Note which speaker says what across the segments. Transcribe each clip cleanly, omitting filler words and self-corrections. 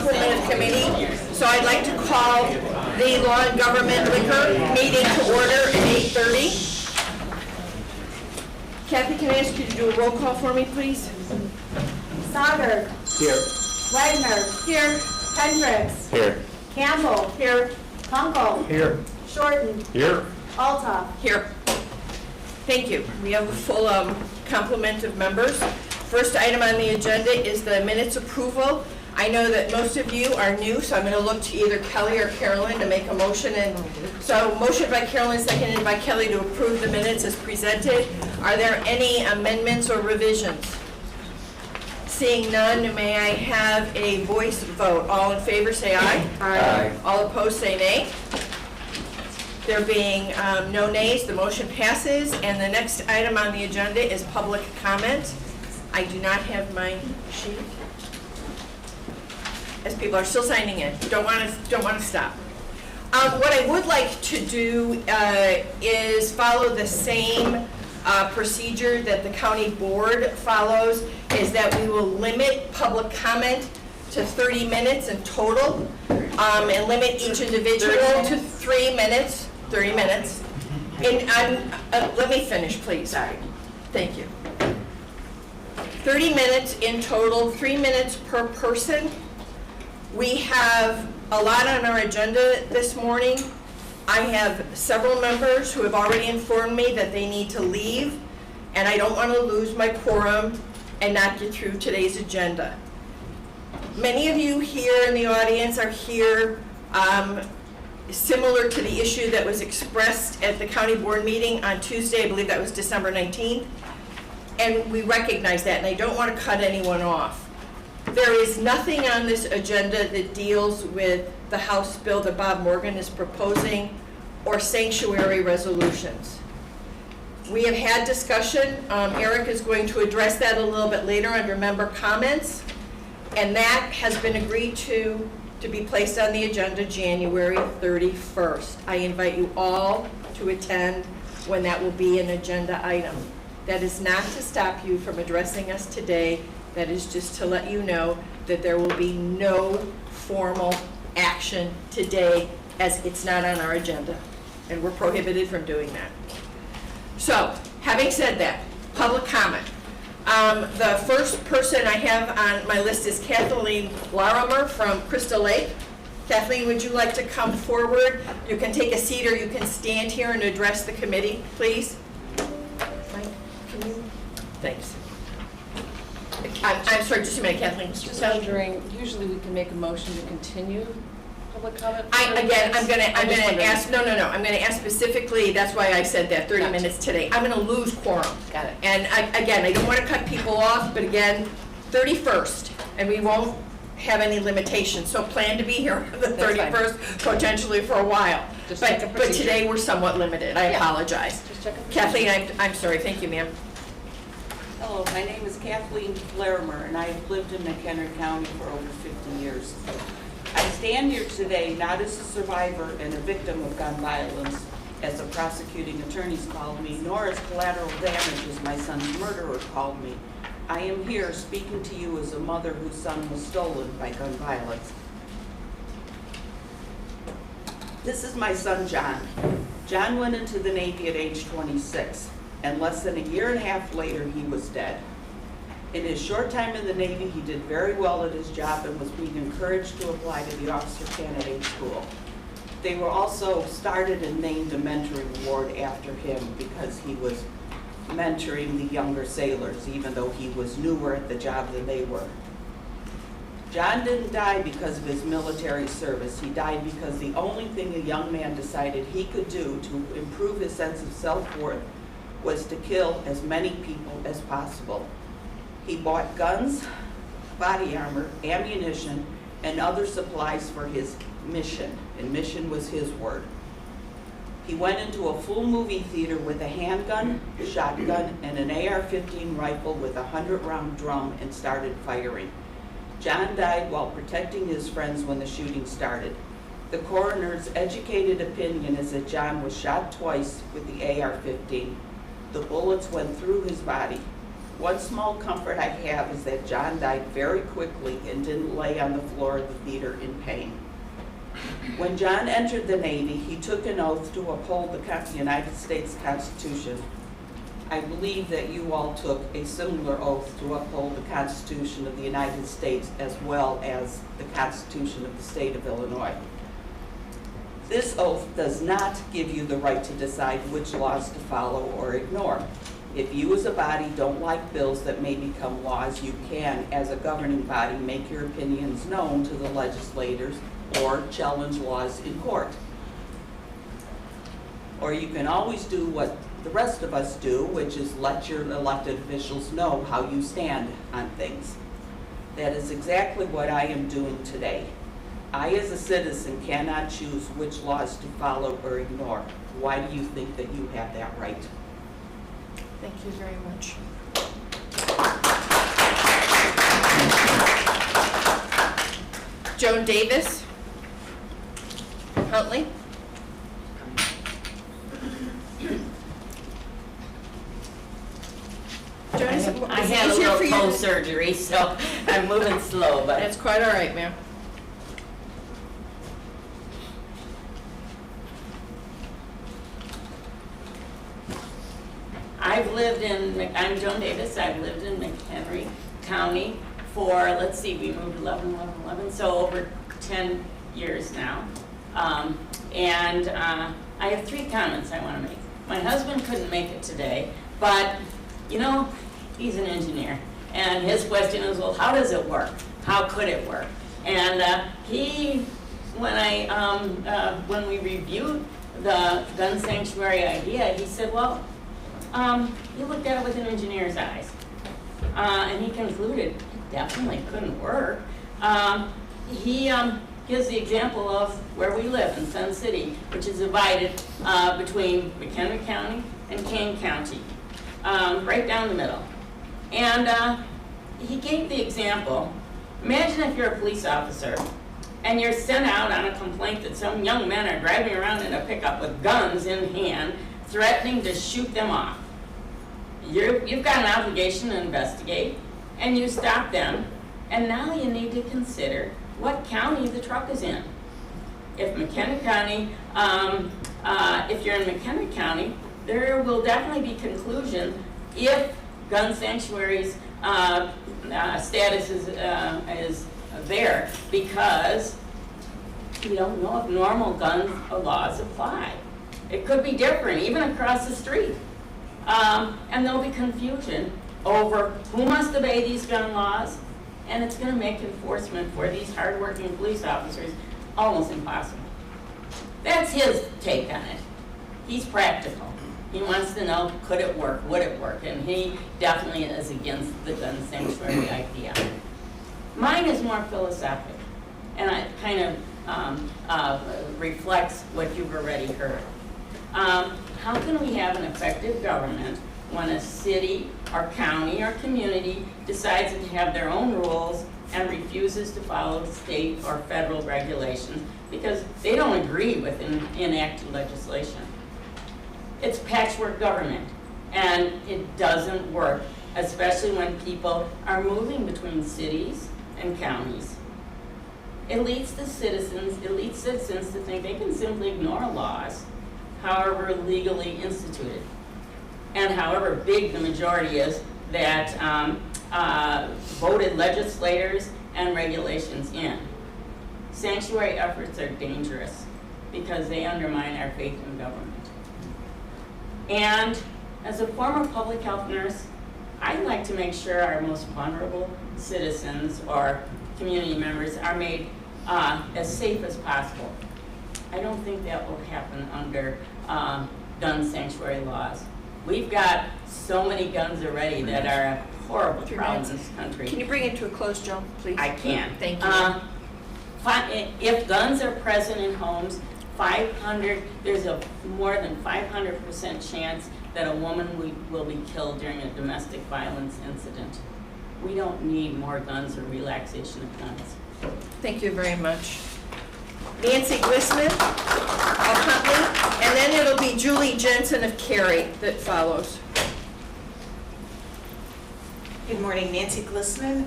Speaker 1: complement of committee. So I'd like to call the Law and Government Liquor meeting to order at 8:30. Kathy, can I ask you to do a roll call for me, please?
Speaker 2: Sauger.
Speaker 3: Here.
Speaker 2: Wagner.
Speaker 1: Here.
Speaker 2: Hendricks.
Speaker 3: Here.
Speaker 2: Campbell.
Speaker 1: Here.
Speaker 2: Kunkel.
Speaker 3: Here.
Speaker 2: Shorten.
Speaker 3: Here.
Speaker 2: Altoff.
Speaker 1: Here. Thank you. We have a full complement of members. First item on the agenda is the minutes approval. I know that most of you are new, so I'm going to look to either Kelly or Carolyn to make a motion. And so motion by Carolyn, seconded by Kelly to approve the minutes as presented. Are there any amendments or revisions? Seeing none, may I have a voice vote? All in favor say aye.
Speaker 3: Aye.
Speaker 1: All opposed say nay. There being no nays, the motion passes. And the next item on the agenda is public comment. I do not have my sheet. As people are still signing in, don't want to stop. What I would like to do is follow the same procedure that the county board follows, is that we will limit public comment to 30 minutes in total, and limit each individual to 3 minutes, 30 minutes. And let me finish, please. Sorry. Thank you. 30 minutes in total, 3 minutes per person. We have a lot on our agenda this morning. I have several members who have already informed me that they need to leave, and I don't want to lose my quorum and not get through today's agenda. Many of you here in the audience are here similar to the issue that was expressed at the county board meeting on Tuesday. I believe that was December 19th. And we recognize that, and I don't want to cut anyone off. There is nothing on this agenda that deals with the House bill that Bob Morgan is proposing or sanctuary resolutions. We have had discussion. Eric is going to address that a little bit later under member comments, and that has been agreed to be placed on the agenda January 31st. I invite you all to attend when that will be an agenda item. That is not to stop you from addressing us today. That is just to let you know that there will be no formal action today, as it's not on our agenda, and we're prohibited from doing that. So, having said that, public comment. The first person I have on my list is Kathleen Larimer from Crystal Lake. Kathleen, would you like to come forward? You can take a seat or you can stand here and address the committee, please. Can you? Thanks. I'm sorry, just a minute, Kathleen.
Speaker 4: Just wondering, usually we can make a motion to continue public comment.
Speaker 1: I'm gonna ask, no, I'm gonna ask specifically, that's why I said that, 30 minutes today. I'm gonna lose quorum. Got it. And I don't wanna cut people off, but again, 31st, and we won't have any limitations. So plan to be here the 31st, potentially for a while. But today we're somewhat limited. I apologize. Kathleen, I'm sorry. Thank you, ma'am.
Speaker 5: Hello, my name is Kathleen Larimer, and I've lived in McHenry County for over 50 years. I stand here today not as a survivor and a victim of gun violence, as the prosecuting attorneys called me, nor as collateral damage as my son's murderer called me. I am here speaking to you as a mother whose son was stolen by gun violence. This is my son, John. John went into the Navy at age 26, and less than a year and a half later, he was dead. In his short time in the Navy, he did very well at his job and was being encouraged to apply to the Officer Candidate School. They were also started and named a mentoring award after him because he was mentoring the younger sailors, even though he was newer at the job than they were. John didn't die because of his military service. He died because the only thing a young man decided he could do to improve his sense of self-worth was to kill as many people as possible. He bought guns, body armor, ammunition, and other supplies for his mission, and mission was his word. He went into a full movie theater with a handgun, shotgun, and an AR-15 rifle with a 100-round drum and started firing. John died while protecting his friends when the shooting started. The coroner's educated opinion is that John was shot twice with the AR-15. The bullets went through his body. One small comfort I have is that John died very quickly and didn't lay on the floor of the theater in pain. When John entered the Navy, he took an oath to uphold the United States Constitution. I believe that you all took a similar oath to uphold the Constitution of the United States as well as the Constitution of the state of Illinois. This oath does not give you the right to decide which laws to follow or ignore. If you as a body don't like bills that may become laws, you can, as a governing body, make your opinions known to the legislators or challenge laws in court. Or you can always do what the rest of us do, which is let your elected officials know how you stand on things. That is exactly what I am doing today. I, as a citizen, cannot choose which laws to follow or ignore. Why do you think that you have that right?
Speaker 1: Thank you very much. Joan Davis. Huntley. Joan, is it
Speaker 3: I had a
Speaker 1: easier
Speaker 3: little
Speaker 1: for you
Speaker 3: toe
Speaker 1: to-
Speaker 3: surgery, so I'm moving slow, but
Speaker 1: That's quite all right, ma'am.
Speaker 3: I'm Joan Davis. I've lived in McHenry County for, let's see, we moved 11, so over 10 years now. I have 3 comments I want to make. My husband couldn't make it today, but, you know, he's an engineer. And his question is, well, how does it work? How could it work? And when we reviewed the gun sanctuary idea, he said, well, you looked at it with an engineer's eyes. And he concluded it definitely couldn't work. He gives the example of where we live in Sun City, which is divided between McHenry County and Kane County, right down the middle. And he gave the example, imagine if you're a police officer and you're sent out on a complaint that some young men are driving around in a pickup with guns in hand, threatening to shoot them off. You've got an obligation to investigate, and you stop them, and now you need to consider what county the truck is in. If McHenry County, if you're in McHenry County, there will definitely be conclusion if gun sanctuary's status is there, because you don't know if normal gun laws apply. It could be different, even across the street. And there'll be confusion over who must obey these gun laws, and it's going to make enforcement for these hardworking police officers almost impossible. That's his take on it. He's practical. He wants to know, could it work, would it work, and he definitely is against the gun sanctuary idea. Mine is more philosophic, and it kind of reflects what you've already heard. How can we have an effective government when a city or county or community decides to have their own rules and refuses to follow state or federal regulations because they don't agree with enacted legislation? It's patchwork government, and it doesn't work, especially when people are moving between cities and counties. It leads citizens to think they can simply ignore laws, however legally instituted, and however big the majority is that voted legislators and regulations in. Sanctuary efforts are dangerous because they undermine our faith in government. And as a former public health nurse, I'd like to make sure our most vulnerable citizens or community members are made as safe as possible. I don't think that will happen under gun sanctuary laws. We've got so many guns already that are a horrible problem in this country.
Speaker 1: Can you bring it to a close, Joan, please?
Speaker 3: I can.
Speaker 1: Thank you.
Speaker 3: If guns are present in homes, there's a more than 500% chance that a woman will be killed during a domestic violence incident. We don't need more guns or relaxation of guns.
Speaker 1: Thank you very much. Nancy Glisman of Huntley, and then it'll be Julie Jensen of Cary that follows.
Speaker 6: Good morning, Nancy Glissman.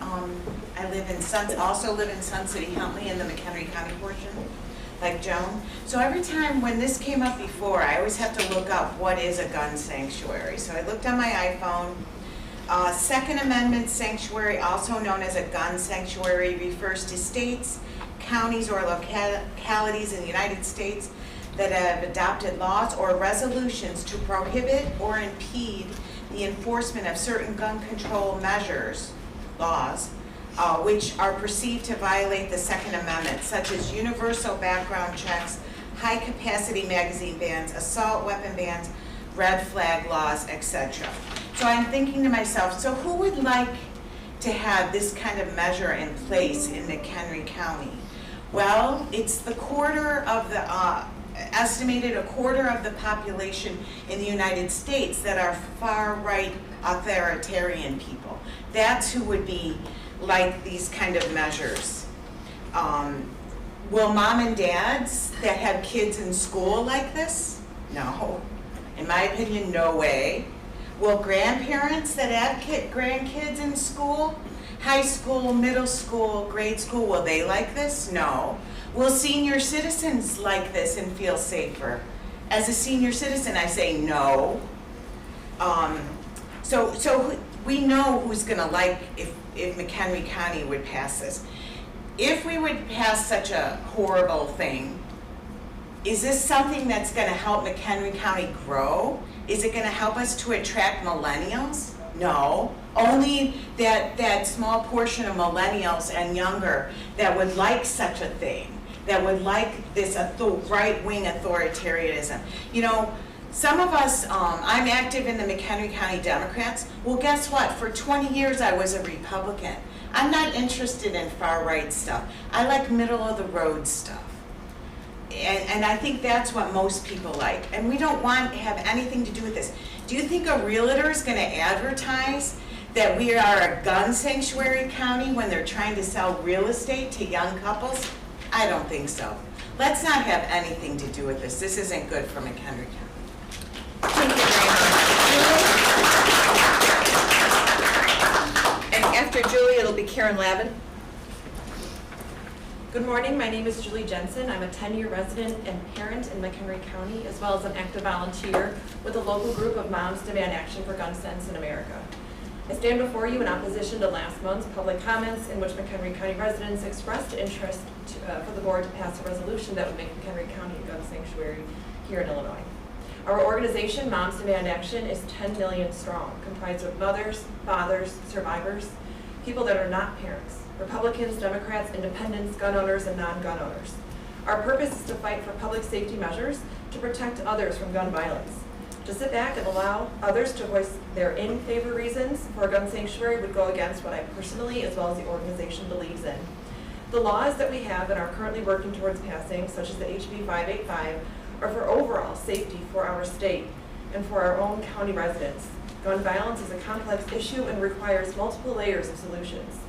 Speaker 6: I live in also live in Sun City, Huntley, in the McHenry County portion, like Joan. So every time when this came up before, I always have to look up what is a gun sanctuary. So I looked on my iPhone. Second Amendment sanctuary, also known as a gun sanctuary, refers to states, counties, or localities in the United States that have adopted laws or resolutions to prohibit or impede the enforcement of certain gun control measures, laws, which are perceived to violate the Second Amendment, such as universal background checks, high-capacity magazine bans, assault weapon bans, red flag laws, etc. So I'm thinking to myself, so who would like to have this kind of measure in place in McHenry County? Well, it's the estimated a quarter of the population in the United States that are far-right authoritarian people. That's who would be like these kind of measures. Will mom and dads that have kids in school like this? No. In my opinion, no way. Will grandparents that have grandkids in school, high school, middle school, grade school, will they like this? No. Will senior citizens like this and feel safer? As a senior citizen, I say no. So we know who's going to like if McHenry County would pass this. If we would pass such a horrible thing, is this something that's going to help McHenry County grow? Is it going to help us to attract millennials? No. Only that small portion of millennials and younger that would like such a thing, that would like this right-wing authoritarianism. You know, some of us, I'm active in the McHenry County Democrats. Well, guess what? For 20 years I was a Republican. I'm not interested in far-right stuff. I like middle-of-the-road stuff. And I think that's what most people like. And we don't want to have anything to do with this. Do you think a realtor is going to advertise that we are a gun sanctuary county when they're trying to sell real estate to young couples? I don't think so. Let's not have anything to do with this. This isn't good for McHenry County.
Speaker 1: Thank you very much. And after Julie, it'll be Karen Lavin.
Speaker 7: Good morning, my name is Julie Jensen. I'm a 10-year resident and parent in McHenry County, as well as an active volunteer with a local group of Moms Demand Action for Gun Sense in America. I stand before you in opposition to last month's public comments in which McHenry County residents expressed interest for the board to pass a resolution that would make McHenry County a gun sanctuary here in Illinois. Our organization, Moms Demand Action, is 10 million strong, comprised of mothers, fathers, survivors, people that are not parents, Republicans, Democrats, independents, gun owners, and non-gun owners. Our purpose is to fight for public safety measures to protect others from gun violence. To sit back and allow others to voice their in-favor reasons for a gun sanctuary would go against what I personally, as well as the organization, believes in. The laws that we have and are currently working towards passing, such as the HB 585, are for overall safety for our state and for our own county residents. Gun violence is a complex issue and requires multiple layers of solutions.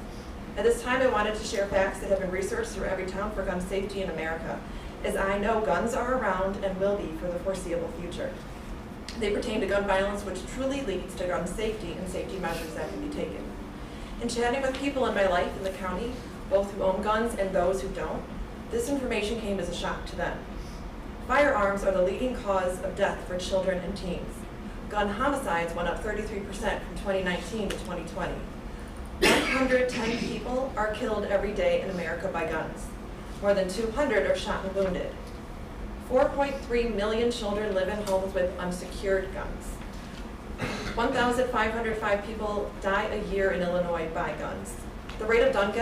Speaker 7: At this time, I wanted to share facts that have been researched through every town for gun safety in America, as I know guns are around and will be for the foreseeable future. They pertain to gun violence, which truly leads to gun safety and safety measures that can be taken. In chatting with people in my life in the county, both who own guns and those who don't, this information came as a shock to them. Firearms are the leading cause of death for children and teens. Gun homicides went up 33% from 2019 to 2020. 110 people are killed every day in America by guns. More than 200 are shot and wounded. 4.3 million children live in homes with unsecured guns. 1,505 people die a year in Illinois by guns. The rate of gun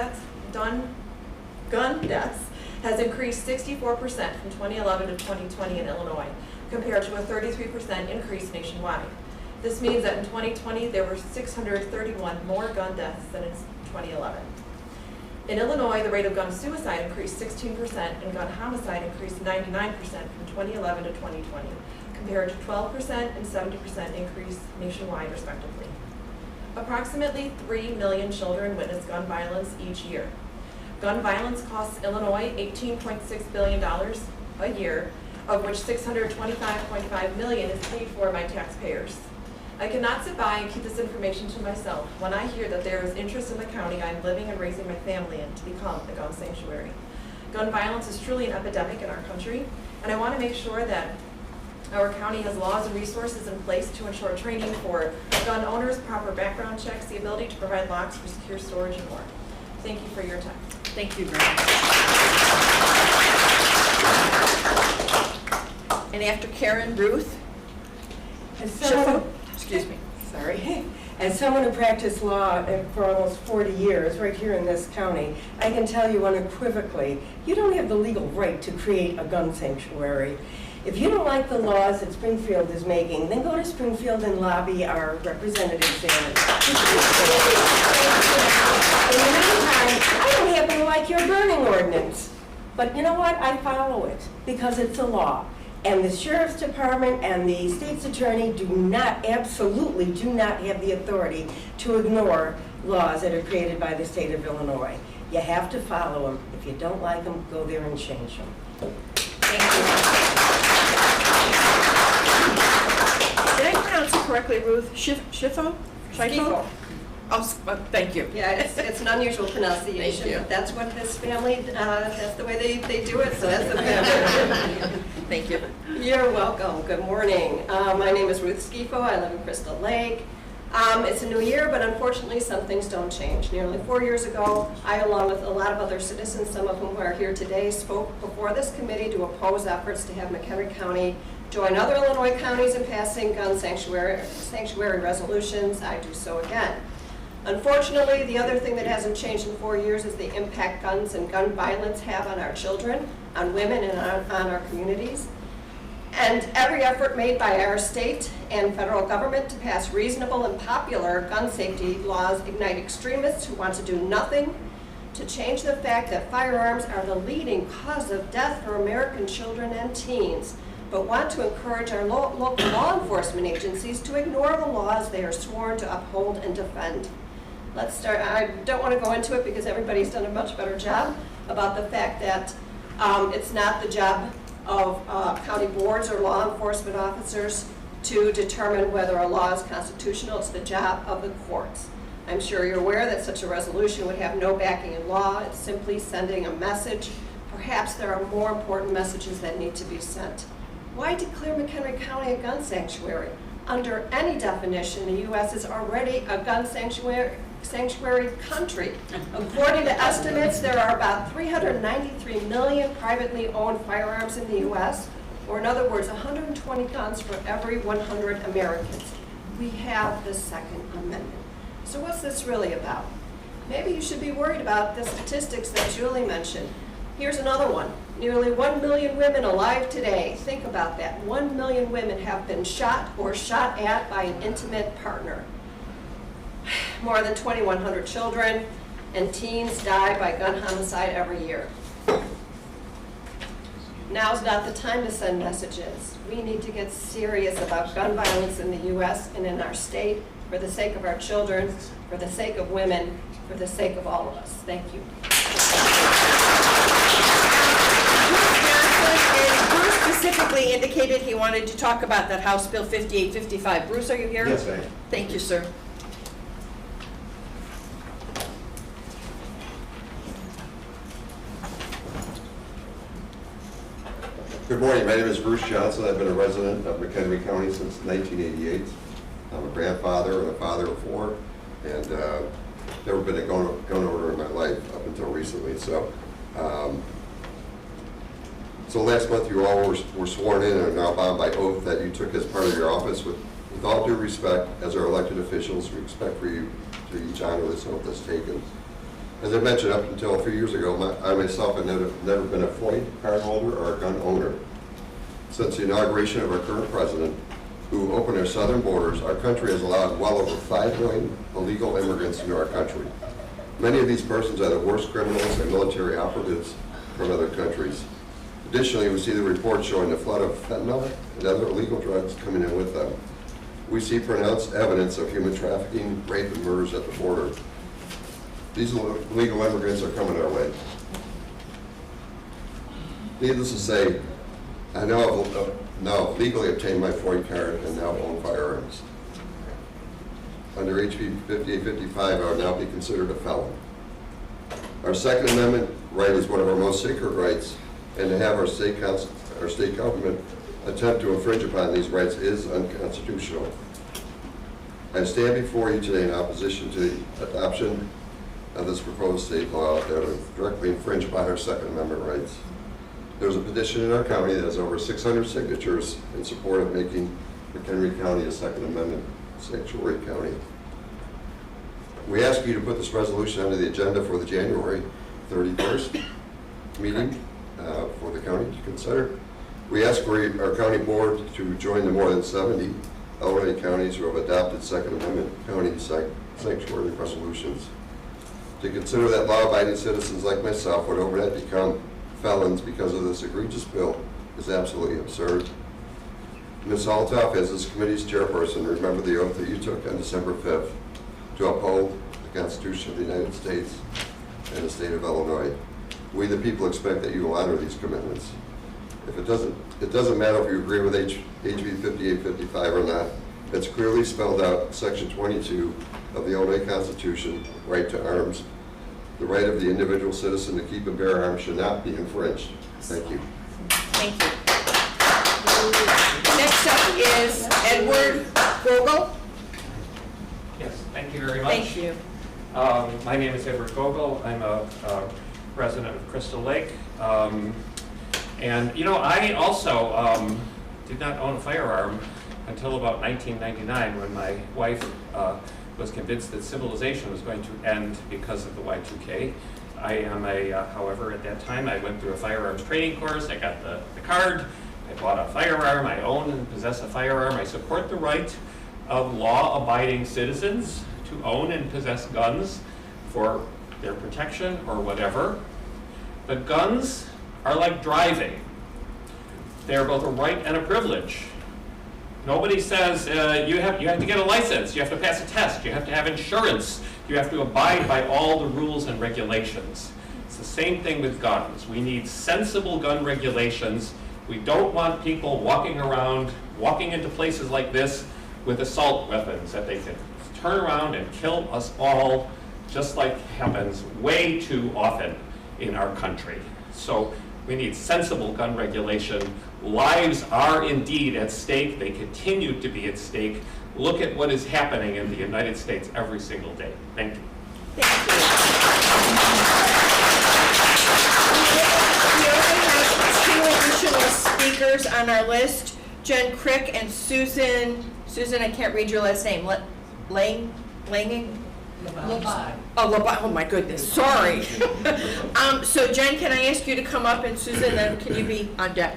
Speaker 7: deaths has increased 64% from 2011 to 2020 in Illinois, compared to a 33% increase nationwide. This means that in 2020, there were 631 more gun deaths than in 2011. In Illinois, the rate of gun suicide increased 16% and gun homicide increased 99% from 2011 to 2020, compared to 12% and 70% increase nationwide, respectively. Approximately 3 million children witness gun violence each year. Gun violence costs Illinois $18.6 billion a year, of which $625.5 million is paid for by taxpayers. I cannot sit by and keep this information to myself when I hear that there is interest in the county I am living and raising my family in to become a gun sanctuary. Gun violence is truly an epidemic in our country, and I want to make sure that our county has laws and resources in place to ensure training for gun owners, proper background checks, the ability to provide locks for secure storage, and more. Thank you for your time.
Speaker 1: Thank you very much. And after Karen, Ruth
Speaker 8: As someone,
Speaker 1: Excuse me.
Speaker 8: sorry, as someone who practiced law for almost 40 years right here in this county, I can tell you unequivocally, you don't have the legal right to create a gun sanctuary. If you don't like the laws that Springfield is making, then go to Springfield and lobby our representatives there. In the meantime, I don't happen to like your burning ordinance, but you know what? I follow it because it's a law. And the sheriff's department and the state's attorney do not, absolutely do not have the authority to ignore laws that are created by the state of Illinois. You have to follow them. If you don't like them, go there and change them.
Speaker 1: Thank you. Did I pronounce it correctly, Ruth? Schifo?
Speaker 9: Schifo.
Speaker 1: Oh, thank you.
Speaker 9: Yeah, it's an unusual pronunciation,
Speaker 1: Thank you.
Speaker 9: but that's what this family, that's the way they do it, so that's the family.
Speaker 1: Thank you.
Speaker 9: You're welcome. Good morning. My name is Ruth Schifo. I live in Crystal Lake. It's a new year, but unfortunately some things don't change. Nearly 4 years ago, I, along with a lot of other citizens, some of whom are here today, spoke before this committee to oppose efforts to have McHenry County join other Illinois counties in passing gun sanctuary resolutions. I do so again. Unfortunately, the other thing that hasn't changed in 4 years is the impact guns and gun violence have on our children, on women, and on our communities. And every effort made by our state and federal government to pass reasonable and popular gun safety laws ignite extremists who want to do nothing to change the fact that firearms are the leading cause of death for American children and teens, but want to encourage our local law enforcement agencies to ignore the laws they are sworn to uphold and defend. Let's start. I don't want to go into it because everybody's done a much better job about the fact that it's not the job of county boards or law enforcement officers to determine whether a law is constitutional. It's the job of the courts. I'm sure you're aware that such a resolution would have no backing in law. It's simply sending a message. Perhaps there are more important messages that need to be sent. Why declare McHenry County a gun sanctuary? Under any definition, the U.S. is already a gun sanctuary country. According to estimates, there are about 393 million privately owned firearms in the U.S., or in other words, 120 guns for every 100 Americans. We have the Second Amendment. So what's this really about? Maybe you should be worried about the statistics that Julie mentioned. Here's another one. Nearly 1 million women alive today. Think about that. 1 million women have been shot or shot at by an intimate partner. More than 2,100 children and teens die by gun homicide every year. Now's not the time to send messages. We need to get serious about gun violence in the U.S. and in our state for the sake of our children, for the sake of women, for the sake of all of us. Thank you.
Speaker 1: Bruce specifically indicated he wanted to talk about that House Bill 5855. Bruce, are you here?
Speaker 10: Yes, I am.
Speaker 1: Thank you, sir.
Speaker 10: Good morning. My name is Bruce Johnson. I've been a resident of McHenry County since 1988. I'm a grandfather and a father of 4, and never been a gun owner in my life up until recently. So last month you all were sworn in and are now bound by oath that you took as part of your office. With all due respect, as our elected officials, we expect for you to each honor this oath that's taken. As I mentioned, up until a few years ago, I myself had never been a FOID card holder or a gun owner. Since the inauguration of our current president, who opened our southern borders, our country has allowed well over 5 million illegal immigrants into our country. Many of these persons are the worst criminals and military operatives from other countries. Additionally, we see the reports showing the flood of fentanyl and other illegal drugs coming in with them. We see pronounced evidence of human trafficking, rape, and murders at the border. These illegal immigrants are coming our way. Needless to say, I now have legally obtained my FOID card and now own firearms. under HB 5855 are now be considered a felon. Our Second Amendment right is one of our most sacred rights, and to have our state government attempt to infringe upon these rights is unconstitutional. I stand before you today in opposition to the adoption of this proposed state law that would directly infringe upon our Second Amendment rights. There's a petition in our county that has over 600 signatures in support of making McHenry County a Second Amendment sanctuary county. We ask you to put this resolution on the agenda for the January 31st meeting for the county to consider. We ask for our county board to join the more than 70 Illinois counties who have adopted Second Amendment county sanctuary resolutions to consider that law-abiding citizens like myself would overnight become felons because of this egregious bill is absolutely absurd. Ms. Altoff, as this committee's chairperson, remember the oath that you took on December 5th to uphold the Constitution of the United States and the state of Illinois. We, the people, expect that you will honor these commitments. If it doesn't matter if you agree with HB 5855 or not. It's clearly spelled out, Section 22 of the Illinois Constitution, right to arms. The right of the individual citizen to keep and bear arms should not be infringed. Thank you.
Speaker 1: Thank you. Next up is Edward Gogol.
Speaker 11: Yes, thank you very much.
Speaker 1: Thank you.
Speaker 11: My name is Edward Gogol. I'm a resident of Crystal Lake. And, you know, I also did not own a firearm until about 1999 when my wife was convinced that civilization was going to end because of the Y2K. I am however, at that time, I went through a firearms training course. I got the card. I bought a firearm. I own and possess a firearm. I support the right of law-abiding citizens to own and possess guns for their protection or whatever. But guns are like driving. They are both a right and a privilege. Nobody says you have to get a license, you have to pass a test, you have to have insurance, you have to abide by all the rules and regulations. It's the same thing with guns. We need sensible gun regulations. We don't want people walking into places like this with assault weapons that they can turn around and kill us all, just like happens way too often in our country. So we need sensible gun regulation. Lives are indeed at stake. They continue to be at stake. Look at what is happening in the United States every single day. Thank you.
Speaker 1: Thank you. We also have two additional speakers on our list, Jen Crick and Susan, I can't read your last name, Langing? Oh, my goodness, sorry. So Jen, can I ask you to come up, and Susan, then can you be on deck?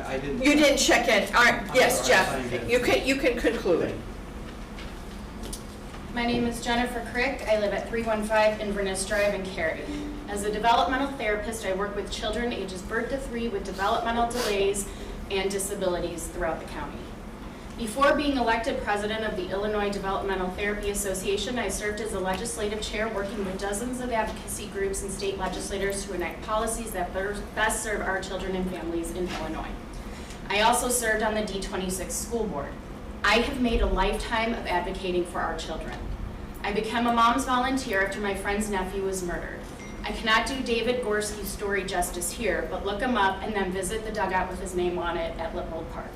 Speaker 12: I didn't.
Speaker 1: You didn't check in. All right, yes, Jeff, you can conclude.
Speaker 13: My name is Jennifer Crick. I live at 315 Inverness Drive in Cary. As a developmental therapist, I work with children ages birth to 3 with developmental delays and disabilities throughout the county. Before being elected president of the Illinois Developmental Therapy Association, I served as a legislative chair working with dozens of advocacy groups and state legislators to enact policies that best serve our children and families in Illinois. I also served on the D26 school board. I have made a lifetime of advocating for our children. I became a mom's volunteer after my friend's nephew was murdered. I cannot do David Gorski's story justice here, but look him up and then visit the dugout with his name on it at Lippold Park.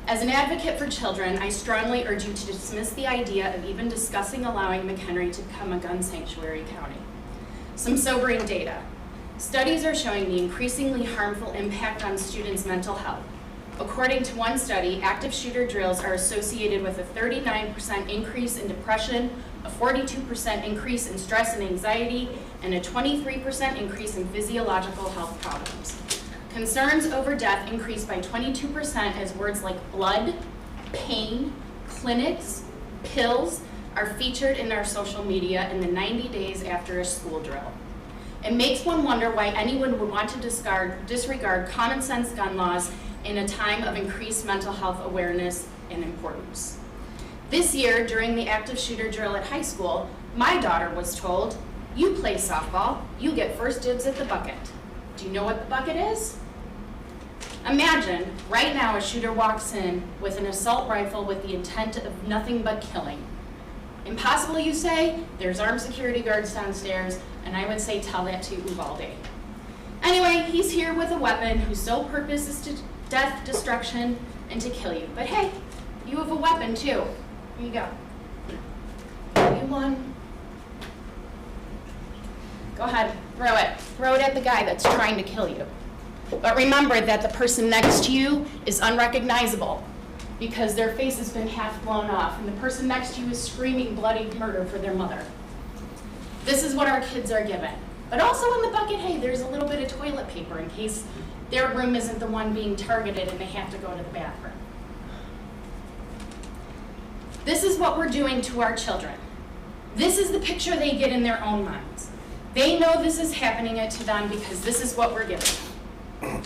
Speaker 13: As an advocate for children, I strongly urge you to dismiss the idea of even discussing allowing McHenry to become a gun sanctuary county. Some sobering data. Studies are showing the increasingly harmful impact on students' mental health. According to one study, active shooter drills are associated with a 39% increase in depression, a 42% increase in stress and anxiety, and a 23% increase in physiological health problems. Concerns over death increased by 22% as words like blood, pain, clinics, pills are featured in our social media in the 90 days after a school drill. It makes one wonder why anyone would want to disregard common sense gun laws in a time of increased mental health awareness and importance. This year, during the active shooter drill at high school, my daughter was told, "You play softball, you get first dibs at the bucket." Do you know what the bucket is? Imagine, right now, a shooter walks in with an assault rifle with the intent of nothing but killing. Impossible, you say? There's armed security guards downstairs, and I would say tell that to Uvalde. Anyway, he's here with a weapon whose sole purpose is to death, destruction, and to kill you. But hey, you have a weapon too. Here you go. You won. Go ahead, throw it. Throw it at the guy that's trying to kill you. But remember that the person next to you is unrecognizable because their face has been half blown off, and the person next to you is screaming bloody murder for their mother. This is what our kids are given. But also in the bucket, hey, there's a little bit of toilet paper in case their room isn't the one being targeted and they have to go to the bathroom. This is what we're doing to our children. This is the picture they get in their own minds. They know this is happening to them because this is what we're giving them.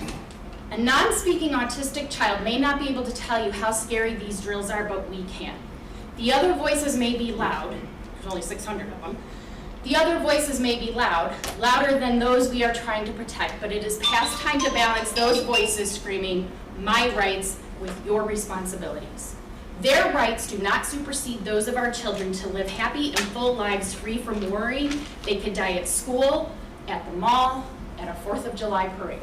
Speaker 13: A non-speaking autistic child may not be able to tell you how scary these drills are, but we can. The other voices may be loud. There's only 600 of them. The other voices may be loud, louder than those we are trying to protect, but it is past time to balance those voices screaming, my rights, with your responsibilities. Their rights do not supersede those of our children to live happy and full lives free from worry they could die at school, at the mall, at a 4th of July parade.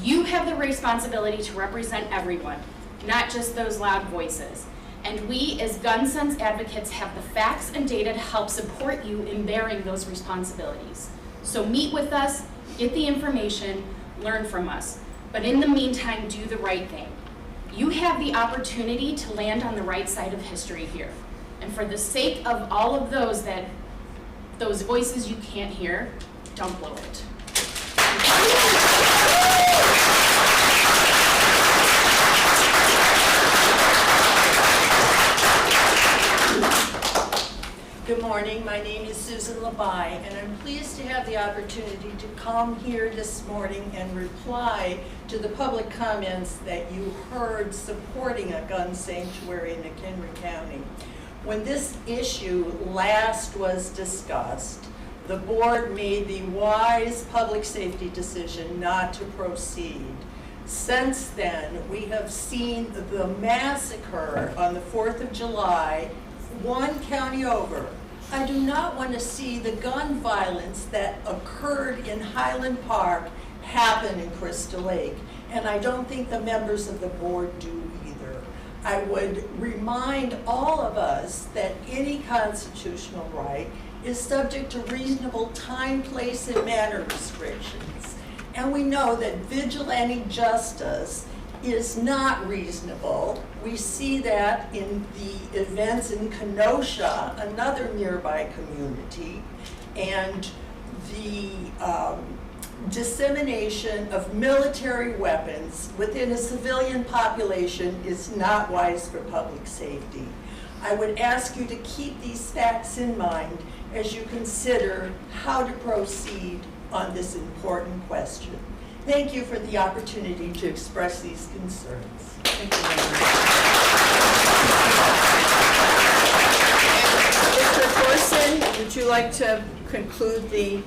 Speaker 13: You have the responsibility to represent everyone, not just those loud voices. And we, as gun sense advocates, have the facts and data to help support you in bearing those responsibilities. So meet with us, get the information, learn from us. But in the meantime, do the right thing. You have the opportunity to land on the right side of history here. And for the sake of all of those voices you can't hear, don't blow it.
Speaker 12: Good morning, my name is Susan Labai, and I'm pleased to have the opportunity to come here this morning and reply to the public comments that you heard supporting a gun sanctuary in McHenry County. When this issue last was discussed, the board made the wise public safety decision not to proceed. Since then, we have seen the massacre on the 4th of July, one county over. I do not want to see the gun violence that occurred in Highland Park happen in Crystal Lake, and I don't think the members of the board do either. I would remind all of us that any constitutional right is subject to reasonable time, place, and manner restrictions. And we know that vigilante justice is not reasonable. We see that in the events in Kenosha, another nearby community, and the dissemination of military weapons within a civilian population is not wise for public safety. I would ask you to keep these facts in mind as you consider how to proceed on this important question. Thank you for the opportunity to express these concerns.
Speaker 1: Thank you very much. Mr. Thorson, would you like to conclude the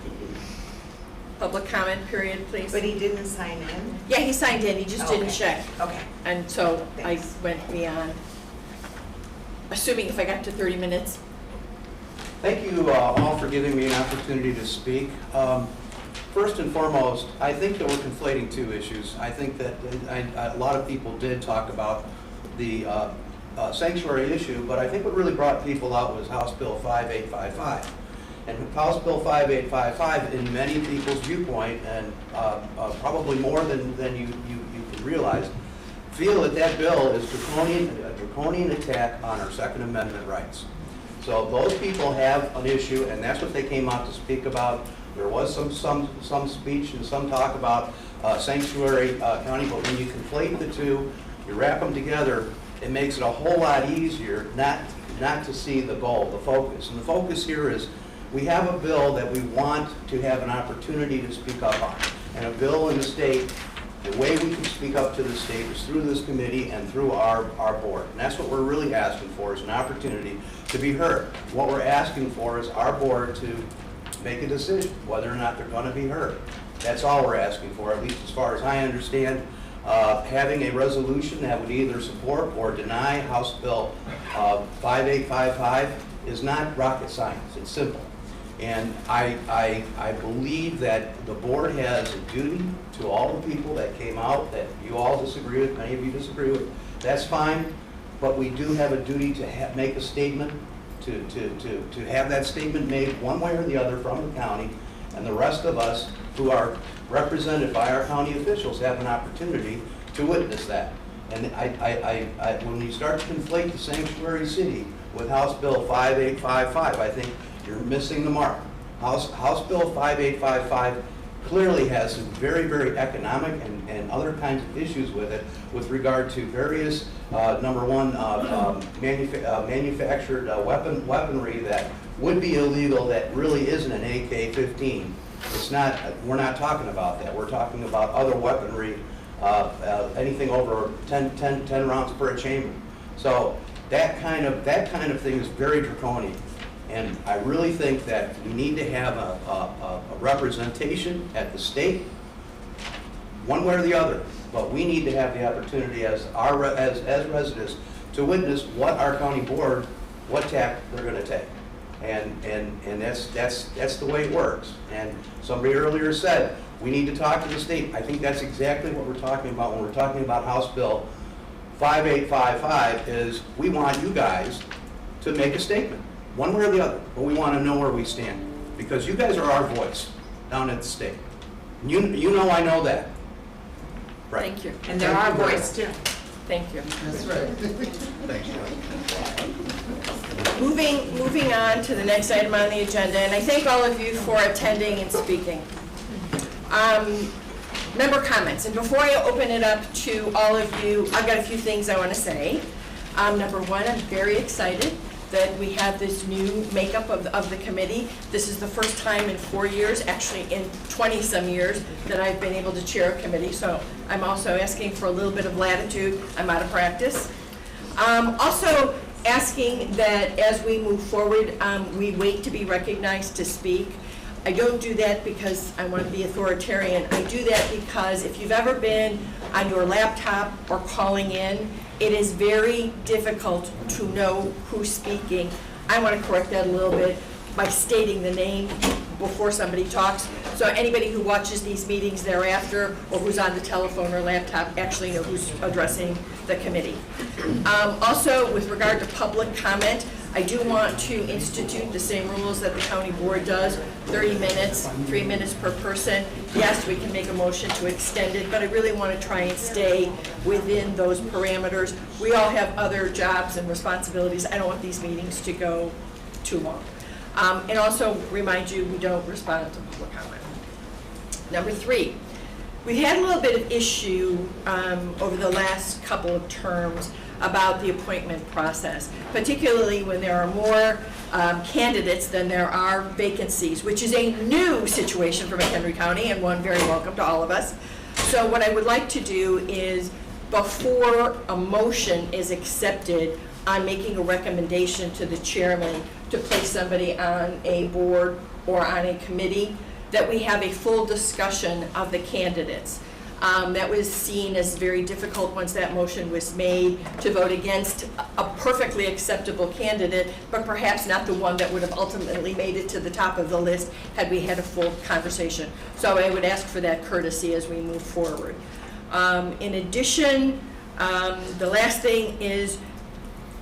Speaker 1: public comment period, please?
Speaker 6: But he didn't sign in?
Speaker 1: Yeah, he signed in, he just didn't
Speaker 6: Okay.
Speaker 1: check.
Speaker 6: Okay.
Speaker 1: And so I
Speaker 6: Thanks.
Speaker 1: went beyond, assuming if I got to 30 minutes.
Speaker 14: Thank you all for giving me an opportunity to speak. First and foremost, I think that we're conflating two issues. I think that a lot of people did talk about the sanctuary issue, but I think what really brought people out was House Bill 5855. And House Bill 5855, in many people's viewpoint, and probably more than you can realize, feel that that bill is a draconian attack on our Second Amendment rights. So those people have an issue, and that's what they came out to speak about. There was some speech and some talk about sanctuary county, but when you conflate the two, you wrap them together, it makes it a whole lot easier not to see the goal, the focus. And the focus here is we have a bill that we want to have an opportunity to speak up on. And a bill in the state, the way we can speak up to the state is through this committee and through our board. And that's what we're really asking for, is an opportunity to be heard. What we're asking for is our board to make a decision whether or not they're going to be heard. That's all we're asking for, at least as far as I understand. having a resolution that would either support or deny House Bill 5855 is not rocket science, it's simple. And I believe that the board has a duty to all the people that came out, that you all disagree with, many of you disagree with, that's fine, but we do have a duty to make a statement, to have that statement made one way or the other from the county, and the rest of us who are represented by our county officials have an opportunity to witness that. And when you start to conflate the sanctuary city with House Bill 5855, I think you're missing the mark. House Bill 5855 clearly has some very, very economic and other kinds of issues with it with regard to various, number one, manufactured weaponry that would be illegal that really isn't an AK-15. It's not, we're not talking about that. We're talking about other weaponry, anything over 10 rounds per chamber. So that kind of thing is very draconian. And I really think that we need to have a representation at the state, one way or the other. But we need to have the opportunity as residents to witness what our county board, what tack they're going to take. And that's the way it works. And somebody earlier said, we need to talk to the state. I think that's exactly what we're talking about when we're talking about House Bill 5855 is we want you guys to make a statement, one way or the other, but we want to know where we stand. Because you guys are our voice down at the state. You know I know that. Right.
Speaker 1: Thank you.
Speaker 8: And they're our voice too.
Speaker 1: Thank you.
Speaker 10: That's right.
Speaker 14: Thanks, John.
Speaker 1: Moving on to the next item on the agenda, and I thank all of you for attending and speaking. Member comments, and before I open it up to all of you, I've got a few things I want to say. Number one, I'm very excited that we have this new makeup of the committee. This is the first time in 4 years, actually in 20-some years, that I've been able to chair a committee, so I'm also asking for a little bit of latitude. I'm out of practice. Also asking that as we move forward, we wait to be recognized to speak. I don't do that because I want to be authoritarian. I do that because if you've ever been on your laptop or calling in, it is very difficult to know who's speaking. I want to correct that a little bit by stating the name before somebody talks. So anybody who watches these meetings thereafter or who's on the telephone or laptop actually know who's addressing the committee. Also, with regard to public comment, I do want to institute the same rules that the county board does, 30 minutes, 3 minutes per person. Yes, we can make a motion to extend it, but I really want to try and stay within those parameters. We all have other jobs and responsibilities. I don't want these meetings to go too long. And also remind you, we don't respond to public comment. Number 3, we had a little bit of issue over the last couple of terms about the appointment process, particularly when there are more candidates than there are vacancies, which is a new situation for McHenry County and one very welcome to all of us. So what I would like to do is, before a motion is accepted on making a recommendation to the chairman to place somebody on a board or on a committee, that we have a full discussion of the candidates. That was seen as very difficult once that motion was made to vote against a perfectly acceptable candidate, but perhaps not the one that would have ultimately made it to the top of the list had we had a full conversation. So I would ask for that courtesy as we move forward. In addition, the last thing is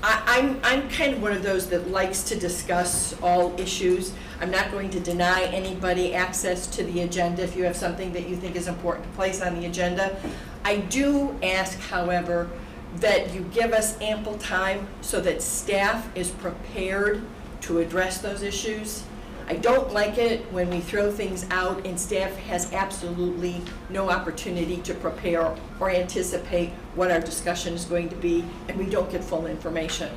Speaker 1: I'm kind of one of those that likes to discuss all issues. I'm not going to deny anybody access to the agenda if you have something that you think is important to place on the agenda. I do ask, however, that you give us ample time so that staff is prepared to address those issues. I don't like it when we throw things out and staff has absolutely no opportunity to prepare or anticipate what our discussion is going to be, and we don't get full information.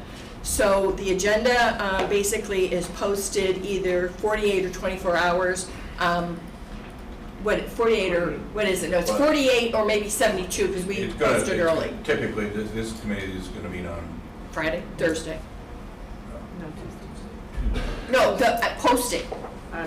Speaker 1: So the agenda basically is posted either 48 or 24 hours. 48 or, what is it? No, it's 48 or maybe 72 because we posted early.
Speaker 15: Typically, this committee is going to meet on
Speaker 1: Friday, Thursday. No, the posting. On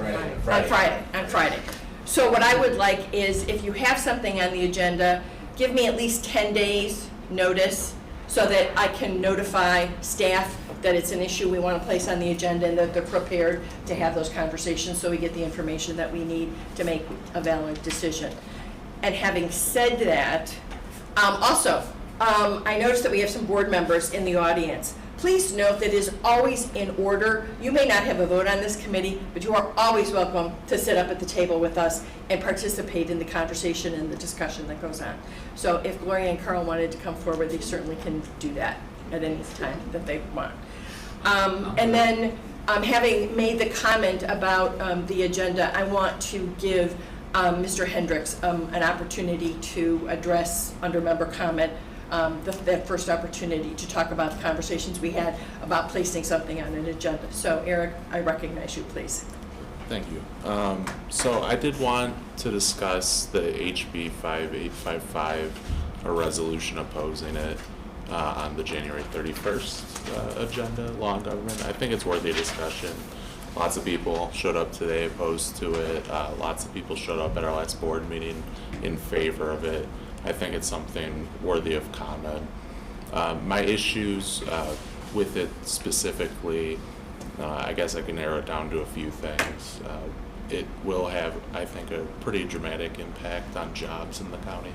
Speaker 1: Friday. So what I would like is, if you have something on the agenda, give me at least 10 days notice so that I can notify staff that it's an issue we want to place on the agenda and that they're prepared to have those conversations so we get the information that we need to make a valid decision. And having said that, I noticed that we have some board members in the audience. Please note that it is always in order. You may not have a vote on this committee, but you are always welcome to sit up at the table with us and participate in the conversation and the discussion that goes on. So if Gloria and Carl wanted to come forward, they certainly can do that at any time that they want. And then, having made the comment about the agenda, I want to give Mr. Hendricks an opportunity to address under member comment that first opportunity to talk about the conversations we had about placing something on an agenda. So Eric, I recognize you, please.
Speaker 16: Thank you. So I did want to discuss the HB 5855, a resolution opposing it on the January 31st agenda, law and government. I think it's worthy of discussion. Lots of people showed up today opposed to it. Lots of people showed up at our last board meeting in favor of it. I think it's something worthy of comment. My issues with it specifically, I guess I can narrow it down to a few things. It will have, I think, a pretty dramatic impact on jobs in the county.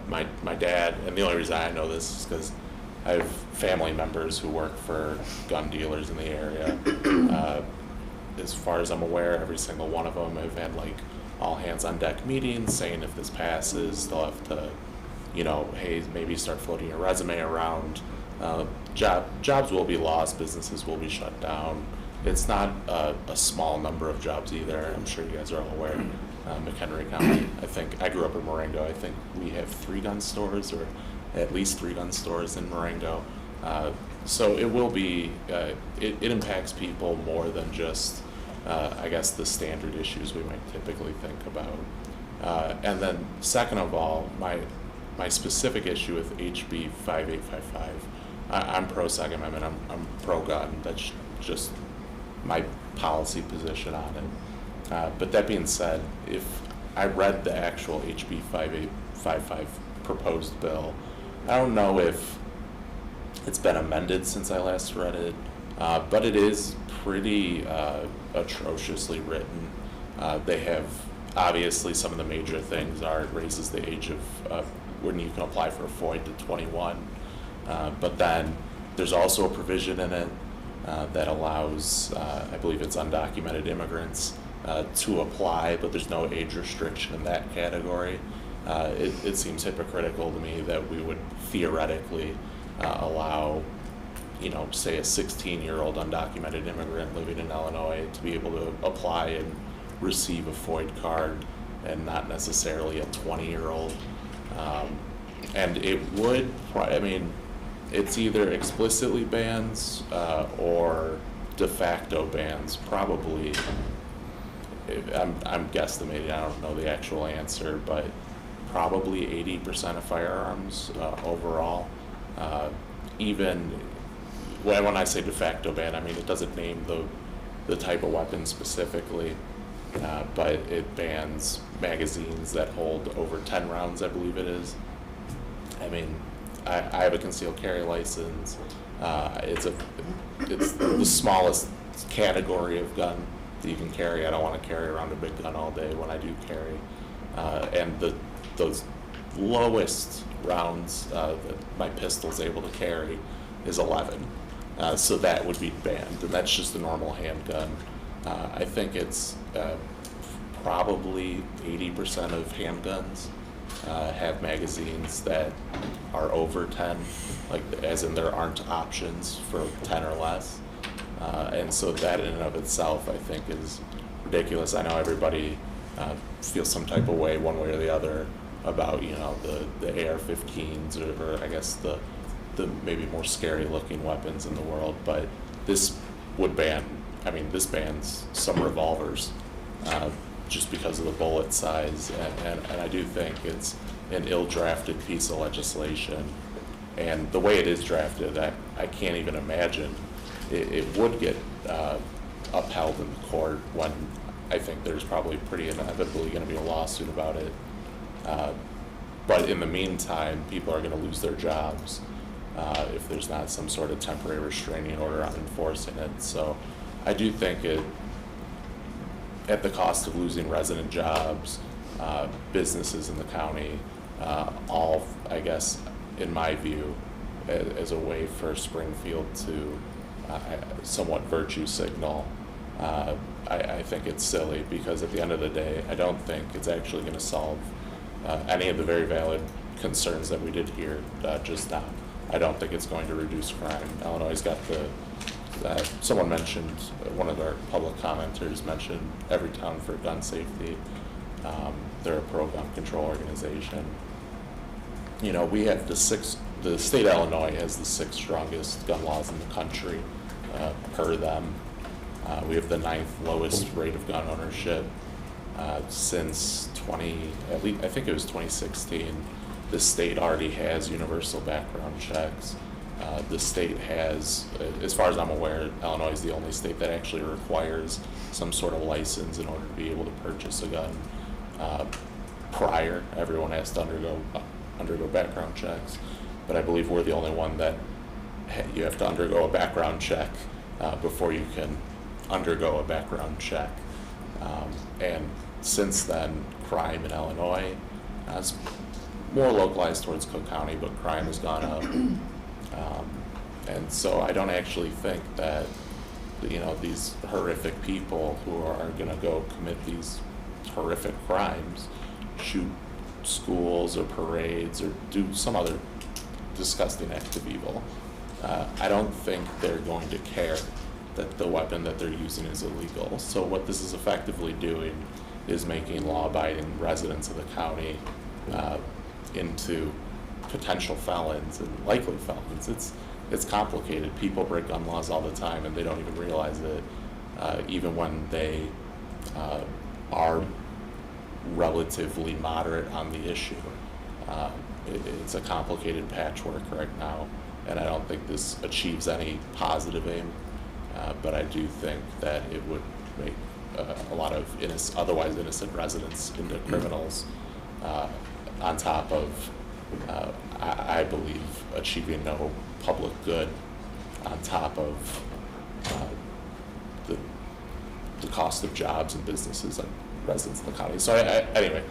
Speaker 16: My dad, and the only reason I know this is because I have family members who work for gun dealers in the area. As far as I'm aware, every single one of them have had like all hands on deck meetings saying if this passes, they'll have to, hey, maybe start floating your resume around. Jobs will be lost, businesses will be shut down. It's not a small number of jobs either. I'm sure you guys are all aware. McHenry County, I grew up in Marengo. I think we have 3 gun stores, or at least 3 gun stores in Marengo. So it will be, it impacts people more than just, I guess, the standard issues we might typically think about. And then second of all, my specific issue with HB 5855, I'm pro-Second Amendment, I'm pro-gun. That's just my policy position on it. But that being said, if I read the actual HB 5855 proposed bill, I don't know if it's been amended since I last read it, but it is pretty atrociously written. They have, obviously, some of the major things are it raises the age of when you can apply for a FOID to 21, but then there's also a provision in it that allows, I believe it's undocumented immigrants, to apply, but there's no age restriction in that category. It seems hypocritical to me that we would theoretically allow, say a 16-year-old undocumented immigrant living in Illinois to be able to apply and receive a FOID card and not necessarily a 20-year-old. And it would, it's either explicitly bans or de facto bans, probably. I'm guesstimating, I don't know the actual answer, but probably 80% of firearms overall. Even when I say de facto ban, it doesn't name the type of weapon specifically, but it bans magazines that hold over 10 rounds, I believe it is. I have a concealed carry license. It's the smallest category of gun that you can carry. I don't want to carry around a big gun all day when I do carry. And those lowest rounds that my pistol's able to carry is 11. So that would be banned, and that's just a normal handgun. I think it's probably 80% of handguns have magazines that are over 10, as in there aren't options for 10 or less. And so that in and of itself, I think, is ridiculous. I know everybody feels some type of way one way or the other about, the AR-15s or I guess the maybe more scary looking weapons in the world, but this would this bans some revolvers just because of the bullet size, and I do think it's an ill-drafted piece of legislation, and the way it is drafted, I can't even imagine it would get upheld in the court when I think there's probably pretty inevitably going to be a lawsuit about it. But in the meantime, people are gonna lose their jobs if there's not some sort of temporary restraining order on enforcing it. So I do think it, at the cost of losing resident jobs, businesses in the county, all, I guess, in my view, as a way for Springfield to somewhat virtue signal, I think it's silly, because at the end of the day, I don't think it's actually going to solve any of the very valid concerns that we did hear just now. I don't think it's going to reduce crime. Illinois' got the, someone mentioned, one of our public commenters mentioned Everytown for gun safety. They're a pro-gun control organization. You know, we have the state of Illinois has the 6th strongest gun laws in the country per them. We have the 9th lowest rate of gun ownership since I think it was 2016. The state already has universal background checks. The state has, as far as I'm aware, Illinois is the only state that actually requires some sort of license in order to be able to purchase a gun. Prior, everyone has to undergo background checks, but I believe we're the only one that you have to undergo a background check before you can undergo a background check. And since then, crime in Illinois has more localized towards Cook County, but crime has gone up. And so I don't actually think that, you know, these horrific people who are going to go commit these horrific crimes, shoot schools or parades or do some other disgusting act of evil, I don't think they're going to care that the weapon that they're using is illegal. So what this is effectively doing is making law-abiding residents of the county into potential felons and likely felons. It's complicated. People break gun laws all the time and they don't even realize it, even when they are relatively moderate on the issue. It's a complicated patchwork right now, and I don't think this achieves any positive aim, but I do think that it would make a lot of otherwise innocent residents into criminals, on top of, I believe, achieving no public good, on top of the cost of jobs and businesses and residents in the county. So anyway,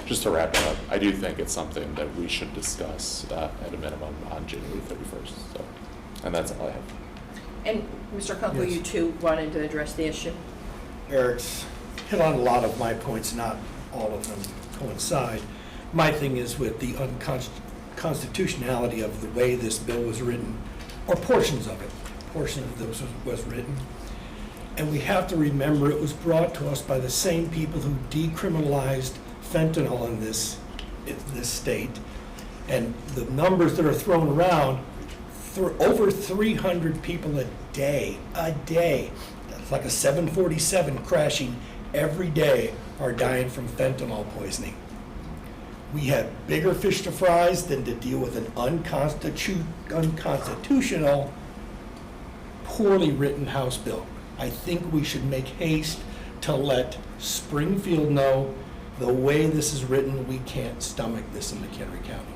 Speaker 16: just to wrap it up, I do think it's something that we should discuss at a minimum on January 31st. So, and that's all I have.
Speaker 1: And Mr. Kunkel, you too wanted to address the issue?
Speaker 17: Eric's hit on a lot of my points, not all of them coincide. My thing is with the unconstitutionality of the way this bill was written, or portions of this was written. And we have to remember it was brought to us by the same people who decriminalized fentanyl in this state. And the numbers that are thrown around, over 300 people a day. That's like a 747 crashing every day are dying from fentanyl poisoning. We had bigger fish to fry than to deal with an unconstitutional, poorly written House bill. I think we should make haste to let Springfield know the way this is written, we can't stomach this in McHenry County.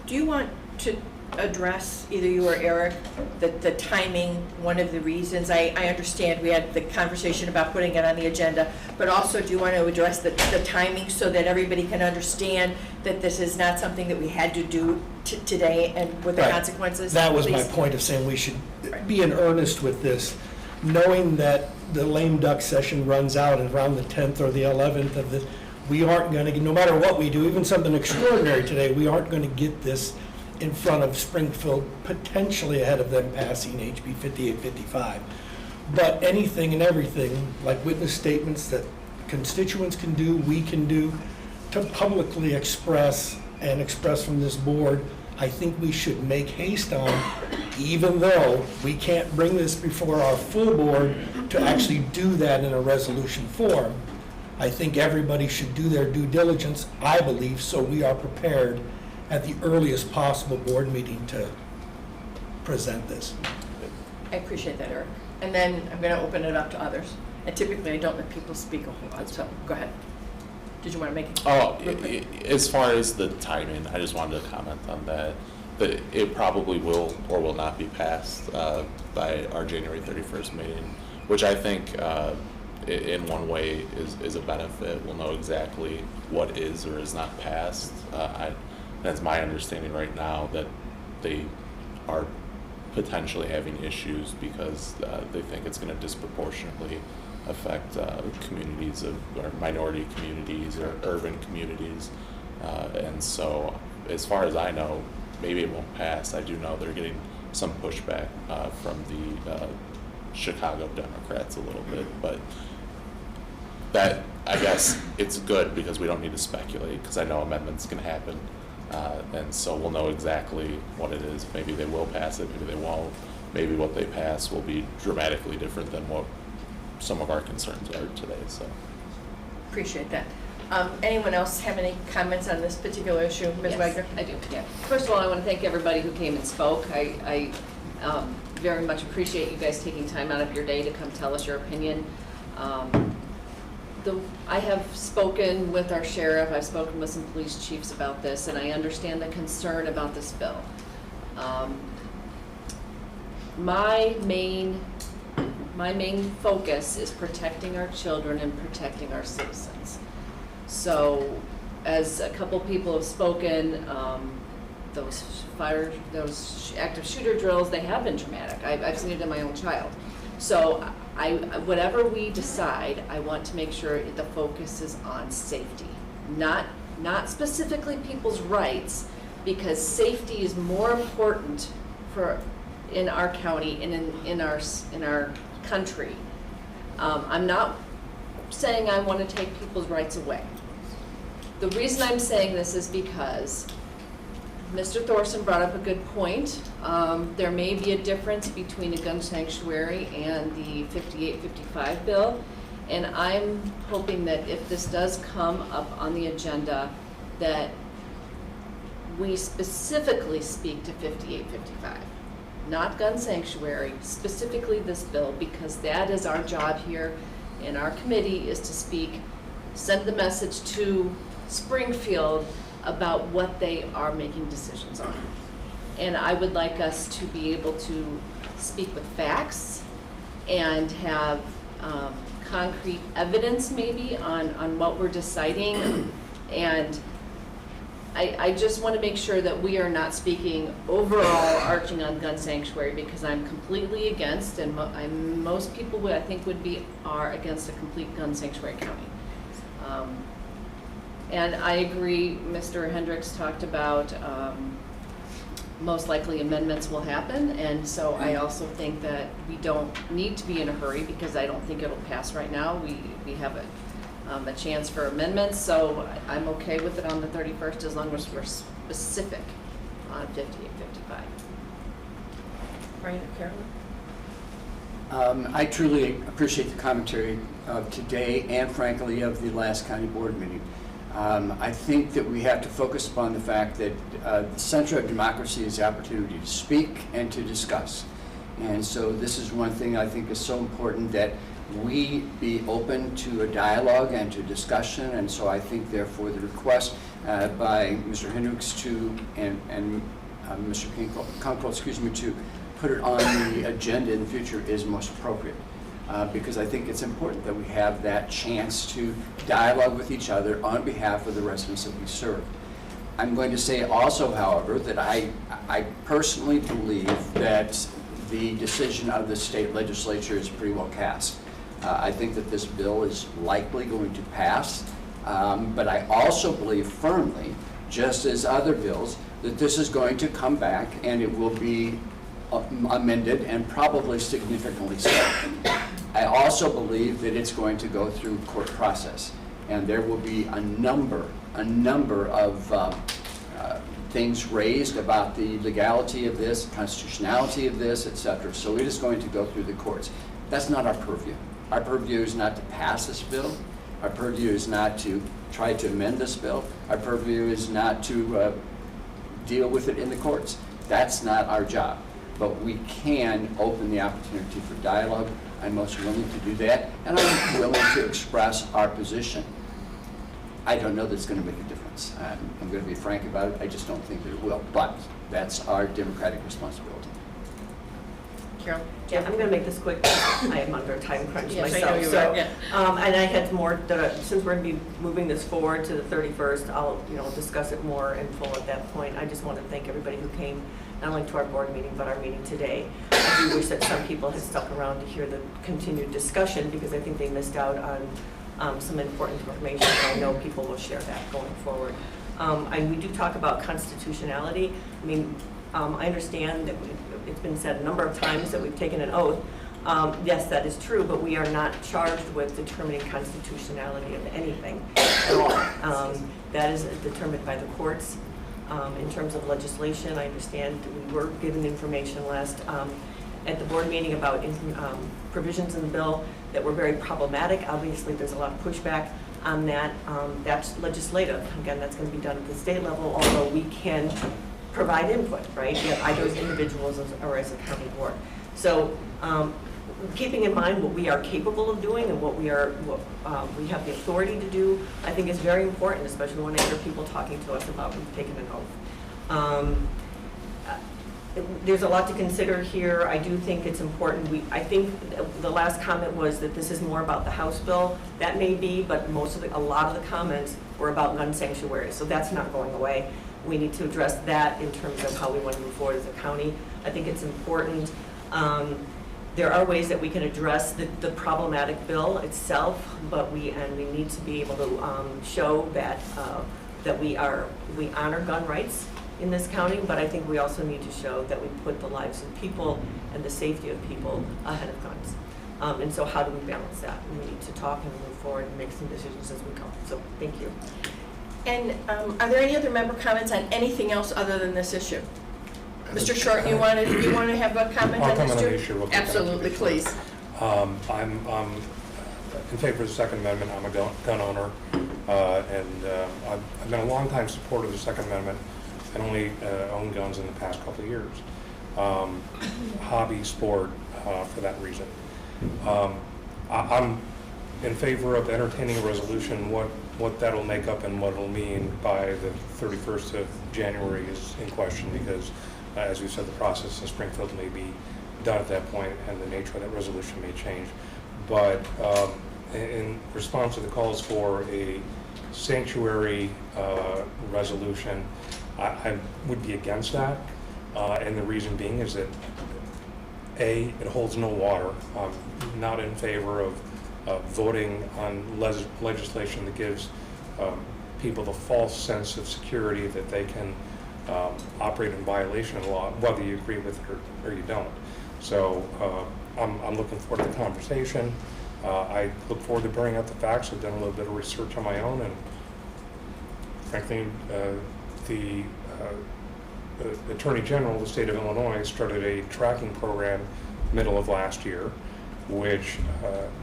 Speaker 1: Do you want to address, either you or Eric, the timing, one of the reasons? I understand we had the conversation about putting it on the agenda, but also do you want to address the timing so that everybody can understand that this is not something that we had to do today and what the consequences?
Speaker 17: That was my
Speaker 1: Please.
Speaker 17: point of saying we should be in earnest with this, knowing that the lame duck session runs out around the 10th or the 11th of this. We aren't going to, no matter what we do, even something extraordinary today, we aren't going to get this in front of Springfield, potentially ahead of them passing HB 5855. But anything and everything, like witness statements that constituents can do, we can do, to publicly express from this board, I think we should make haste on, even though we can't bring this before our full board to actually do that in a resolution form. I think everybody should do their due diligence, I believe, so we are prepared at the earliest possible board meeting to present this.
Speaker 1: I appreciate that, Eric. And then I'm going to open it up to others. And typically I don't let people speak a whole lot, so go ahead. Did you want to make it?
Speaker 16: Oh, as far as the timing, I just wanted to comment on that. That it probably will or will not be passed by our January 31st meeting, which I think in one way is a benefit. We'll know exactly what is or is not passed. That's my understanding right now, that they are potentially having issues because they think it's going to disproportionately affect communities or minority communities or urban communities. And so as far as I know, maybe it won't pass. I do know they're getting some pushback from the Chicago Democrats a little bit, but that, I guess, it's good because we don't need to speculate, because I know amendments can happen. And so we'll know exactly what it is. Maybe they will pass it, maybe they won't. Maybe what they pass will be dramatically different than what some of our concerns are today, so.
Speaker 1: Appreciate that. Anyone else have any comments on this particular issue? Ms. Wagner?
Speaker 4: I do, yeah. First of all, I want to thank everybody who came and spoke. I very much appreciate you guys taking time out of your day to come tell us your opinion. I have spoken with our sheriff, I've spoken with some police chiefs about this, and I understand the concern about this bill. My main focus is protecting our children and protecting our citizens. So, as a couple people have spoken, those active shooter drills, they have been traumatic. I've seen it in my own child. So, whatever we decide, I want to make sure the focus is on safety, not specifically people's rights, because safety is more important in our county and in our country. I'm not saying I want to take people's rights away. The reason I'm saying this is because Mr. Thorson brought up a good point. There may be a difference between a gun sanctuary and the 5855 bill, and I'm hoping that if this does come up on the agenda, that we specifically speak to 5855. Not gun sanctuary, specifically this bill, because that is our job here in our committee, is to speak, send the message to Springfield about what they are making decisions on. And I would like us to be able to speak with facts and have concrete evidence maybe on what we're deciding. And I just want to make sure that we are not speaking overall arching on gun sanctuary, because I'm completely against, and most people I think are against a complete gun sanctuary county. And I agree, Mr. Hendricks talked about most likely amendments will happen, and so I also think that we don't need to be in a hurry, because I don't think it'll pass right now. We have a chance for amendments, so I'm okay with it on the 31st as long as we're specific on 5855.
Speaker 1: Brian or Carolyn?
Speaker 18: I truly appreciate the commentary of today and frankly of the last county board meeting. I think that we have to focus upon the fact that the center of democracy is the opportunity to speak and to discuss. And so this is one thing I think is so important, that we be open to a dialogue and to discussion. And so I think therefore the request by Mr. Hendricks and Mr. Kunkel, to put it on the agenda in the future is most appropriate. Because I think it's important that we have that chance to dialogue with each other on behalf of the residents that we serve. I'm going to say also, however, that I personally believe that the decision of the state legislature is pretty well cast. I think that this bill is likely going to pass, but I also believe firmly, just as other bills, that this is going to come back and it will be amended, and probably significantly so. I also believe that it's going to go through court process, and there will be a number of things raised about the legality of this, constitutionality of this, etc. So it is going to go through the courts. That's not our purview. Our purview is not to pass this bill. Our purview is not to try to amend this bill. Our purview is not to deal with it in the courts. That's not our job. But we can open the opportunity for dialogue. I'm most willing to do that, and I'm willing to express our position. I don't know that it's going to make a difference. I'm going to be frank about it. I just don't think that it will. But that's our democratic responsibility.
Speaker 4: Carol?
Speaker 19: Yeah, I'm gonna make this quick. I am under a time crunch
Speaker 4: Yes, I
Speaker 19: myself,
Speaker 4: know you
Speaker 19: so.
Speaker 4: are, yeah.
Speaker 19: And I had more, since we're gonna be moving this forward to the 31st, I'll, discuss it more in full at that point. I just want to thank everybody who came, not only to our board meeting, but our meeting today. I do wish that some people had stuck around to hear the continued discussion, because I think they missed out on some important information, and I know people will share that going forward. And we do talk about constitutionality. I mean, I understand that it's been said a number of times that we've taken an oath. Yes, that is true, but we are not charged with determining constitutionality of anything at all. That is determined by the courts. In terms of legislation, I understand we were given information last at the board meeting about provisions in the bill that were very problematic. Obviously, there's a lot of pushback on that. That's legislative. Again, that's going to be done at the state level, although we can provide input, right? Either as individuals or as a county board. So keeping in mind what we are capable of doing and what we have the authority to do, I think is very important, especially when I hear people talking to us about we've taken an oath. There's a lot to consider here. I do think it's important. I think the last comment was that this is more about the House bill. That may be, but a lot of the comments were about gun sanctuaries, so that's not going away. We need to address that in terms of how we want to move forward as a county. I think it's important. There are ways that we can address the problematic bill itself, but we need to be able to show that we honor gun rights in this county, but I think we also need to show that we put the lives of people and the safety of people ahead of guns. And so how do we balance that? We need to talk and move forward and make some decisions as we go. So thank you.
Speaker 1: And are there any other member comments on anything else other than this issue? Mr. Short, you want to have a comment on this too?
Speaker 20: I'll comment on the issue real quick.
Speaker 1: Absolutely, please.
Speaker 20: I'm in favor of the Second Amendment. I'm a gun owner, and I've been a long-time supporter of the Second Amendment and only owned guns in the past couple of years. Hobby sport for that reason. I'm in favor of entertaining a resolution. What that'll make up and what it'll mean by the 31st of January is in question, because as we said, the process in Springfield may be done at that point and the nature of that resolution may change. But in response to the calls for a sanctuary resolution, I would be against that. And the reason being is that A, it holds no water. I'm not in favor of voting on legislation that gives people the false sense of security that they can operate in violation of the law, whether you agree with it or you don't. So I'm looking forward to the conversation. I look forward to bringing out the facts. I've done a little bit of research on my own, and frankly, the Attorney General of the state of Illinois started a tracking program middle of last year, which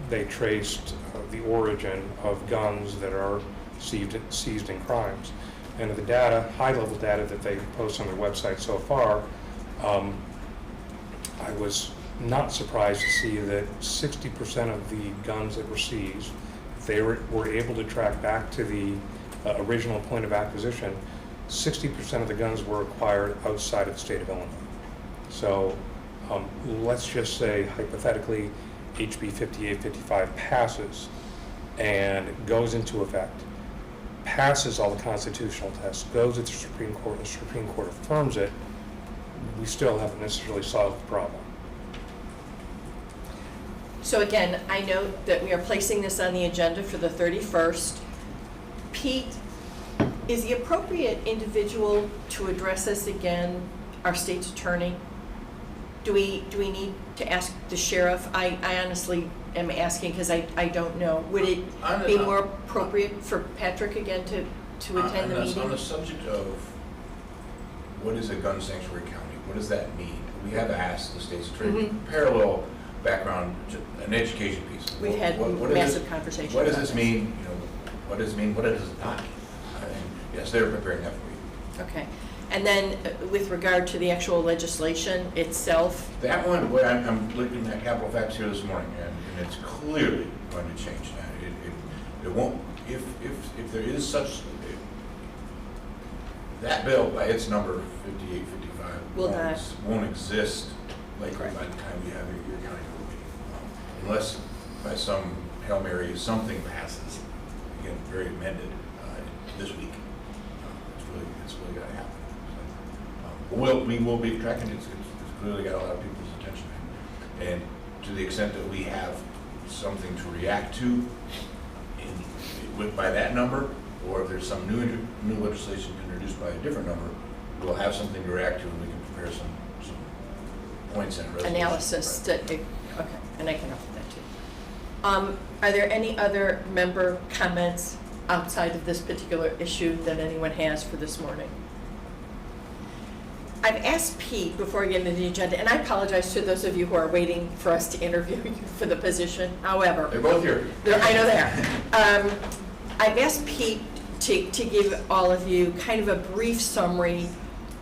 Speaker 20: they traced the origin of guns that are seized in crimes. And the data, high-level data that they post on their website so far, I was not surprised to see that 60% of the guns that were seized, they were able to track back to the original point of acquisition. 60% of the guns were acquired outside of the state of Illinois. So let's just say, hypothetically, HB 5855 passes and goes into effect, passes all the constitutional tests, goes to the Supreme Court, and the Supreme Court affirms it, we still haven't necessarily solved the problem.
Speaker 1: So again, I note that we are placing this on the agenda for the 31st. Pete, is the appropriate individual to address this again our state's attorney? Do we need to ask the sheriff? I honestly am asking because I don't know. Would it be more appropriate for Patrick again to attend the meeting?
Speaker 16: On the subject of what is a gun sanctuary county, what does that mean? We have asked the state's attorney, parallel background, an education piece.
Speaker 1: We've had massive conversations.
Speaker 16: What does this mean? What does it mean? What does it not mean? And yes, they're preparing that for you.
Speaker 1: Okay. And then with regard to the actual legislation itself?
Speaker 16: That one, I'm looking at Capital Facts here this morning, and it's clearly going to change that. It won't, if there is such, that bill by its number, 58, 55,
Speaker 1: Will not.
Speaker 16: won't exist likely by the time we have your county board meeting. Unless by some Hail Mary, something passes, again, very amended this week. It's really got to happen. So, we will be tracking it. It's clearly got a lot of people's attention. And to the extent that we have something to react to by that number, or if there's some new legislation introduced by a different number, we'll have something to react to, and we can prepare some points and resolutions.
Speaker 1: Analysis,
Speaker 16: Right.
Speaker 1: okay, and I can help with that too. Are there any other member comments outside of this particular issue that anyone has for this morning? I've asked Pete before I get into the agenda, and I apologize to those of you who are waiting for us to interview you for the position. However,
Speaker 16: They're both here.
Speaker 1: I know they are. I've asked Pete to give all of you kind of a brief summary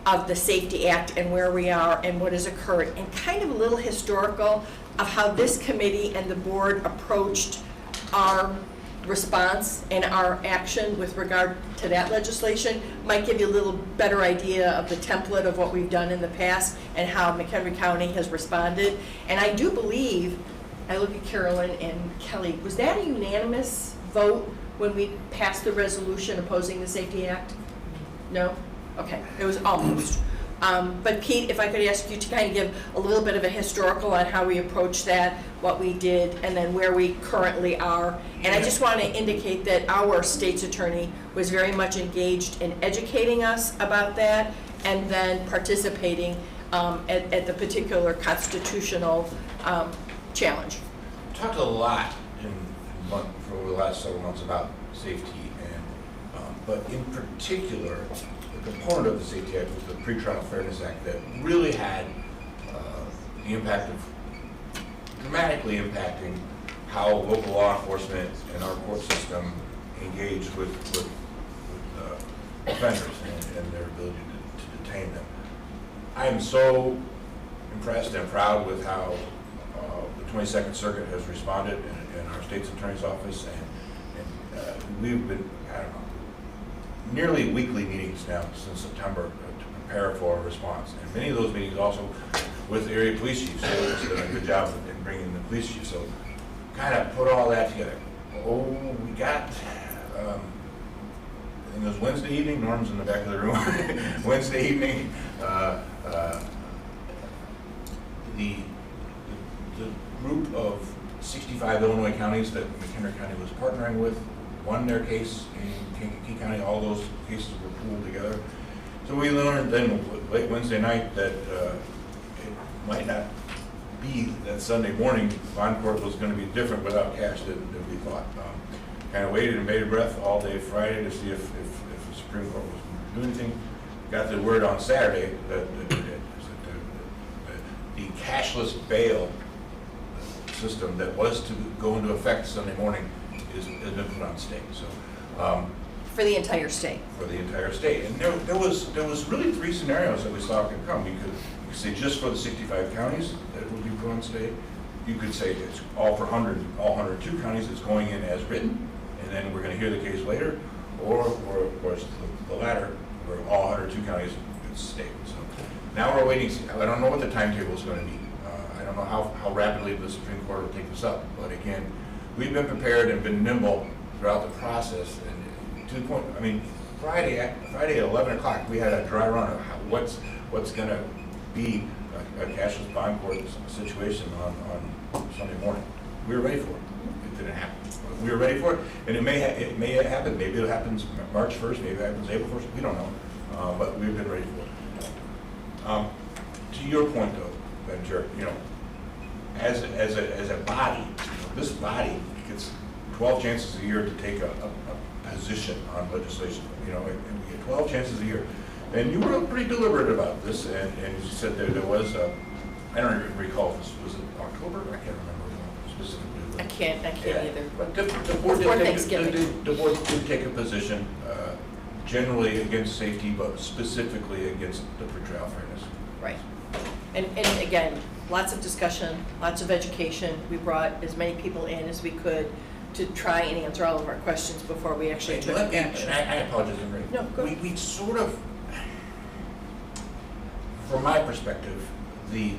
Speaker 1: of the Safety Act and where we are and what has occurred, and kind of a little historical of how this committee and the board approached our response and our action with regard to that legislation. Might give you a little better idea of the template of what we've done in the past and how McHenry County has responded. And I do believe, I look at Carolyn and Kelly, was that a unanimous vote when we passed the resolution opposing the Safety Act? No? Okay, it was almost. But Pete, if I could ask you to kind of give a little bit of a historical on how we approached that, what we did, and then where we currently are. And I just want to indicate that our state's attorney was very much engaged in educating us about that and then participating at the particular constitutional challenge.
Speaker 16: We talked a lot for the last several months about safety, but in particular, the component of the Safety Act was the Pretrial Fairness Act that really had the impact of dramatically impacting how local law enforcement and our court system engage with offenders and their ability to detain them. I am so impressed and proud with how the 22nd Circuit has responded in our state's attorney's office, and we've been, I don't know, nearly weekly meetings now since September to prepare for a response. And many of those meetings also with area police chiefs, so it's done a good job in bringing the police chief. So kind of put all that together. We got, I think it was Wednesday evening, Norm's in the back of the room, Wednesday evening, the group of 65 Illinois counties that McHenry County was partnering with won their case in Kankakee County. All those cases were pooled together. So we learned then late Wednesday night that it might not be that Sunday morning bond court was going to be different without cash than we thought. Kind of waited and bated breath all day Friday to see if the Supreme Court was going to do anything. Got the word on Saturday that the cashless bail system that was to go into effect Sunday morning has been put on stay. So
Speaker 1: For the entire state.
Speaker 16: For the entire state. And there was really three scenarios that we saw could come. You could say just for the 65 counties that it would be put on stay. You could say it's all 102 counties, it's going in as written, and then we're going to hear the case later. Or of course, the latter, where all 102 counties it's stayed. So now we're waiting. I don't know what the timetable is going to be. I don't know how rapidly the Supreme Court will take this up. But again, we've been prepared and been nimble throughout the process. And to the point, I mean, Friday at 11 o'clock, we had a dry run of what's going to be a cashless bond court situation on Sunday morning. We were ready for it. It didn't happen. We were ready for it, and it may happen. Maybe it happens March 1st. Maybe it happens April 1st. We don't know, but we've been ready for it. To your point, though, Ventura, as a body, this body gets 12 chances a year to take a position on legislation. And we get 12 chances a year. And you were pretty deliberate about this, and you said there was I don't even recall if this was it October. I can't remember specifically.
Speaker 1: I can't either.
Speaker 16: But the board did take a position, generally against safety, but specifically against the pretrial fairness.
Speaker 1: Right. And again, lots of discussion, lots of education. We brought as many people in as we could to try and answer all of our questions before we actually took
Speaker 16: Let me,
Speaker 1: action.
Speaker 16: and I apologize, I'm ready.
Speaker 1: No, go.
Speaker 16: We sort of, from my perspective, I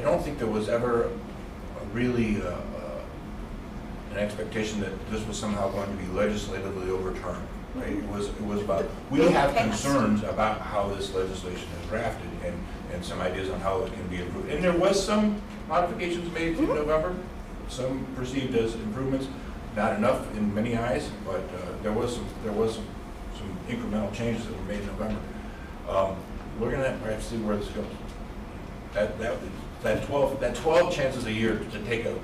Speaker 16: don't think there was ever really an expectation that this was somehow going to be legislatively overturned. Right? It was about, we have concerns about how this legislation is drafted and some ideas on how it can be improved. And there was some modifications made in November, some perceived as improvements, not enough in many eyes, but there was some incremental changes that were made in November. We're gonna perhaps see where this goes. That 12 chances a year to take a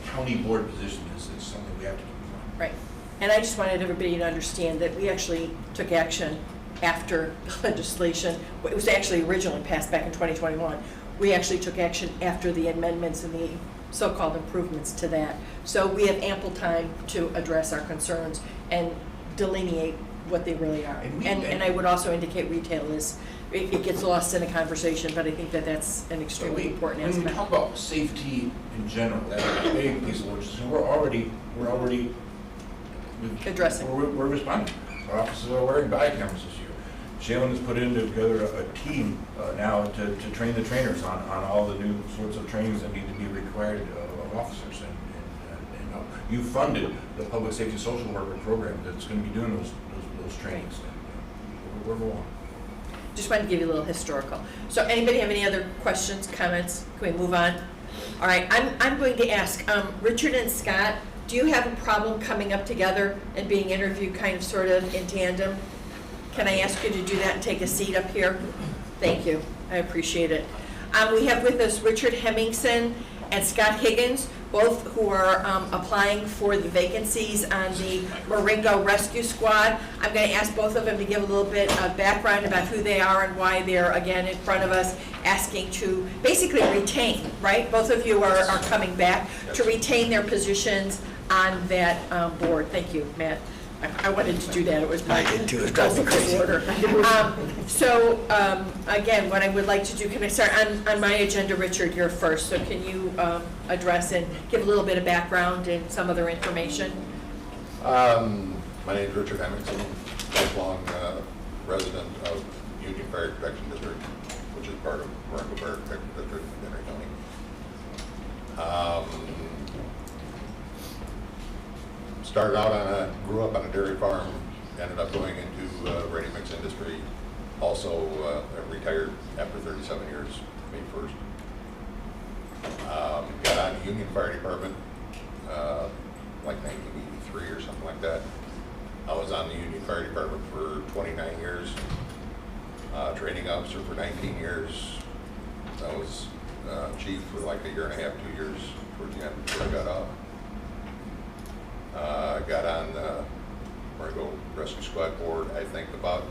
Speaker 16: county board position is something we have to keep in mind.
Speaker 1: Right. And I just wanted everybody to understand that we actually took action after legislation. It was actually originally passed back in 2021. We actually took action after the amendments and the so-called improvements to that. So we have ample time to address our concerns and delineate what they really are. And I would also indicate retail is, it gets lost in a conversation, but I think that that's an extremely important
Speaker 16: When we
Speaker 1: aspect.
Speaker 16: talk about safety in general, that's a big piece of legislation. We're already
Speaker 1: Addressing.
Speaker 16: We're responding. Our officers are wearing body cameras this year. Shailen has put together a team now to train the trainers on all the new sorts of trainings that need to be required of officers. And you funded the public safety social worker program that's going to be doing those trainings. We're on.
Speaker 1: Just wanted to give you a little historical. So anybody have any other questions, comments? Can we move on? All right, I'm going to ask, Richard and Scott, do you have a problem coming up together and being interviewed kind of sort of in tandem? Can I ask you to do that and take a seat up here? Thank you, I appreciate it. We have with us Richard Hemmingsen and Scott Higgins, both who are applying for the vacancies on the Marengo Rescue Squad. I'm going to ask both of them to give a little bit of background about who they are and why they're, again, in front of us, asking to basically retain, right? Both of you are coming back to retain their positions on that board. Thank you, Matt. I wanted to do that. It was my order. Again, what I would like to do, can I start on my agenda? Richard, you're first. So can you address and give a little bit of background and some other information?
Speaker 17: My name is Richard Hemmingsen, lifelong resident of Union Fire Protection District, which is part of Marengo Fire Protection District in McHenry County. Started out grew up on a dairy farm, ended up going into ready mix industry. Also retired after 37 years, May 1st. Got on the Union Fire Department like 1983 or something like that. I was on the Union Fire Department for 29 years, training officer for 19 years. I was chief for like a year and a half, 2 years towards the end before I got off. Got on the Marengo Rescue Squad board, I think about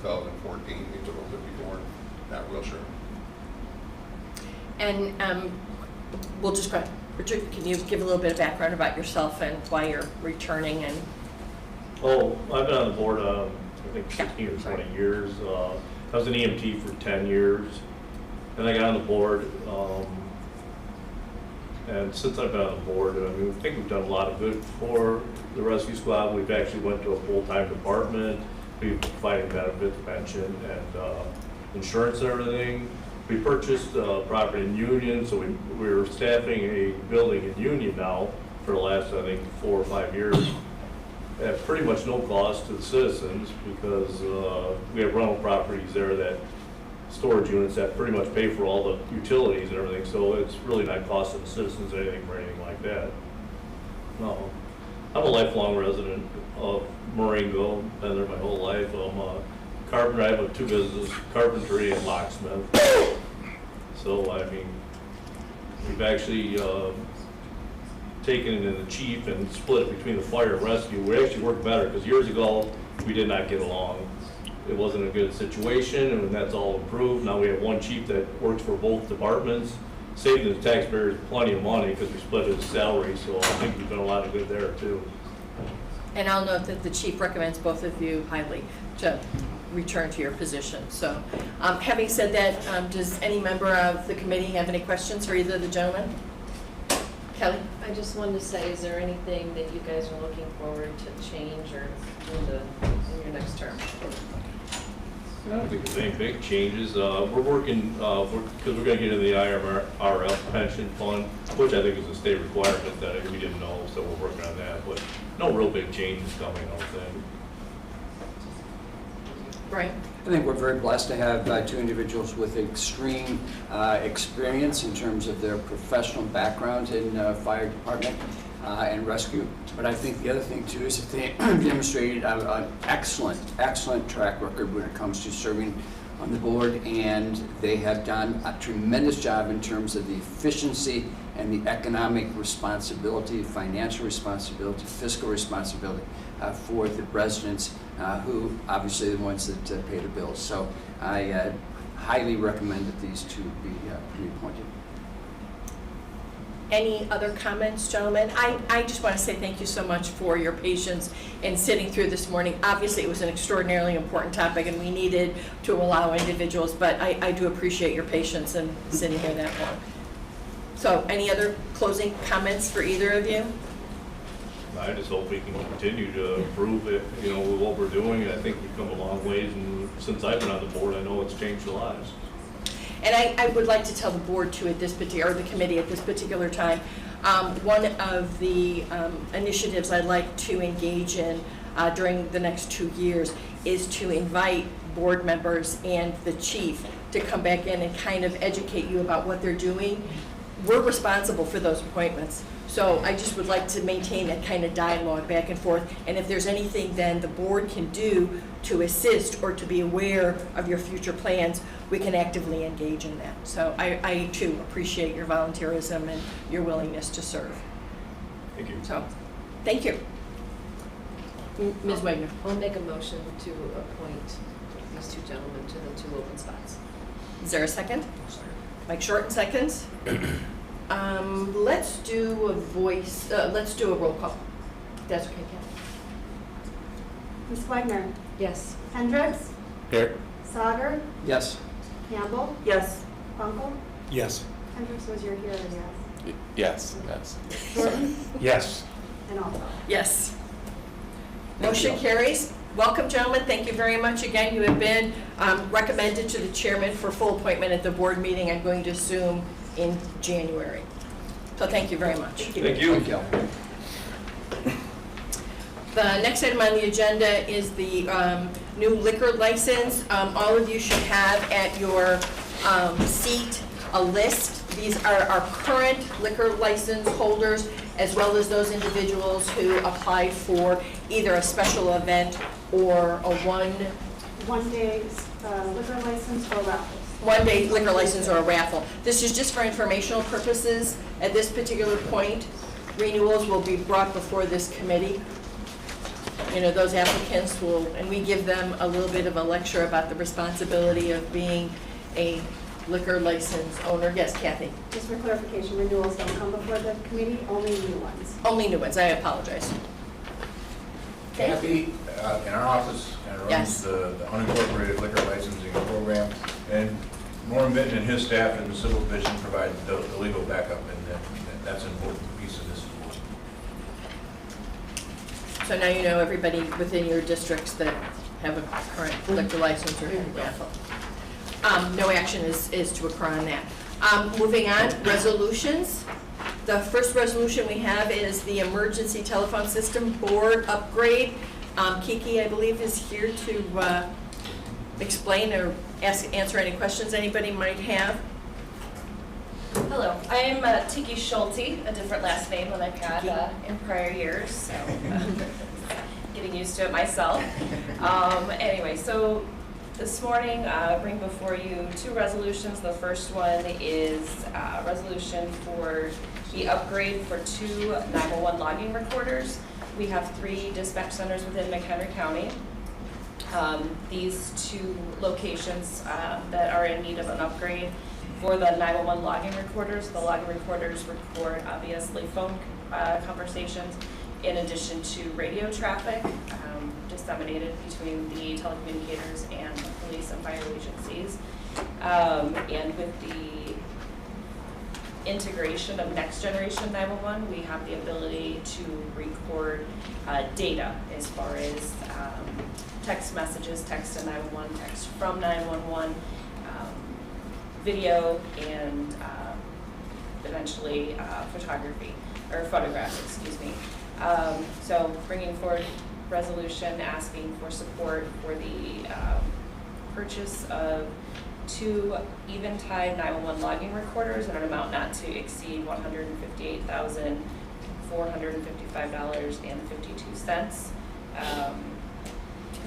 Speaker 17: 2014, maybe a little bit before, not real sure.
Speaker 1: And we'll just go ahead. Richard, can you give a little bit of background about yourself and why you're returning? And
Speaker 19: Oh, I've been on the board, I think 16 or 20 years. I was an EMT for 10 years. Then I got on the board, and since I've been on the board, I mean, I think we've done a lot of good for the rescue squad. We've actually went to a full-time department. We've provided benefits, pension, and insurance and everything. We purchased property in Union, so we're staffing a building in Union now for the last, I think, 4 or 5 years at pretty much no cost to the citizens, because we have rental properties there, that storage units that pretty much pay for all the utilities and everything, so it's really not costing the citizens anything or anything like that. No. I'm a lifelong resident of Marengo, been there my whole life. I'm a carpenter. I have 2 businesses, carpentry and locksmith. So, I mean, we've actually taken in the chief and split it between the fire and rescue. We actually work better, because years ago, we did not get along. It wasn't a good situation, and that's all improved. Now we have one chief that works for both departments, saving the taxpayers plenty of money because we split his salary, so I think we've done a lot of good there too.
Speaker 1: And I'll note that the chief recommends both of you highly to return to your position. So having said that, does any member of the committee have any questions for either of the gentlemen? Kelly?
Speaker 4: I just wanted to say, is there anything that you guys are looking forward to change or in your next term?
Speaker 16: I don't think there's any big changes. We're working, because we're going to get into the IRF pension fund, which I think is a state requirement that we didn't know, so we're working on that. But no real big changes coming, I don't think.
Speaker 1: Right.
Speaker 18: I think we're very blessed to have two individuals with extreme experience in terms of their professional background in fire department and rescue. But I think the other thing too is that they demonstrated an excellent track record when it comes to serving on the board, and they have done a tremendous job in terms of the efficiency and the economic responsibility, financial responsibility, fiscal responsibility for the residents who obviously are the ones that pay the bills. So I highly recommend that these two be reappointed.
Speaker 1: Any other comments, gentlemen? I just want to say thank you so much for your patience in sitting through this morning. Obviously, it was an extraordinarily important topic, and we needed to allow individuals, but I do appreciate your patience in sitting here that long. So, any other closing comments for either of you?
Speaker 16: I just hope we can continue to improve it, with what we're doing. And I think we've come a long ways, and since I've been on the board, I know it's changed lives.
Speaker 1: And I would like to tell the board too at this particular, or the committee at this particular time, one of the initiatives I'd like to engage in during the next 2 years is to invite board members and the chief to come back in and kind of educate you about what they're doing. We're responsible for those appointments. So I just would like to maintain that kind of dialogue back and forth. And if there's anything then the board can do to assist or to be aware of your future plans, we can actively engage in that. So I too appreciate your volunteerism and your willingness to serve.
Speaker 16: Thank you.
Speaker 1: So, thank you. Ms. Wagner.
Speaker 4: I'll make a motion to appoint these two gentlemen to the 2 open spots.
Speaker 1: Is there a second? Mike Shorten seconds. Let's do let's do a roll call. That's okay, Kathy.
Speaker 2: Ms. Wagner,
Speaker 4: Yes.
Speaker 2: Hendricks,
Speaker 16: Here.
Speaker 2: Sauter,
Speaker 18: Yes.
Speaker 2: Campbell,
Speaker 19: Yes.
Speaker 2: Bunkle.
Speaker 17: Yes.
Speaker 2: Hendricks was your hearing, yes.
Speaker 16: Yes.
Speaker 2: Shorten
Speaker 20: Yes.
Speaker 2: and Alto.
Speaker 1: Yes. Motion carries. Welcome, gentlemen. Thank you very much. Again, you have been recommended to the chairman for full appointment at the board meeting, I'm going to assume, in January. So thank you very much.
Speaker 16: Thank you.
Speaker 18: Thank you.
Speaker 1: The next item on the agenda is the new liquor license. All of you should have at your seat a list. These are our current liquor license holders, as well as those individuals who applied for either a special event or a
Speaker 2: One-day liquor license or raffles.
Speaker 1: one-day liquor license or a raffle. This is just for informational purposes. At this particular point, renewals will be brought before this committee. Those applicants will, and we give them a little bit of a lecture about the responsibility of being a liquor license owner. Yes, Kathy?
Speaker 2: Just for clarification, renewals don't come before the committee, only new ones.
Speaker 1: Only new ones, I apologize.
Speaker 17: Kathy, in our office, kind of
Speaker 1: Yes.
Speaker 17: runs the unincorporated liquor licensing program, and Norm Vinton and his staff in the civil division provide the legal backup, and that's an important piece of this as well.
Speaker 1: So now you know everybody within your districts that have a current liquor license or raffle. No action is to occur on that. Moving on, resolutions. The first resolution we have is the Emergency Telephone System Board upgrade. Kiki, I believe, is here to explain or answer any questions anybody might have.
Speaker 19: Hello, I am Tiki Schulte, a different last name than I've had in prior years, so getting used to it myself. Anyway, so this morning I bring before you 2 resolutions. The first one is a resolution for the upgrade for 2 911 logging recorders. We have 3 dispatch centers within McHenry County. These 2 locations that are in need of an upgrade for the 911 logging recorders. The logging recorders record, obviously, phone conversations in addition to radio traffic disseminated between the telecommunicators and police and fire agencies. And with the
Speaker 16: integration of next generation 911, we have the ability to record data as far as text messages, text to 911, text from 911, video, and eventually photography, or photographs, excuse me. So bringing forward resolution asking for support for the purchase of 2 Eventide 911 logging recorders at an amount not to exceed $158,455.52.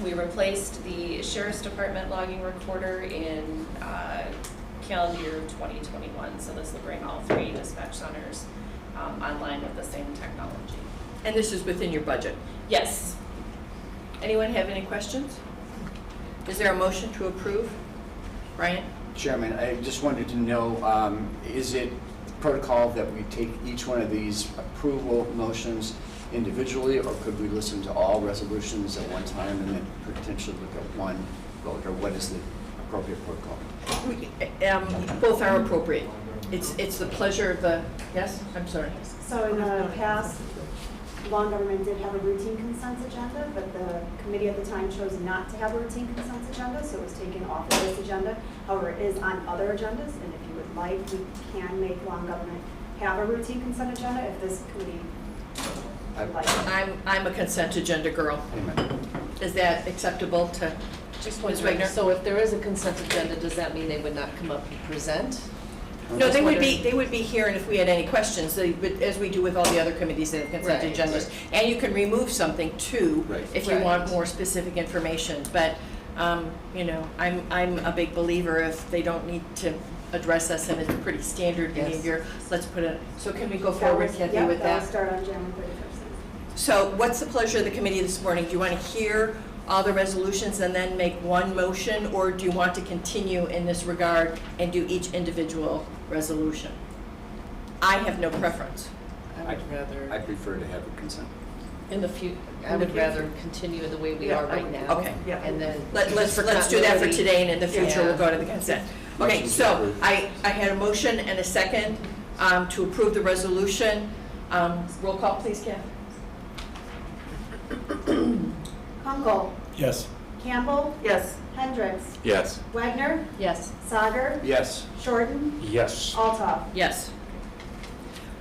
Speaker 16: We replaced the Sheriff's Department logging recorder in calendar year 2021, so this will bring all 3 dispatch centers online with the same technology.
Speaker 1: And this is within your budget.
Speaker 16: Yes.
Speaker 1: Anyone have any questions? Is there a motion to approve? Brian?
Speaker 18: Chairman, I just wanted to know, is it protocol that we take each one of these approval motions individually, or could we listen to all resolutions at one time and then potentially look at one vote, or what is the appropriate protocol?
Speaker 1: Both are appropriate. It's the pleasure of the, yes, I'm sorry.
Speaker 2: So in the past, law government did have a routine consent agenda, but the committee at the time chose not to have a routine consent agenda, so it was taken off of this agenda. However, it is on other agendas, and if you would like, we can make law government have a routine consent agenda if this committee would like.
Speaker 1: I'm a consent agenda girl.
Speaker 18: Amen.
Speaker 1: Is that acceptable to
Speaker 4: Just
Speaker 1: Ms.
Speaker 4: wondering,
Speaker 1: Wagner?
Speaker 4: so if there is a consent agenda, does that mean they would not come up and present?
Speaker 1: No, they would be here, and if we had any questions, they would, as we do with all the other committees that have consent
Speaker 4: Right.
Speaker 1: agendas. And you can remove something too,
Speaker 18: Right.
Speaker 1: if you
Speaker 4: Right.
Speaker 1: want more specific information. But, you know, I'm a big believer if they don't need to address us and it's pretty standard
Speaker 4: Yes.
Speaker 1: behavior, let's put it, so can we go forward, Kathy, with
Speaker 2: That will
Speaker 1: that?
Speaker 2: start on January 31st.
Speaker 1: So what's the pleasure of the committee this morning? Do you want to hear all the resolutions and then make one motion, or do you want to continue in this regard and do each individual resolution? I have no preference.
Speaker 4: I would rather,
Speaker 18: I prefer to have a consent.
Speaker 4: in the future, I would rather continue the way we
Speaker 19: Yeah,
Speaker 4: are
Speaker 19: I
Speaker 4: right
Speaker 19: would-
Speaker 4: now.
Speaker 1: Okay.
Speaker 19: Yeah.
Speaker 4: And then.
Speaker 1: Let's
Speaker 4: for
Speaker 1: do that for
Speaker 4: continuity.
Speaker 1: today, and in the future, we'll
Speaker 4: Yeah.
Speaker 1: go to the consent. Okay,
Speaker 18: Motion to
Speaker 1: so
Speaker 18: approve.
Speaker 1: I had a motion and a second to approve the resolution. Roll call, please, Kathy.
Speaker 2: Kunkel,
Speaker 17: Yes.
Speaker 2: Campbell,
Speaker 19: Yes.
Speaker 2: Hendricks,
Speaker 16: Yes.
Speaker 2: Wagner,
Speaker 4: Yes.
Speaker 2: Sager,
Speaker 18: Yes.
Speaker 2: Shorten,
Speaker 20: Yes.
Speaker 2: Altough.
Speaker 1: Yes.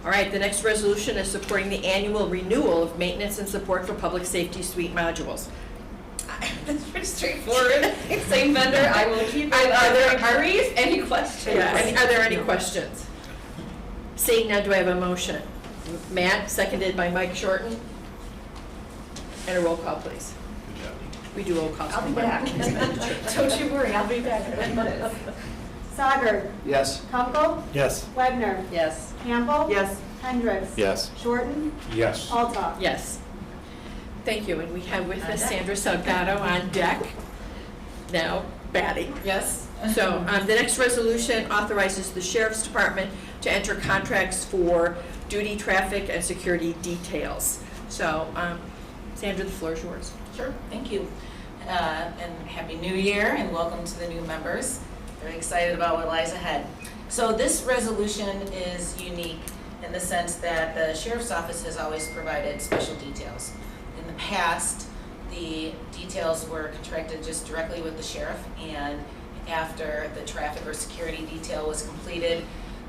Speaker 1: All right, the next resolution is supporting the annual renewal of maintenance and support for public safety suite modules.
Speaker 16: That's pretty straightforward. Same vendor, I will keep it.
Speaker 1: Are there-
Speaker 16: any questions?
Speaker 1: Yeah, are there any questions? Seeing none, do I have a motion? Matt, seconded by Mike Shorten. And a roll call, please. We do roll calls.
Speaker 19: I'll be back. Don't you worry, I'll be back.
Speaker 2: Sager,
Speaker 18: Yes.
Speaker 2: Kunkel,
Speaker 17: Yes.
Speaker 2: Wagner,
Speaker 4: Yes.
Speaker 2: Campbell.
Speaker 19: Yes.
Speaker 2: Hendricks.
Speaker 16: Yes.
Speaker 2: Shorten,
Speaker 20: Yes.
Speaker 2: Altough.
Speaker 1: Yes. Thank you, and we have with us Sandra Salgado on deck. Now, batting, yes? So, the next resolution authorizes the Sheriff's Department to enter contracts for duty, traffic, and security details. So, Sandra, the floor is yours.
Speaker 17: Sure, thank you. And Happy New Year and welcome to the new members. Very excited about what lies ahead. So this resolution is unique in the sense that the Sheriff's Office has always provided special details. In the past, the details were contracted just directly with the sheriff, and after the traffic or security detail was completed,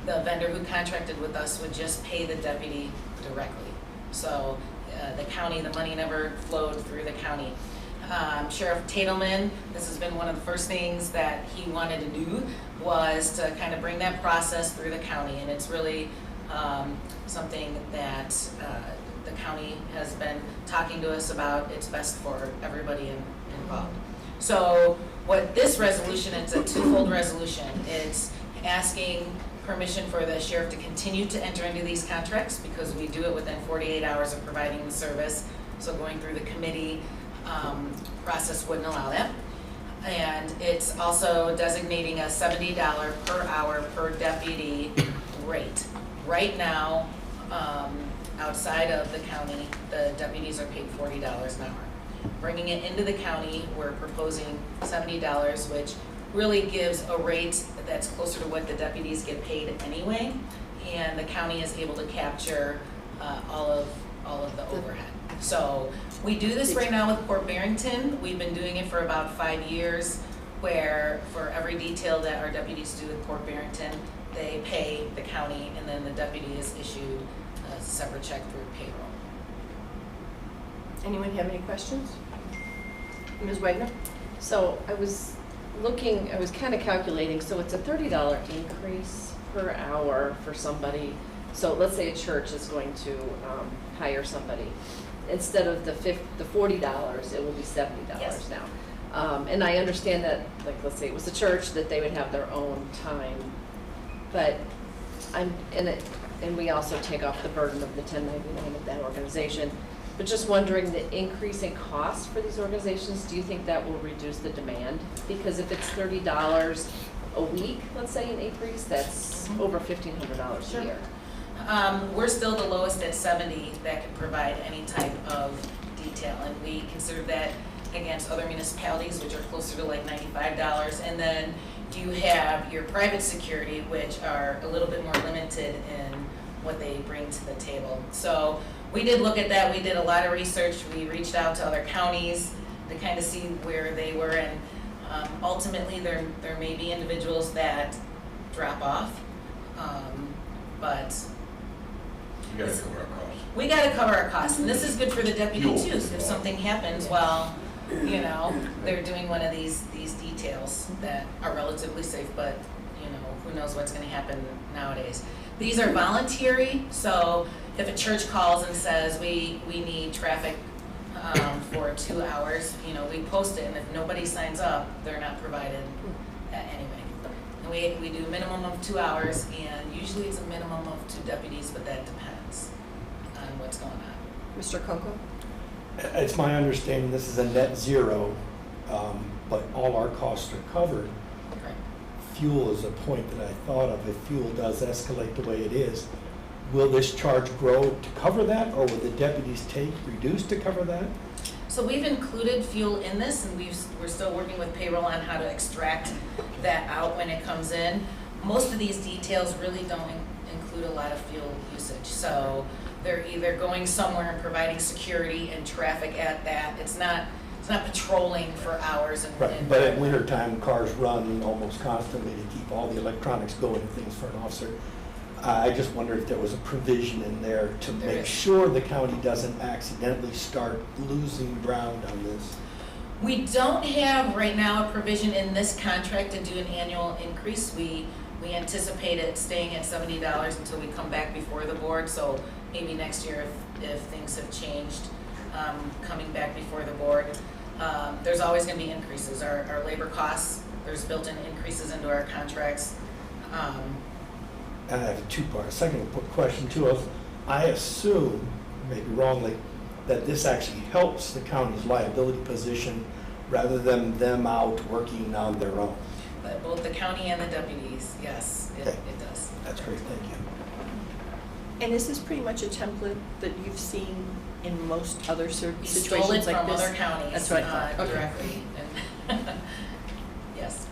Speaker 17: the vendor who contracted with us would just pay the deputy directly. So the county, the money never flowed through the county. Sheriff Tatelman, this has been one of the first things that he wanted to do, was to kind of bring that process through the county, and it's really something that the county has been talking to us about. It's best for everybody involved. So what this resolution, it's a twofold resolution. It's asking permission for the sheriff to continue to enter into these contracts because we do it within 48 hours of providing the service. So going through the committee process wouldn't allow that. And it's also designating a $70 per hour per deputy rate. Right now, outside of the county, the deputies are paid $40 an hour. Bringing it into the county, we're proposing $70, which really gives a rate that's closer to what the deputies get paid anyway.
Speaker 16: and the county is able to capture all of the overhead. So we do this right now with Port Barrington. We've been doing it for about 5 years, where for every detail that our deputies do at Port Barrington, they pay the county, and then the deputy is issued a separate check through payroll.
Speaker 1: Anyone have any questions? Ms. Wagner?
Speaker 4: So I was kind of calculating, so it's a $30 increase per hour for somebody. So let's say a church is going to hire somebody. Instead of the $40, it will be $70
Speaker 16: Yes.
Speaker 4: now. And I understand that, like, let's say it was a church, that they would have their own time. But and we also take off the burden of the 1099 of that organization. But just wondering, the increase in cost for these organizations, do you think that will reduce the demand? Because if it's $30 a week, let's say, an increase, that's over $1,500 a year.
Speaker 16: We're still the lowest at 70 that can provide any type of detail, and we consider that against other municipalities, which are closer to like $95. And then you have your private security, which are a little bit more limited in what they bring to the table. So we did look at that. We did a lot of research. We reached out to other counties to kind of see where they were, and ultimately there may be individuals that drop off, but
Speaker 15: You gotta cover our costs.
Speaker 16: we got to cover our costs, and this is good for the deputy
Speaker 15: Fuel.
Speaker 16: too. If something happens while they're doing one of these details that are relatively safe, but who knows what's going to happen nowadays. These are voluntary, so if a church calls and says we need traffic for 2 hours, we post it, and if nobody signs up, they're not provided anyway. And we do a minimum of 2 hours, and usually it's a minimum of 2 deputies, but that depends on what's going on.
Speaker 1: Mr. Kunkel?
Speaker 17: It's my understanding this is a net zero, but all our costs are covered.
Speaker 16: Right.
Speaker 17: Fuel is a point that I thought of. If fuel does escalate the way it is, will this charge grow to cover that, or will the deputies take reduce to cover that?
Speaker 16: So we've included fuel in this, and we're still working with payroll on how to extract that out when it comes in. Most of these details really don't include a lot of fuel usage. So they're either going somewhere and providing security and traffic at that. It's not patrolling for hours and.
Speaker 17: Right, but at wintertime, cars run almost constantly to keep all the electronics going and things for an officer. I just wonder if there was a provision in there to
Speaker 16: There
Speaker 17: make
Speaker 16: is.
Speaker 17: sure the county doesn't accidentally start losing ground on this.
Speaker 16: We don't have right now a provision in this contract to do an annual increase. We anticipate it staying at $70 until we come back before the board. So maybe next year, if things have changed, coming back before the board. There's always going to be increases. Our labor costs, there's built-in increases into our contracts.
Speaker 17: And I have a two-part, second question too. I assume, maybe wrongly, that this actually helps the county's liability position rather than them out working on their own.
Speaker 16: But both the county and the deputies, yes,
Speaker 17: Okay.
Speaker 16: it does.
Speaker 17: That's great, thank you.
Speaker 1: And is this pretty much a template that you've seen in most other
Speaker 16: We stole it
Speaker 1: situations like
Speaker 16: from
Speaker 1: this?
Speaker 16: other counties
Speaker 1: That's what I thought. Okay.
Speaker 16: directly. And yes.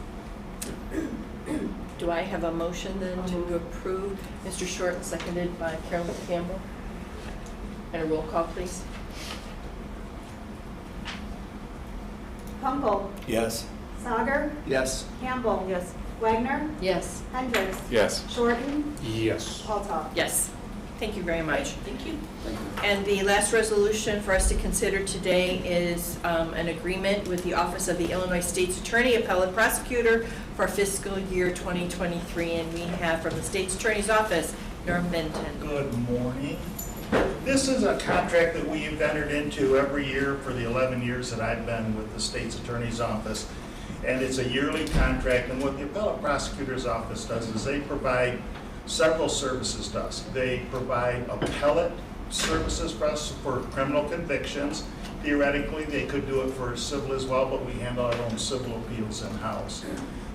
Speaker 1: Do I have a motion then to approve? Mr. Short, and seconded by Carolyn Campbell. And a roll call, please.
Speaker 2: Kunkel,
Speaker 17: Yes.
Speaker 2: Sager,
Speaker 14: Yes.
Speaker 2: Campbell.
Speaker 1: Yes.
Speaker 2: Wagner,
Speaker 4: Yes.
Speaker 2: Hendricks,
Speaker 16: Yes.
Speaker 2: Shorten,
Speaker 20: Yes.
Speaker 2: Altough.
Speaker 1: Yes. Thank you very much.
Speaker 16: Thank you.
Speaker 1: And the last resolution for us to consider today is an agreement with the Office of the Illinois State's Attorney, Appellate Prosecutor for fiscal year 2023. And we have from the State's Attorney's Office, Norm Benton.
Speaker 17: Good morning. This is a contract that we've entered into every year for the 11 years that I've been with the State's Attorney's Office. And it's a yearly contract, and what the Appellate Prosecutor's Office does is they provide several services to us. They provide appellate services for us for criminal convictions. Theoretically, they could do it for civil as well, but we handle our own civil appeals in-house.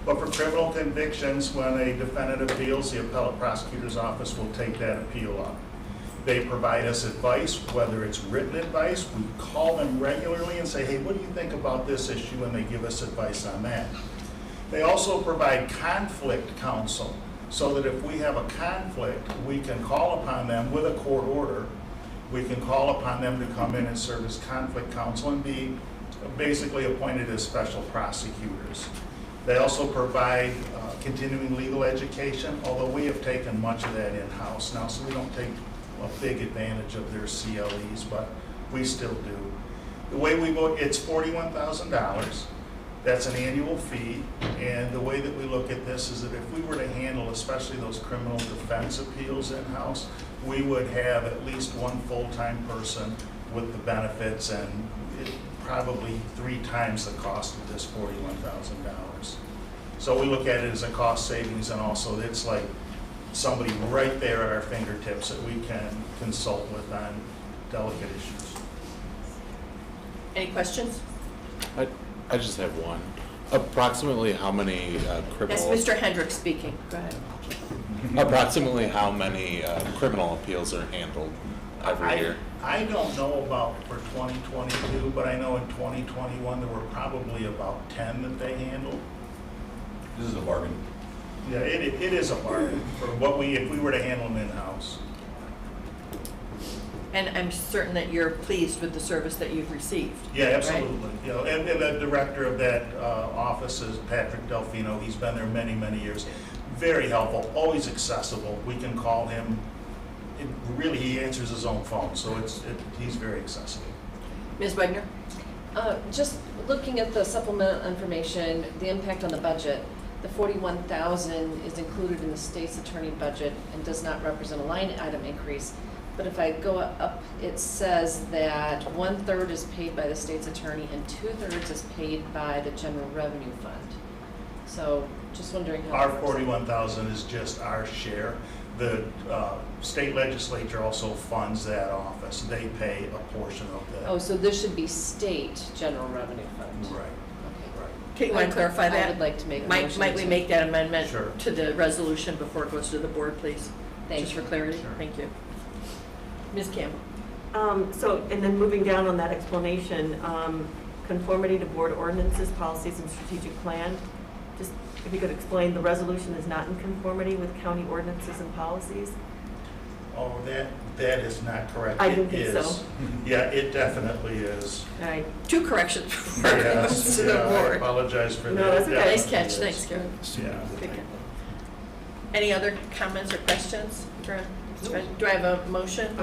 Speaker 17: But for criminal convictions, when a defendant appeals, the Appellate Prosecutor's Office will take that appeal up. They provide us advice, whether it's written advice. We call them regularly and say, hey, what do you think about this issue? And they give us advice on that. They also provide conflict counsel.
Speaker 16: so that if we have a conflict, we can call upon them with a court order. We can call upon them to come in and serve as conflict counsel and be basically appointed as special prosecutors. They also provide continuing legal education, although we have taken much of that in-house now, so we don't take a big advantage of their CLEs, but we still do. The way we vote, it's $41,000. That's an annual fee, and the way that we look at this is that if we were to handle especially those criminal defense appeals in-house, we would have at least one full-time person with the benefits, and probably 3 times the cost of this $41,000. So we look at it as a cost savings, and also it's like somebody right there at our fingertips that we can consult with on delicate issues.
Speaker 1: Any questions?
Speaker 16: I just have one. Approximately how many criminal...
Speaker 1: Yes, Mr. Hendricks speaking. Go ahead.
Speaker 16: Approximately how many criminal appeals are handled every year? I don't know about for 2022, but I know in 2021 there were probably about 10 that they handled.
Speaker 15: This is a bargain.
Speaker 16: Yeah, it is a bargain for what if we were to handle them in-house.
Speaker 1: And I'm certain that you're pleased with the service that you've received.
Speaker 16: Yeah, absolutely. You know, and the director of that office is Patrick Delfino. He's been there many, many years. Very helpful, always accessible. We can call him. Really, he answers his own phone, so he's very accessible.
Speaker 1: Ms. Wagner?
Speaker 4: Just looking at the supplemental information, the impact on the budget, the $41,000 is included in the state's attorney budget and does not represent a line item increase. But if I go up, it says that 1/3 is paid by the state's attorney and 2/3 is paid by the general revenue fund. So just wondering how.
Speaker 16: Our $41,000 is just our share. The state legislature also funds that office. They pay a portion of that.
Speaker 4: Oh, so this should be state general revenue fund.
Speaker 16: Right.
Speaker 1: Okay, you want to clarify that?
Speaker 4: I would like to make a motion.
Speaker 1: Might we make that amendment
Speaker 16: Sure.
Speaker 1: to the resolution before it goes to the board, please?
Speaker 4: Thank
Speaker 1: Just
Speaker 4: you.
Speaker 1: for clarity.
Speaker 16: Sure.
Speaker 1: Thank you. Ms. Campbell?
Speaker 19: So, and then moving down on that explanation, conformity to board ordinances, policies, and strategic plan. Just if you could explain, the resolution is not in conformity with county ordinances and policies?
Speaker 16: Oh, that is not correct.
Speaker 19: I didn't think
Speaker 16: It is.
Speaker 19: so.
Speaker 16: Yeah, it definitely is.
Speaker 19: All right.
Speaker 1: 2 corrections before it
Speaker 16: Yes,
Speaker 1: goes to the
Speaker 16: yeah, I
Speaker 1: board.
Speaker 16: apologize for that.
Speaker 19: No, that's okay.
Speaker 16: It
Speaker 1: Nice catch,
Speaker 16: definitely
Speaker 1: thanks,
Speaker 16: is.
Speaker 1: Karen.
Speaker 16: Yeah.
Speaker 1: Good catch. Any other comments or questions? Do I have a motion?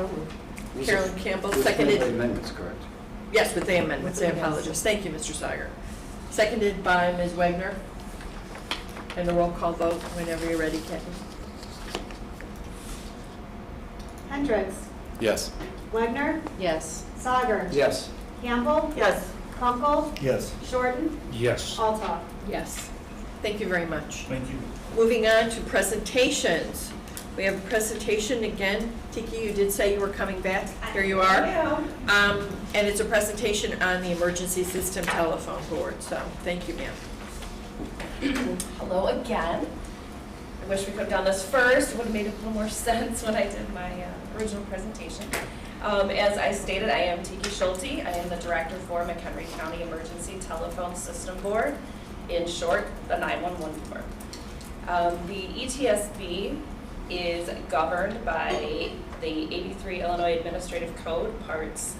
Speaker 1: Carolyn Campbell,
Speaker 18: With
Speaker 1: seconded.
Speaker 18: the amendments, correct?
Speaker 1: Yes, with the amendments, I
Speaker 19: With the
Speaker 1: apologize. Thank you, Mr. Sauger. Seconded by Ms. Wagner. And a roll call vote whenever you're ready, Kathy.
Speaker 2: Hendricks,
Speaker 16: Yes.
Speaker 2: Wagner,
Speaker 4: Yes.
Speaker 2: Sauger,
Speaker 18: Yes.
Speaker 2: Campbell,
Speaker 19: Yes.
Speaker 2: Kunkel,
Speaker 17: Yes.
Speaker 2: Shorten,
Speaker 20: Yes.
Speaker 2: Altough.
Speaker 1: Yes. Thank you very much.
Speaker 16: Thank you.
Speaker 1: Moving on to presentations. We have a presentation again. Tiki, you did say you were coming back. Here you are. And it's a presentation on the emergency system telephone board. So thank you, ma'am.
Speaker 14: Hello again. I wish we could have done this first. It would have made a little more sense when I did my original presentation. As I stated, I am Tiki Schulte. I am the director for McHenry County Emergency Telephone System Board, in short, the 911 Board. The ETSB is governed by the 83 Illinois Administrative Code, parts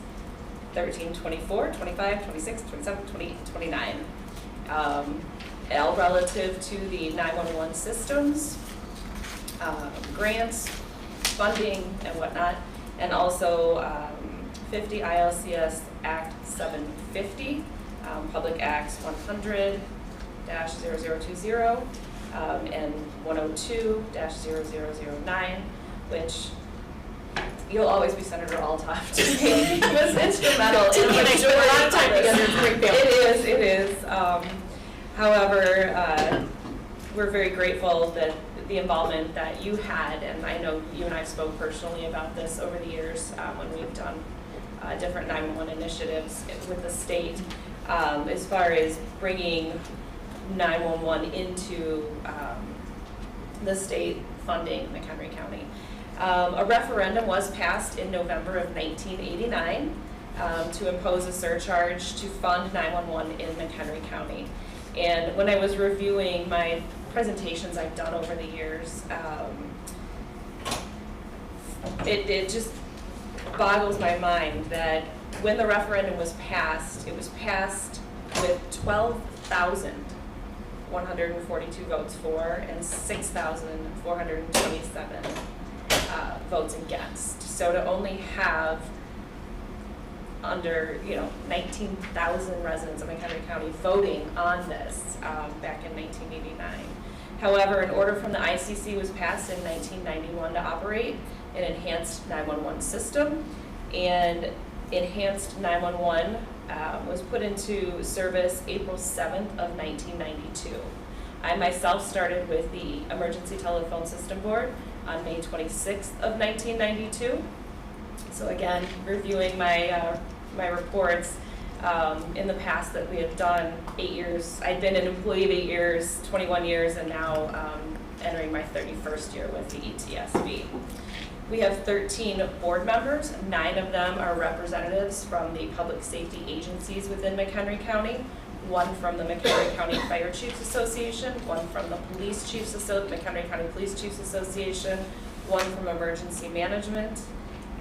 Speaker 14: 13, 24, 25, 26, 27, 28, 29. All relative to the 911 systems, grants, funding, and whatnot, and also 50 ILCS Act 750, Public Acts 100-0020, and 102-0009, which you'll always be Senator Altoff to me. He was instrumental in
Speaker 1: Tiki and I spent a lot of time together in Springfield.
Speaker 14: It is. However, we're very grateful that the involvement that you had, and I know you and I spoke personally about this over the years when we've done different 911 initiatives with the state, as far as bringing 911 into the state funding McHenry County. A referendum was passed in November of 1989 to impose a surcharge to fund 911 in McHenry County.
Speaker 16: And when I was reviewing my presentations I've done over the years, it just boggles my mind that when the referendum was passed, it was passed with 12,142 votes for and 6,427 votes against. So to only have under 19,000 residents of McHenry County voting on this back in 1989. However, an order from the ICC was passed in 1991 to operate an enhanced 911 system, and enhanced 911 was put into service April 7th of 1992. I myself started with the Emergency Telephone System Board on May 26th of 1992. So again, reviewing my reports in the past that we had done 8 years. I'd been an employee of 8 years, 21 years, and now entering my 31st year with the ETSB. We have 13 board members. 9 of them are representatives from the public safety agencies within McHenry County. 1 from the McHenry County Fire Chiefs Association, 1 from the Police Chiefs McHenry County Police Chiefs Association, 1 from Emergency Management,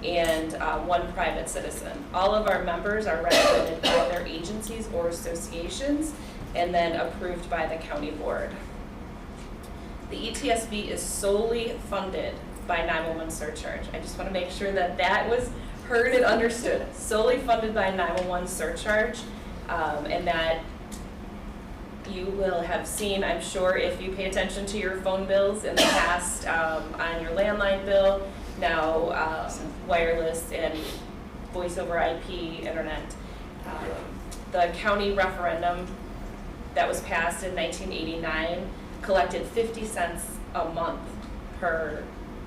Speaker 16: and 1 private citizen. All of our members are represented by their agencies or associations and then approved by the county board. The ETSB is solely funded by 911 surcharge. I just want to make sure that that was heard and understood. Solely funded by 911 surcharge, and that you will have seen, I'm sure, if you pay attention to your phone bills in the past, on your landline bill, now wireless and voice over IP internet. The county referendum that was passed in 1989 collected 50 cents a month per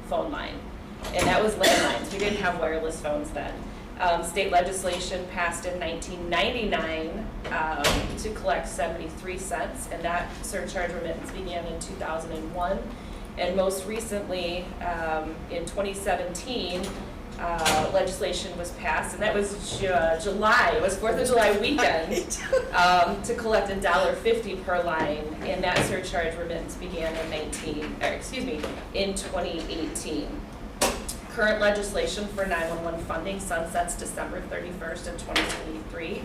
Speaker 16: phone line, and that was landlines. We didn't have wireless phones then. State legislation passed in 1999 to collect 73 cents, and that surcharge remittance began in 2001. And most recently, in 2017, legislation was passed, and that was July. It was 4th of July weekend to collect $1.50 per line, and that surcharge remittance began in 2018. Current legislation for 911 funding sunsets December 31st of 2023,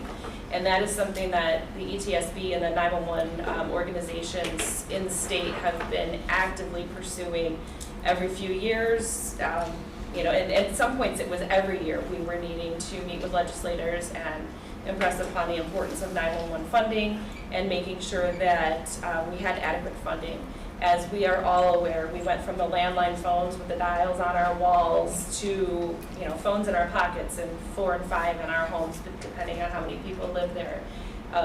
Speaker 16: and that is something that the ETSB and the 911 organizations in the state have been actively pursuing every few years. And at some points it was every year we were needing to meet with legislators and impress upon the importance of 911 funding and making sure that we had adequate funding. As we are all aware, we went from the landline phones with the dials on our walls to phones in our pockets and 4 and 5 in our homes, depending on how many people live there.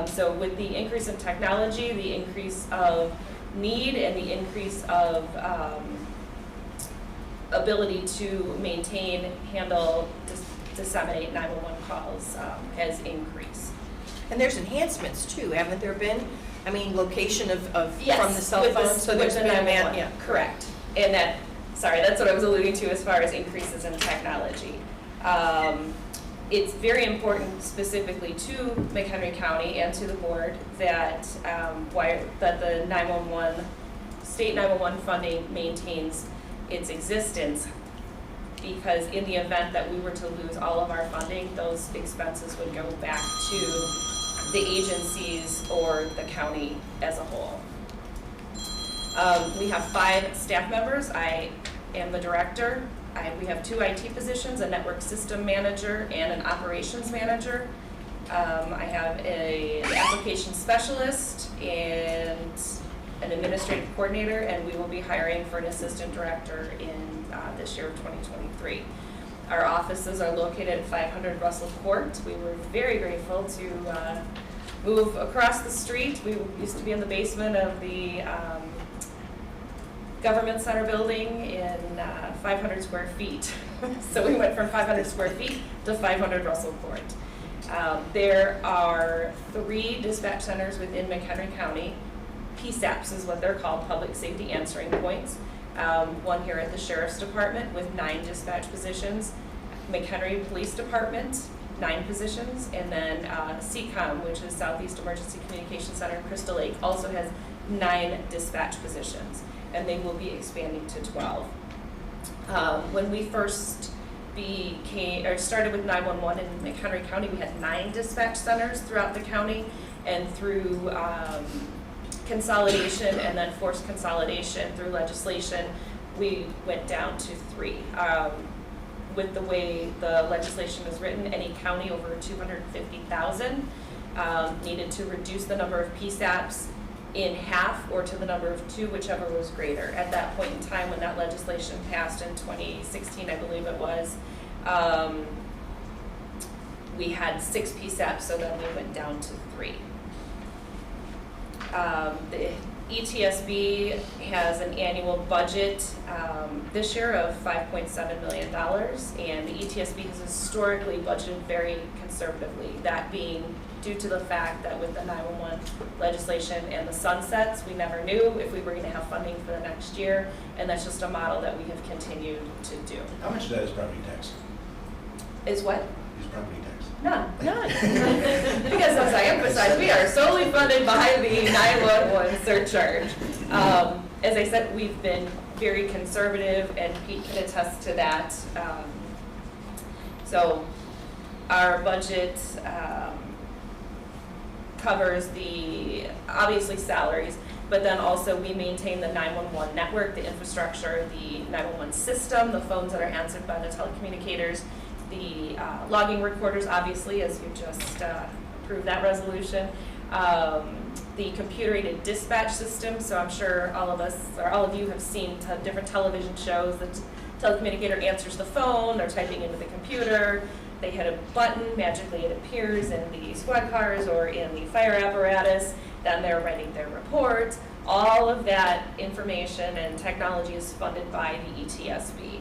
Speaker 16: So with the increase in technology, the increase of need, and the increase of ability to maintain, handle, disseminate 911 calls has increased.
Speaker 1: And there's enhancements too, haven't there been? I mean, location of
Speaker 16: Yes,
Speaker 1: from the cell
Speaker 16: with
Speaker 1: phone,
Speaker 16: the-
Speaker 1: so
Speaker 16: with
Speaker 1: there's
Speaker 16: the
Speaker 1: been a
Speaker 16: 911,
Speaker 1: yeah.
Speaker 16: correct. And that's what I was alluding to as far as increases in technology. It's very important specifically to McHenry County and to the board that the 911, state 911 funding maintains its existence, because in the event that we were to lose all of our funding, those expenses would go back to the agencies or the county as a whole. We have 5 staff members. I am the director. We have 2 IT positions, a network system manager and an operations manager. I have an application specialist and an administrative coordinator, and we will be hiring for an assistant director in this year of 2023. Our offices are located at 500 Russell Court. We were very grateful to move across the street. We used to be in the basement of the Government Center building in 500 square feet. So we went from 500 square feet to 500 Russell Court. There are 3 dispatch centers within McHenry County. PSAPs is what they're called, Public Safety Answering Points. One here at the Sheriff's Department with 9 dispatch positions. McHenry Police Department, 9 positions, and then CCOM, which is Southeast Emergency Communication Center in Crystal Lake, also has 9 dispatch positions, and they will be expanding to 12. When we first started with 911 in McHenry County, we had 9 dispatch centers throughout the county, and through consolidation and then forced consolidation through legislation, we went down to 3. With the way the legislation is written, any county over 250,000 needed to reduce the number of PSAPs in half or to the number of 2, whichever was greater. At that point in time, when that legislation passed in 2016, I believe it was, we had 6 PSAPs, so then we went down to 3. The ETSB has an annual budget this year of $5.7 million, and the ETSB has historically budgeted very conservatively, that being due to the fact that with the 911 legislation and the sunsets, we never knew if we were going to have funding for the next year, and that's just a model that we have continued to do.
Speaker 17: How much of that is property tax?
Speaker 16: Is what?
Speaker 17: Is property tax?
Speaker 16: None. Because as I emphasized, we are solely funded by the 911 surcharge. As I said, we've been very conservative, and Pete can attest to that. So our budget covers the, obviously, salaries, but then also we maintain the 911 network, the infrastructure, the 911 system, the phones that are answered by the telecommunicators, the logging recorders, obviously, as you just approved that resolution, the computer-aided dispatch system. So I'm sure all of us, or all of you, have seen different television shows. The telecommunicator answers the phone, they're typing into the computer, they hit a button, magically it appears in the squad cars or in the fire apparatus, then they're writing their report. All of that information and technology is funded by the ETSB.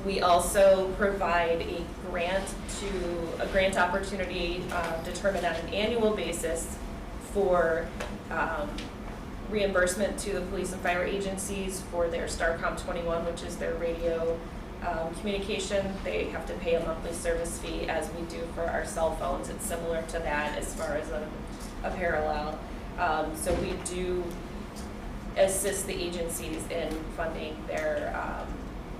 Speaker 16: We also provide a grant opportunity determined on an annual basis for reimbursement to the police and fire agencies for their STARCOM 21, which is their radio communication. They have to pay a monthly service fee as we do for our cell phones. It's similar to that as far as a parallel. So we do assist the agencies in funding their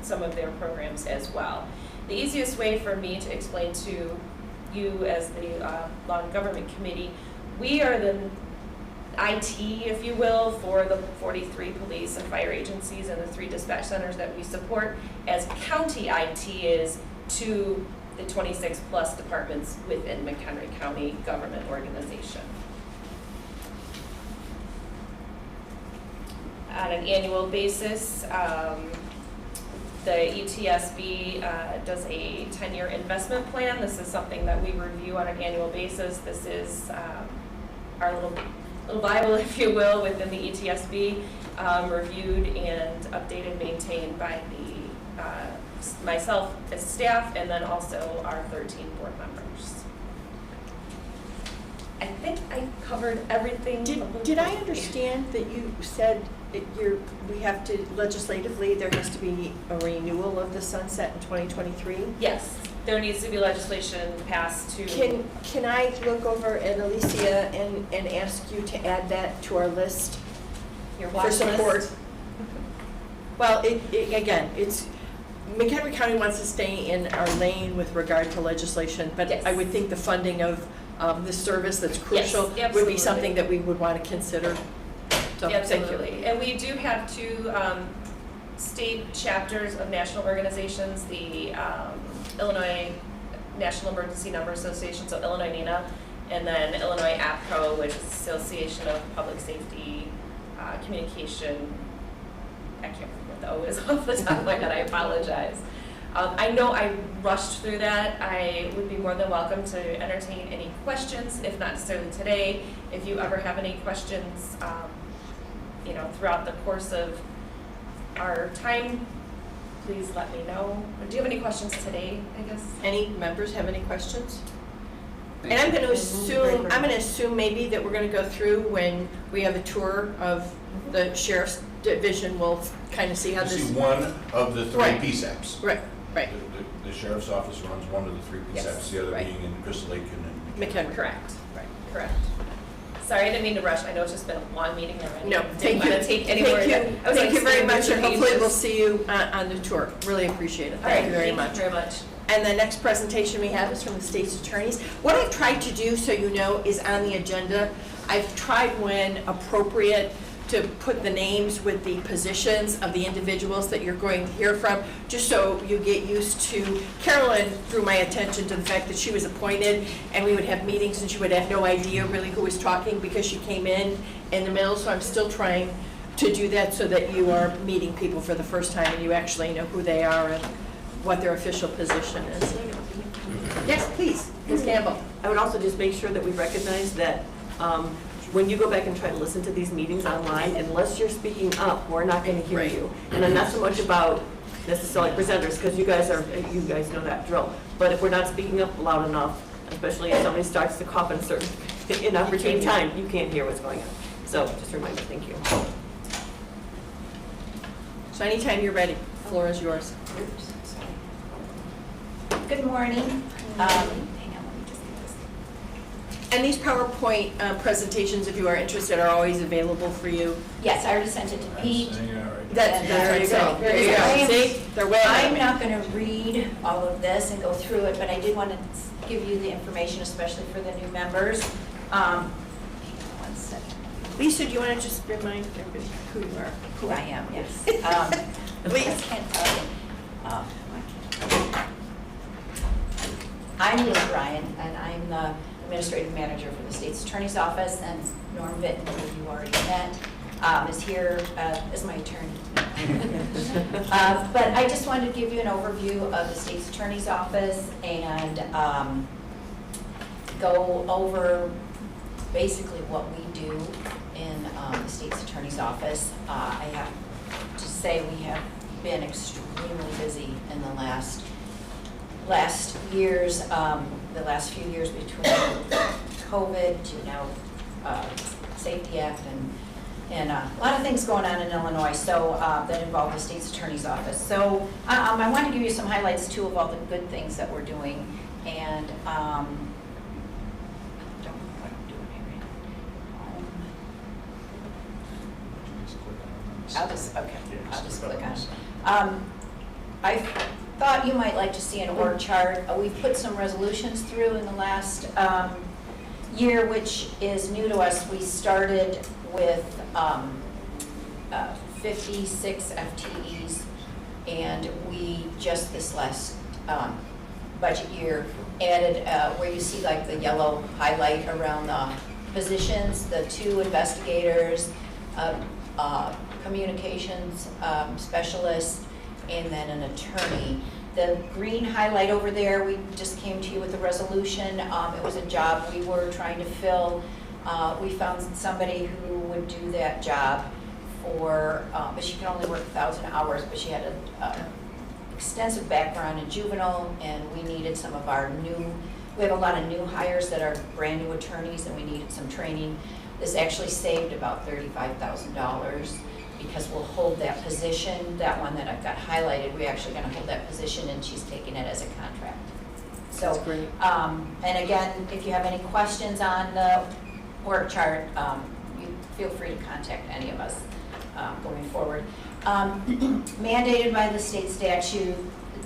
Speaker 16: some of their programs as well. The easiest way for me to explain to you as the Law and Government Committee, we are the IT, if you will, for the 43 police and fire agencies and the 3 dispatch centers that we support, as county IT is to the 26 plus departments within McHenry County government organization. On an annual basis, the ETSB does a 10-year investment plan. This is something that we review on an annual basis. This is our little Bible, if you will, within the ETSB, reviewed and updated, maintained by the myself as staff, and then also our 13 board members. I think I covered everything.
Speaker 1: Did I understand that you said we have to, legislatively, there has to be a renewal of the sunset in 2023?
Speaker 16: Yes, there needs to be legislation passed to.
Speaker 1: Can I look over at Alicia and ask you to add that to our list
Speaker 16: Your
Speaker 1: for
Speaker 16: watch
Speaker 1: support?
Speaker 16: list?
Speaker 1: Well, again, it's, McHenry County wants to stay in our lane with regard to legislation, but
Speaker 16: Yes.
Speaker 1: I would think the funding of this service that's crucial would be
Speaker 16: absolutely.
Speaker 1: something that we would want to consider. So, thank you.
Speaker 16: Absolutely. And we do have 2 state chapters of national organizations, the Illinois National Emergency Number Association, so Illinois NENA, and then Illinois APCO, which is Association of Public Safety Communication. I can't remember what the O is off the top of my head, I apologize. I know I rushed through that. I would be more than welcome to entertain any questions, if not necessarily today. If you ever have any questions, throughout the course of our time, please let me know. Do you have any questions today, I guess?
Speaker 1: Any members have any questions? And I'm going to assume maybe that we're going to go through when we have a tour of the sheriff's division. We'll kind of see how
Speaker 17: You
Speaker 1: this.
Speaker 17: see one of the 3
Speaker 1: Right.
Speaker 17: PSAPs.
Speaker 1: Right. Right.
Speaker 16: The sheriff's office runs one of the three
Speaker 7: Yes,
Speaker 16: precincts, the other
Speaker 1: right.
Speaker 16: being in Crystal Lake and in
Speaker 1: McHenry.
Speaker 7: Correct, correct. Sorry, I didn't mean to rush. I know it's just been a long meeting already.
Speaker 1: No, thank you.
Speaker 7: Didn't want to take any more.
Speaker 1: Thank you. Thank you very much, and hopefully we'll
Speaker 7: All
Speaker 1: see you on the tour. Really appreciate it. Thank you very much.
Speaker 7: Thank you very much.
Speaker 1: And the next presentation we have is from the state's attorneys. What I've tried to do, so you know, is on the agenda. I've tried when appropriate to put the names with the positions of the individuals that you're going to hear from, just so you get used to. Carolyn drew my attention to the fact that she was appointed, and we would have meetings and she would have no idea really who was talking because she came in the middle, so I'm still trying to do that so that you are meeting people for the first time and you actually know who they are and what their official position is. Yes, please, Ms. Campbell.
Speaker 19: I would also just make sure that we recognize that when you go back and try to listen to these meetings online, unless you're speaking up, we're not going to hear
Speaker 1: Right.
Speaker 19: you. And I'm not so much about necessarily presenters, because you guys know that drill. But if we're not speaking up loud enough, especially if somebody starts to cough in a certain inopportune time, you can't hear what's going on. So just a reminder, thank you.
Speaker 1: So anytime you're ready, the floor is yours.
Speaker 17: Good morning. Hang on, let me just get this.
Speaker 1: And these PowerPoint presentations, if you are interested, are always available for you.
Speaker 17: Yes, I already sent it to Pete.
Speaker 1: There you go. There you go. See, they're way ahead of
Speaker 17: I'm
Speaker 1: me.
Speaker 17: not going to read all of this and go through it, but I did want to give you the information, especially for the new members. Hang on one second.
Speaker 1: Lisa, do you want to just remind everybody who you are?
Speaker 17: Who I am, yes.
Speaker 1: Please.
Speaker 17: I can't tell you. I'm Liz Ryan, and I'm the administrative manager for the state's attorney's office, and Norm Vinton, who you already met, is here as my attorney. But I just wanted to give you an overview of the state's attorney's office and go over basically what we do in the state's attorney's office. I have to say we have been extremely busy in the last years, the last few years between COVID to now Safety Act and a lot of things going on in Illinois, so that involve the state's attorney's office. So I want to give you some highlights too of all the good things that we're doing, and don't know what I'm doing here. I'll just click on it. I thought you might like to see an org chart. We've put some resolutions through in the last year, which is new to us. We started with 56 FTEs, and we just this last budget year added where you see like the yellow highlight around the positions, the 2 investigators, communications specialist, and then an attorney. The green highlight over there, we just came to you with a resolution. It was a job we were trying to fill. We found somebody who would do that job for, but she can only work 1,000 hours, but she had an extensive background in juvenile, and we needed some of our we have a lot of new hires that are brand new attorneys, and we needed some training. This actually saved about $35,000. Because we'll hold that position, that one that I've got highlighted, we're actually gonna hold that position, and she's taking it as a contract. So,
Speaker 1: That's great.
Speaker 17: And again, if you have any questions on the org chart, you feel free to contact any of us going forward. Mandated by the state statute,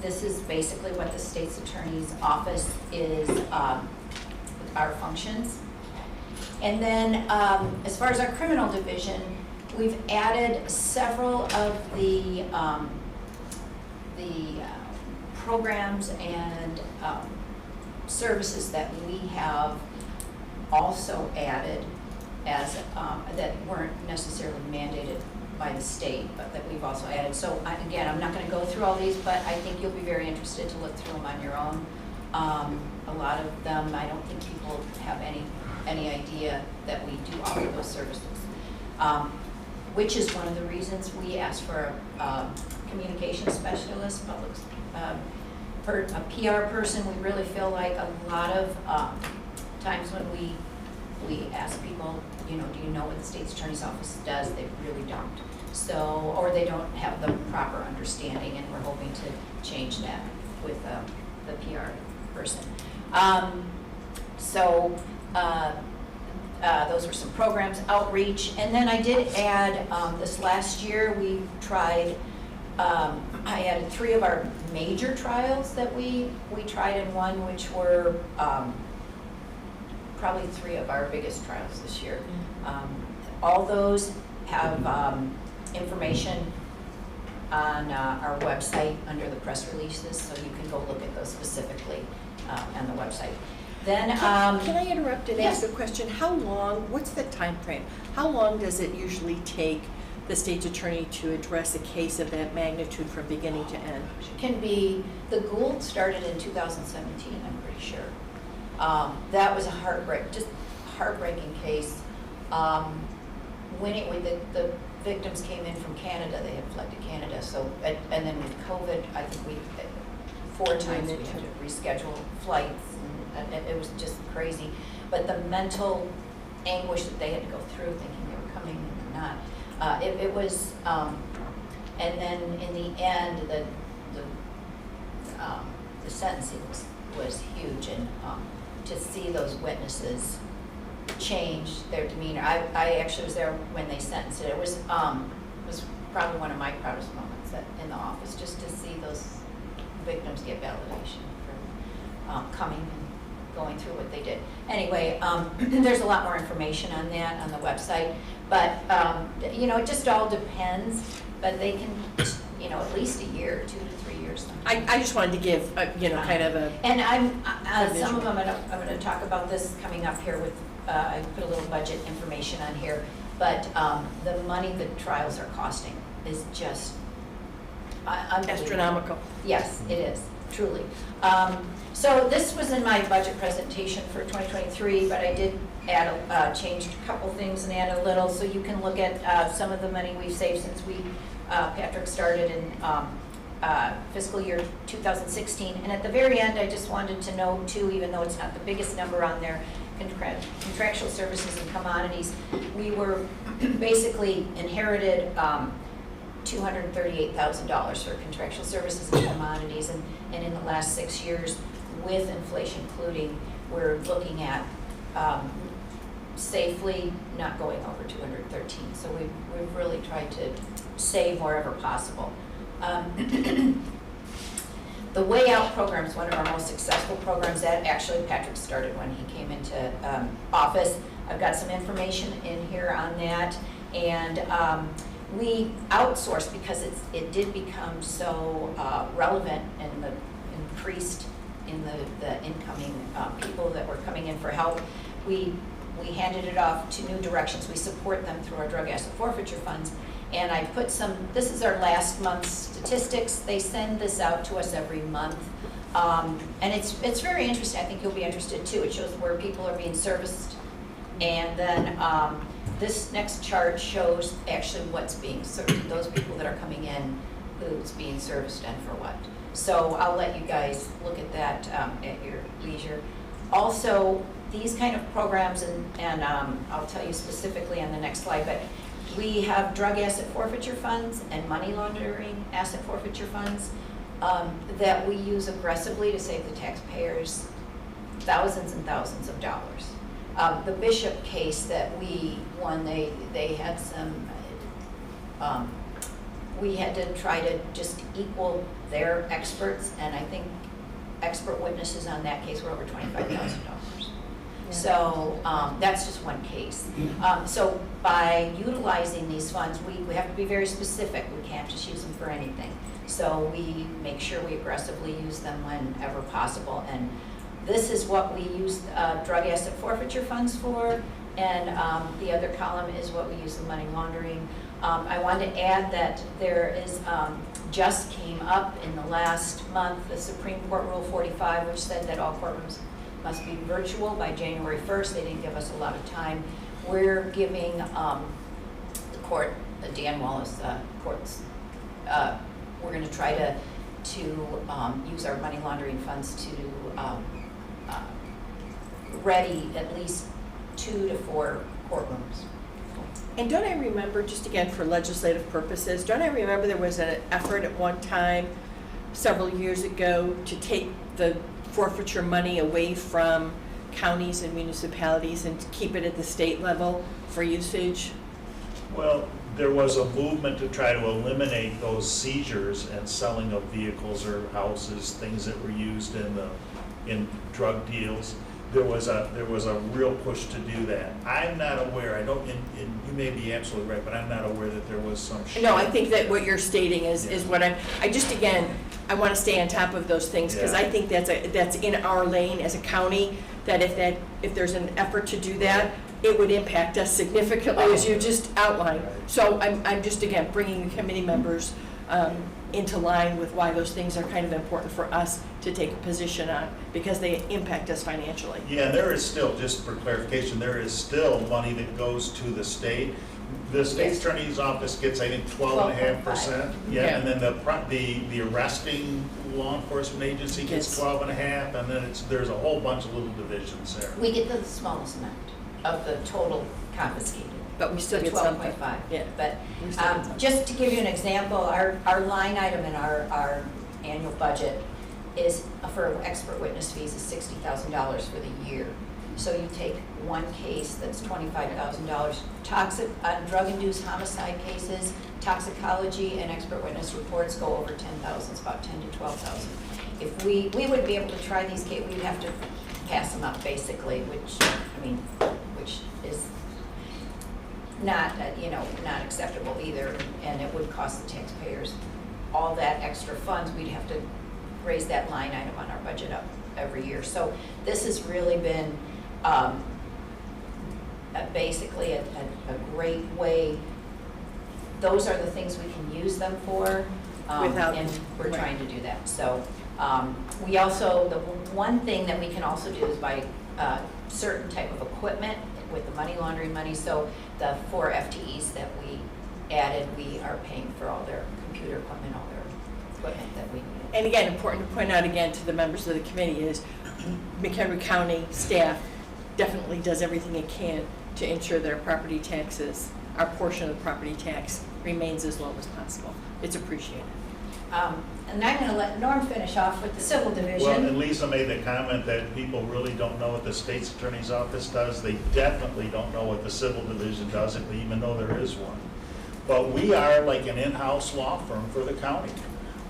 Speaker 17: this is basically what the state's attorney's office is, our functions. And then, as far as our criminal division, we've added several of the programs and services that we have also added as that weren't necessarily mandated by the state, but that we've also added. So again, I'm not going to go through all these, but I think you'll be very interested to look through them on your own. A lot of them, I don't think people have any idea that we do offer those services. Which is one of the reasons we asked for a communication specialist, for a PR person. We really feel like a lot of times when we ask people, do you know what the state's attorney's office does? They really don't. So, or they don't have the proper understanding, and we're hoping to change that.
Speaker 16: with the PR person. Those were some programs, outreach, and then I did add, this last year, we tried, I added 3 of our major trials that we tried in one, which were probably 3 of our biggest trials this year. All those have information on our website under the press releases, so you can go look at those specifically on the website. Then,
Speaker 1: Can I interrupt and ask
Speaker 16: yes.
Speaker 1: a question? How long, what's the time frame? How long does it usually take the state's attorney to address a case of that magnitude from beginning to end?
Speaker 16: can be, the Gould started in 2017, I'm pretty sure. That was a heartbreaking case. When the victims came in from Canada, they had fled to Canada, so, and then with COVID, I think 4 times we had to reschedule flights, and it was just crazy. But the mental anguish that they had to go through thinking they were coming and not, it was, and then in the end, the sentencing was huge, and to see those witnesses change their demeanor. I actually was there when they sentenced it. It was probably one of my proudest moments in the office, just to see those victims get validation for coming and going through what they did. Anyway, there's a lot more information on that on the website, but it just all depends. But they can, at least a year, 2 to 3 years.
Speaker 1: I just wanted to give, kind of a.
Speaker 16: And I'm some
Speaker 1: visual.
Speaker 16: of them, I'm going to talk about this coming up here with, I put a little budget information on here, but the money the trials are costing is just unbelievable.
Speaker 1: Astronomical.
Speaker 16: Yes, it is, truly. So this was in my budget presentation for 2023, but I did add, changed a couple things and add a little, so you can look at some of the money we've saved since Patrick started in fiscal year 2016. And at the very end, I just wanted to note too, even though it's not the biggest number on there, contractual services and commodities, we were basically inherited $238,000 for contractual services and commodities, and in the last 6 years, with inflation including, we're looking at safely not going over 213. So we've really tried to save wherever possible. The Way Out program is one of our most successful programs that actually Patrick started when he came into office. I've got some information in here on that, and we outsourced because it did become so relevant and increased in the incoming people that were coming in for help. We handed it off to New Directions. We support them through our drug asset forfeiture funds. And I put this is our last month's statistics. They send this out to us every month. And it's very interesting. I think you'll be interested too. It shows where people are being serviced. And then this next chart shows actually what's being served, those people that are coming in, who's being serviced and for what. So I'll let you guys look at that at your leisure. Also, these kind of programs, and I'll tell you specifically on the next slide, but we have drug asset forfeiture funds and money laundering asset forfeiture funds that we use aggressively to save the taxpayers thousands and thousands of dollars. The Bishop case that we won, they had some, we had to try to just equal their experts, and I think expert witnesses on that case were over $25,000. So that's just one case. So by utilizing these funds, we have to be very specific. We can't just use them for anything. So we make sure we aggressively use them whenever possible. And this is what we use drug asset forfeiture funds for. And the other column is what we use the money laundering. I wanted to add that there is, just came up in the last month, the Supreme Court Rule 45, which said that all courtrooms must be virtual by January 1st. They didn't give us a lot of time. We're giving the court, the Dan Wallace courts, we're going to try to use our money laundering funds to ready at least 2 to 4 courtrooms.
Speaker 1: And don't I remember, just again for legislative purposes, don't I remember there was an effort at one time several years ago to take the forfeiture money away from counties and municipalities and to keep it at the state level for usage?
Speaker 16: Well, there was a movement to try to eliminate those seizures and selling of vehicles or houses, things that were used in drug deals. There was a real push to do that. I'm not aware, I don't, and you may be absolutely right, but I'm not aware that there was some.
Speaker 1: No, I think that what you're stating is what I just, again, I want to stay on top of those things, because I think that's in our lane as a county, that if there's an effort to do that, it would impact us significantly, as you just outlined. So I'm just, again, bringing the committee members into line with why those things are kind of important for us to take a position on, because they impact us financially.
Speaker 16: Yeah, there is still, just for clarification, there is still money that goes to the state. The state attorney's office gets, I think, 12.5%. Yeah, and then the arresting law enforcement agency gets 12.5%, and then there's a whole bunch of little divisions there.
Speaker 17: We get the smallest amount of the total confiscated.
Speaker 1: But we still
Speaker 17: the
Speaker 1: get something.
Speaker 17: 12.5.
Speaker 1: Yeah.
Speaker 17: But
Speaker 1: We still get something.
Speaker 17: just to give you an example, our line item in our annual budget is for expert witness fees is $60,000 for the year. So you take one case that's $25,000. Drug-induced homicide cases, toxicology, and expert witness reports go over $10,000. It's about $10,000 to $12,000. If we would be able to try these cases, we'd have to pass them up basically, which is not not acceptable either, and it would cost the taxpayers all that extra funds. We'd have to raise that line item on our budget up every year. So this has really been basically a great way. Those are the things we can use them for, and we're trying to do that. So we also, the one thing that we can also do is buy certain type of equipment with the money laundering money. So the 4 FTEs that we added, we are paying for all their computer equipment, all their equipment that we need.
Speaker 1: And again, important to point out again to the members of the committee is McHenry County staff definitely does everything it can to ensure that our property taxes, our portion of the property tax remains as low as possible. It's appreciated.
Speaker 17: And I'm going to let Norm finish off with the civil division.
Speaker 16: Well, and Lisa made the comment that people really don't know what the state's attorney's office does. They definitely don't know what the civil division does, even though there is one. But we are like an in-house law firm for the county.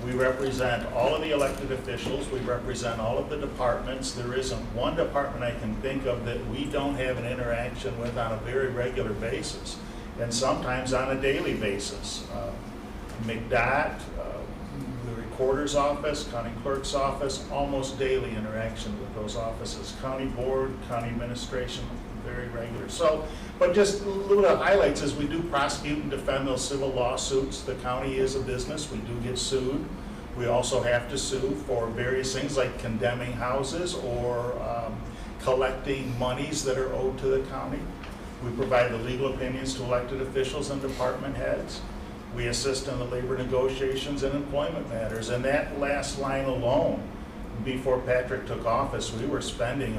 Speaker 16: We represent all of the elected officials. We represent all of the departments. There isn't one department I can think of that we don't have an interaction with on a very regular basis, and sometimes on a daily basis. McDOT, the recorder's office, county clerk's office, almost daily interaction with those offices. County board, county administration, very regular. So, but just a little bit of highlights is we do prosecute and defend those civil lawsuits. The county is a business. We do get sued. We also have to sue for various things like condemning houses or collecting monies that are owed to the county. We provide the legal opinions to elected officials and department heads. We assist in the labor negotiations and employment matters. And that last line alone, before Patrick took office, we were spending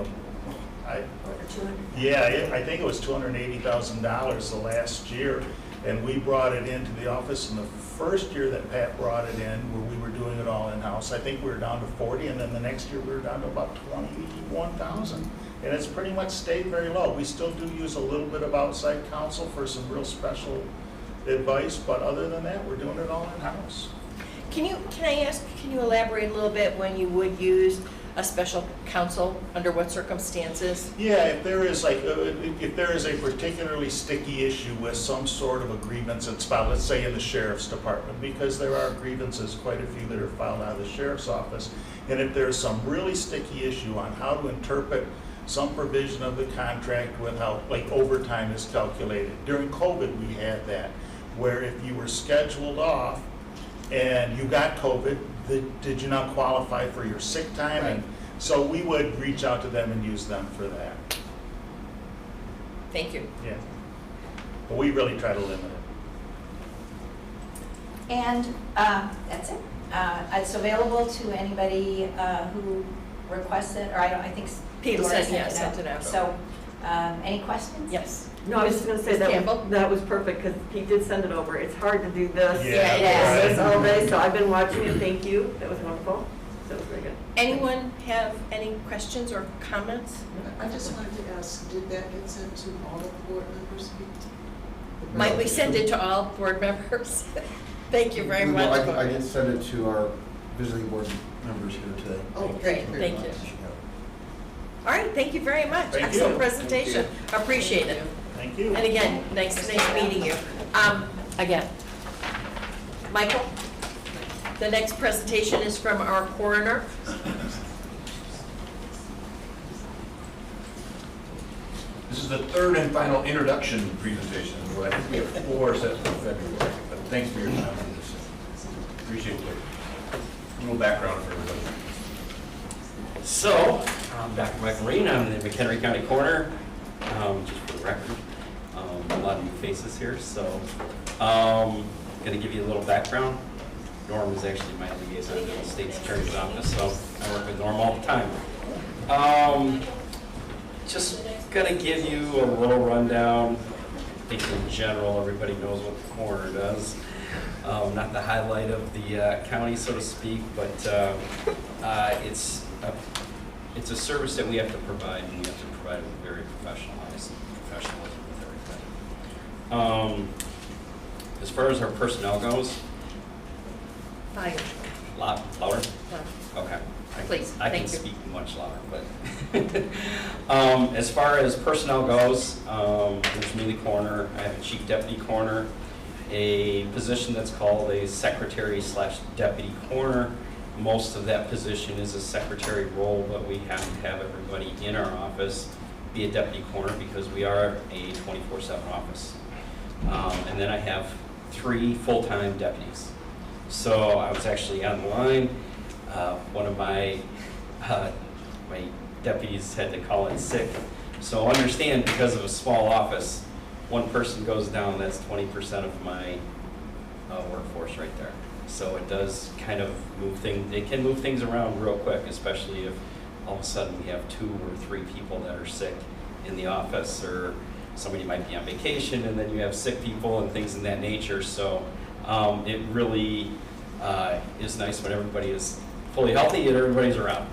Speaker 16: I think it was $280,000 the last year, and we brought it into the office in the first year that Pat brought it in, where we were doing it all in-house. I think we were down to 40, and then the next year we were down to about 21,000. And it's pretty much stayed very low. We still do use a little bit of outside counsel for some real special advice, but other than that, we're doing it all in-house.
Speaker 1: Can you elaborate a little bit when you would use a special counsel, under what circumstances?
Speaker 16: Yeah, if there is a particularly sticky issue with some sort of a grievance that's filed, let's say in the sheriff's department, because there are grievances, quite a few that are filed out of the sheriff's office, and if there's some really sticky issue on how to interpret some provision of the contract with how, like, overtime is calculated. During COVID, we had that, where if you were scheduled off and you got COVID, did you not qualify for your sick time?
Speaker 1: Right.
Speaker 16: And so we would reach out to them and use them for that.
Speaker 1: Thank you.
Speaker 16: Yeah. But we really try to limit it.
Speaker 17: And that's it. It's available to anybody who requests it, or I think
Speaker 1: People
Speaker 17: Laura
Speaker 1: sent it out.
Speaker 17: So
Speaker 16: Any questions?
Speaker 1: Yes.
Speaker 19: No, I was just gonna say
Speaker 1: Ms.
Speaker 19: that
Speaker 1: Campbell?
Speaker 19: that was perfect, because he did send it over. It's hard to do this.
Speaker 1: Yeah, it is.
Speaker 19: This all day, so I've been watching it. Thank you. That was wonderful. That was very good.
Speaker 1: Anyone have any questions or comments?
Speaker 17: I just wanted to ask, did that get sent to all of the board members?
Speaker 1: Might we send it to all board members? Thank you very much.
Speaker 15: I did send it to our visiting board members here today.
Speaker 17: Oh,
Speaker 1: Great, thank you. All right, thank you very much.
Speaker 11: Thank
Speaker 1: Excellent
Speaker 11: you.
Speaker 1: presentation. Appreciate it.
Speaker 11: Thank you.
Speaker 1: And again, nice meeting you. Again, Michael, the next presentation is from our coroner.
Speaker 14: This is the third and final introduction presentation. I think we have 4 set for February, but thanks for your time on this. Appreciate it. A little background for everybody.
Speaker 2: So, I'm Dr. Michael Reen. I'm the McHenry County Coroner, just for the record. A lot of new faces here, so going to give you a little background. Norm is actually my liaison to the State's Attorney's Office, so I work with Norm all the time. Just going to give you a little rundown. I think in general everybody knows what the coroner does. Not the highlight of the county, so to speak, but it's a service that we have to provide, and we have to provide it with very professionalism with everybody. As far as our personnel goes,
Speaker 1: Fine.
Speaker 2: louder? Okay.
Speaker 1: Please,
Speaker 2: I
Speaker 1: thank
Speaker 2: can
Speaker 1: you.
Speaker 2: speak much louder, but as far as personnel goes, there's me, the coroner. I have a chief deputy coroner, a position that's called a secretary/deputy coroner. Most of that position is a secretary role, but we have to have everybody in our office be a deputy coroner because we are a 24/7 office. And then I have 3 full-time deputies. So I was actually on the line. One of my deputies had to call in sick. So understand, because of a small office, one person goes down, that's 20% of my workforce right there. So it does kind of move things, it can move things around real quick, especially if all of a sudden we have 2 or 3 people that are sick in the office, or somebody might be on vacation and then you have sick people and things in that nature. So it really is nice when everybody is fully healthy and everybody's around.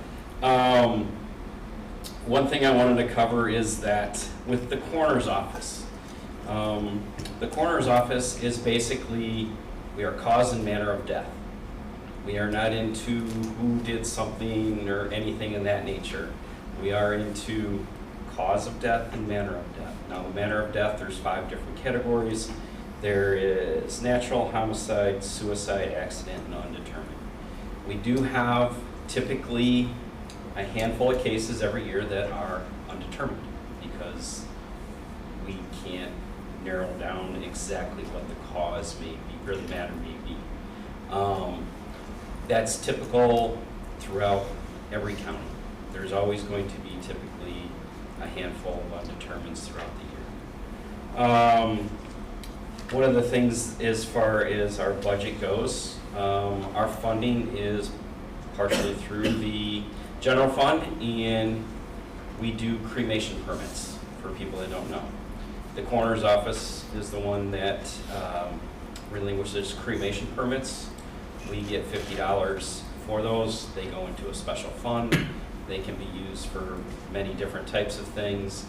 Speaker 2: One thing I wanted to cover is that with the coroner's office, is basically, we are cause and manner of death. We are not into who did something or anything in that nature. We are into cause of death and manner of death. Now, the manner of death, there's 5 different categories. There is natural, homicide, suicide, accident, and undetermined. We do have typically a handful of cases every year that are undetermined because we can't narrow down exactly what the cause may be, or the matter may be. That's typical throughout every county. There's always going to be typically a handful of undetermineds throughout the year. One of the things as far as our budget goes, our funding is partially through the general fund, and we do cremation permits for people that don't know. The coroner's office is the one that relinquishes cremation permits. We get $50 for those. They go into a special fund. They can be used for many different types of things.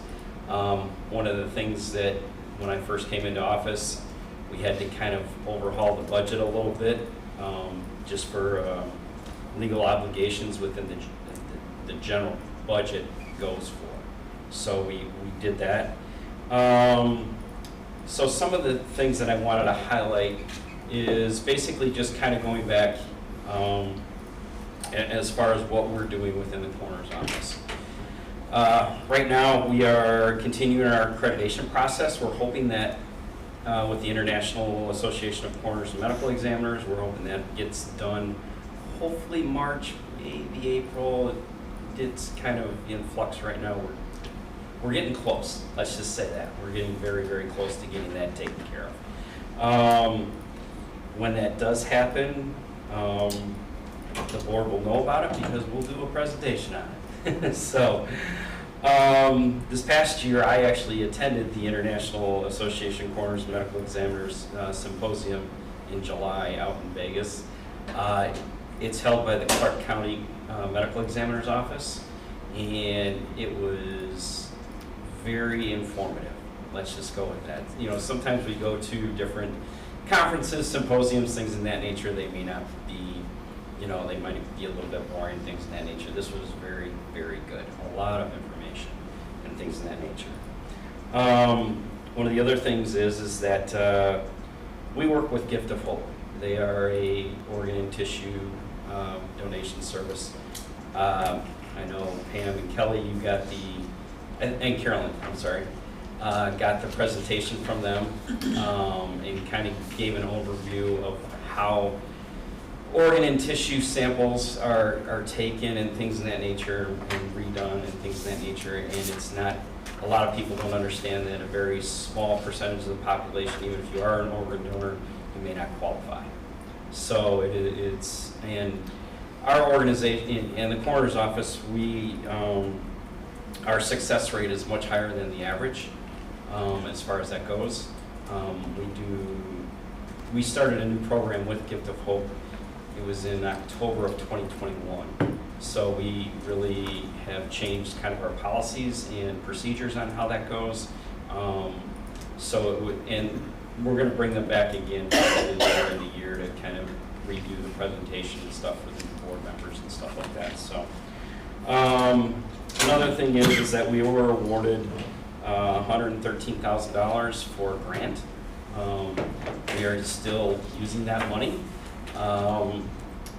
Speaker 2: One of the things that when I first came into office, we had to kind of overhaul the budget a little bit, just for legal obligations within the general budget goes for. So we did that. So some of the things that I wanted to highlight is basically just kind of going back as far as what we're doing within the coroner's office. Right now, we are continuing our accreditation process. We're hoping that with the International Association of Coroners and Medical Examiners, we're hoping that gets done hopefully March, maybe April. It's kind of in flux right now. We're getting close. Let's just say that. We're getting very, very close to getting that taken care of. When that does happen, the board will know about it because we'll do a presentation on it. So
Speaker 16: This past year, I actually attended the International Association of Coroners and Medical Examiners Symposium in July out in Vegas. It's held by the Clark County Medical Examiner's Office, and it was very informative. Let's just go with that. You know, sometimes we go to different conferences, symposiums, things in that nature. They may not be, you know, they might be a little bit boring, things in that nature. This was very, very good. A lot of information and things in that nature. One of the other things is that we work with Gift of Hope. They are a organ and tissue donation service. I know Pam and Kelly, you got and Carolyn, I'm sorry, got the presentation from them and kind of gave an overview of how organ and tissue samples are taken and things of that nature and redone and things of that nature. And it's not, a lot of people don't understand that a very small percentage of the population, even if you are an organ donor, you may not qualify. So it's, and our organization and the coroner's office, our success rate is much higher than the average as far as that goes. We started a new program with Gift of Hope. It was in October of 2021. So we really have changed kind of our policies and procedures on how that goes. And we're going to bring them back again later in the year to kind of redo the presentation and stuff for the board members and stuff like that. So another thing is that we were awarded $113,000 for a grant. We are still using that money.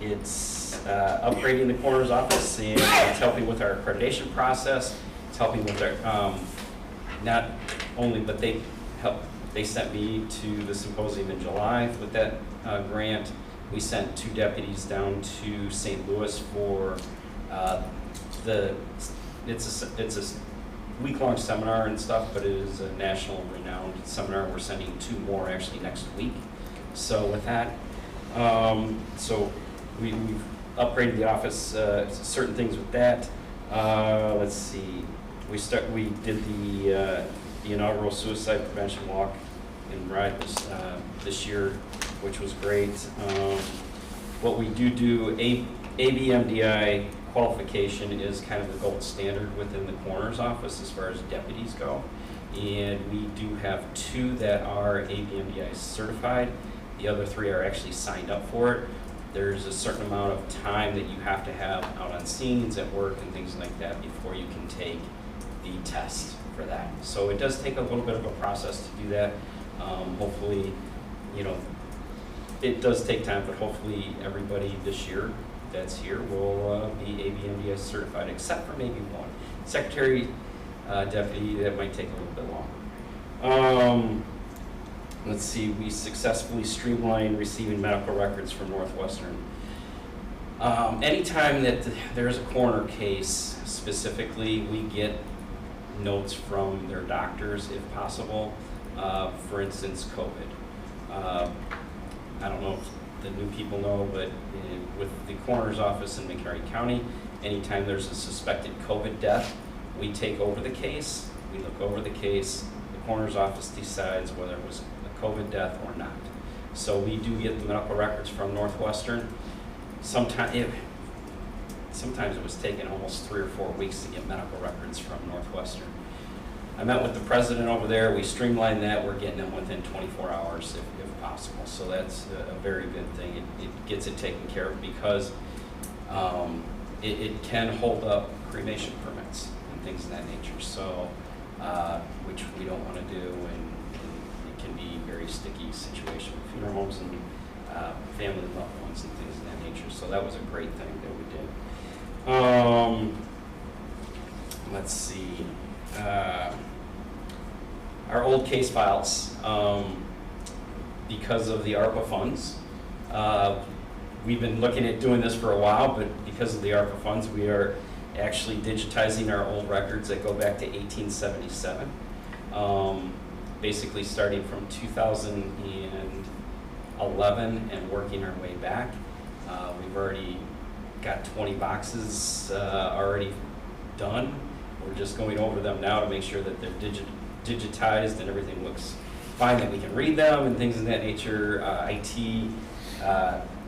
Speaker 16: It's upgrading the coroner's office, and it's helping with our accreditation process. It's helping with our, not only, but they sent me to the symposium in July with that grant. We sent 2 deputies down to St. Louis for it's a week-long seminar and stuff, but it is a national renowned seminar. We're sending 2 more actually next week. So with that, so we've upgraded the office, certain things with that. Let's see, we did the inaugural suicide prevention walk and ride this year, which was great. What we do ABMDI qualification is kind of the gold standard within the coroner's office as far as deputies go. And we do have 2 that are ABMDI certified. The other 3 are actually signed up for it. There's a certain amount of time that you have to have out on scenes at work and things like that before you can take the test for that. So it does take a little bit of a process to do that. Hopefully, you know, it does take time, but hopefully everybody this year that's here will be ABMDS certified, except for maybe 1. Secretary, deputy, that might take a little bit longer. Let's see, we successfully streamlined receiving medical records from Northwestern. Anytime that there's a coroner case specifically, we get notes from their doctors if possible. For instance, COVID. I don't know if the new people know, but with the coroner's office in McHenry County, anytime there's a suspected COVID death, we take over the case, we look over the case, the coroner's office decides whether it was a COVID death or not. So we do get the medical records from Northwestern. Sometimes it was taking almost 3 or 4 weeks to get medical records from Northwestern. I met with the president over there. We streamlined that. We're getting them within 24 hours if possible. So that's a very good thing. It gets it taken care of because it can hold up cremation permits and things of that nature. So, which we don't want to do, and it can be a very sticky situation with funeral homes and family and loved ones and things of that nature. So that was a great thing that we did. Let's see. Our old case files, because of the ARPA funds, we've been looking at doing this for a while, but because of the ARPA funds, we are actually digitizing our old records that go back to 1877. Basically starting from 2011 and working our way back. We've already got 20 boxes already done, We're just going over them now to make sure that they're digitized and everything looks fine, that we can read them and things of that nature. IT,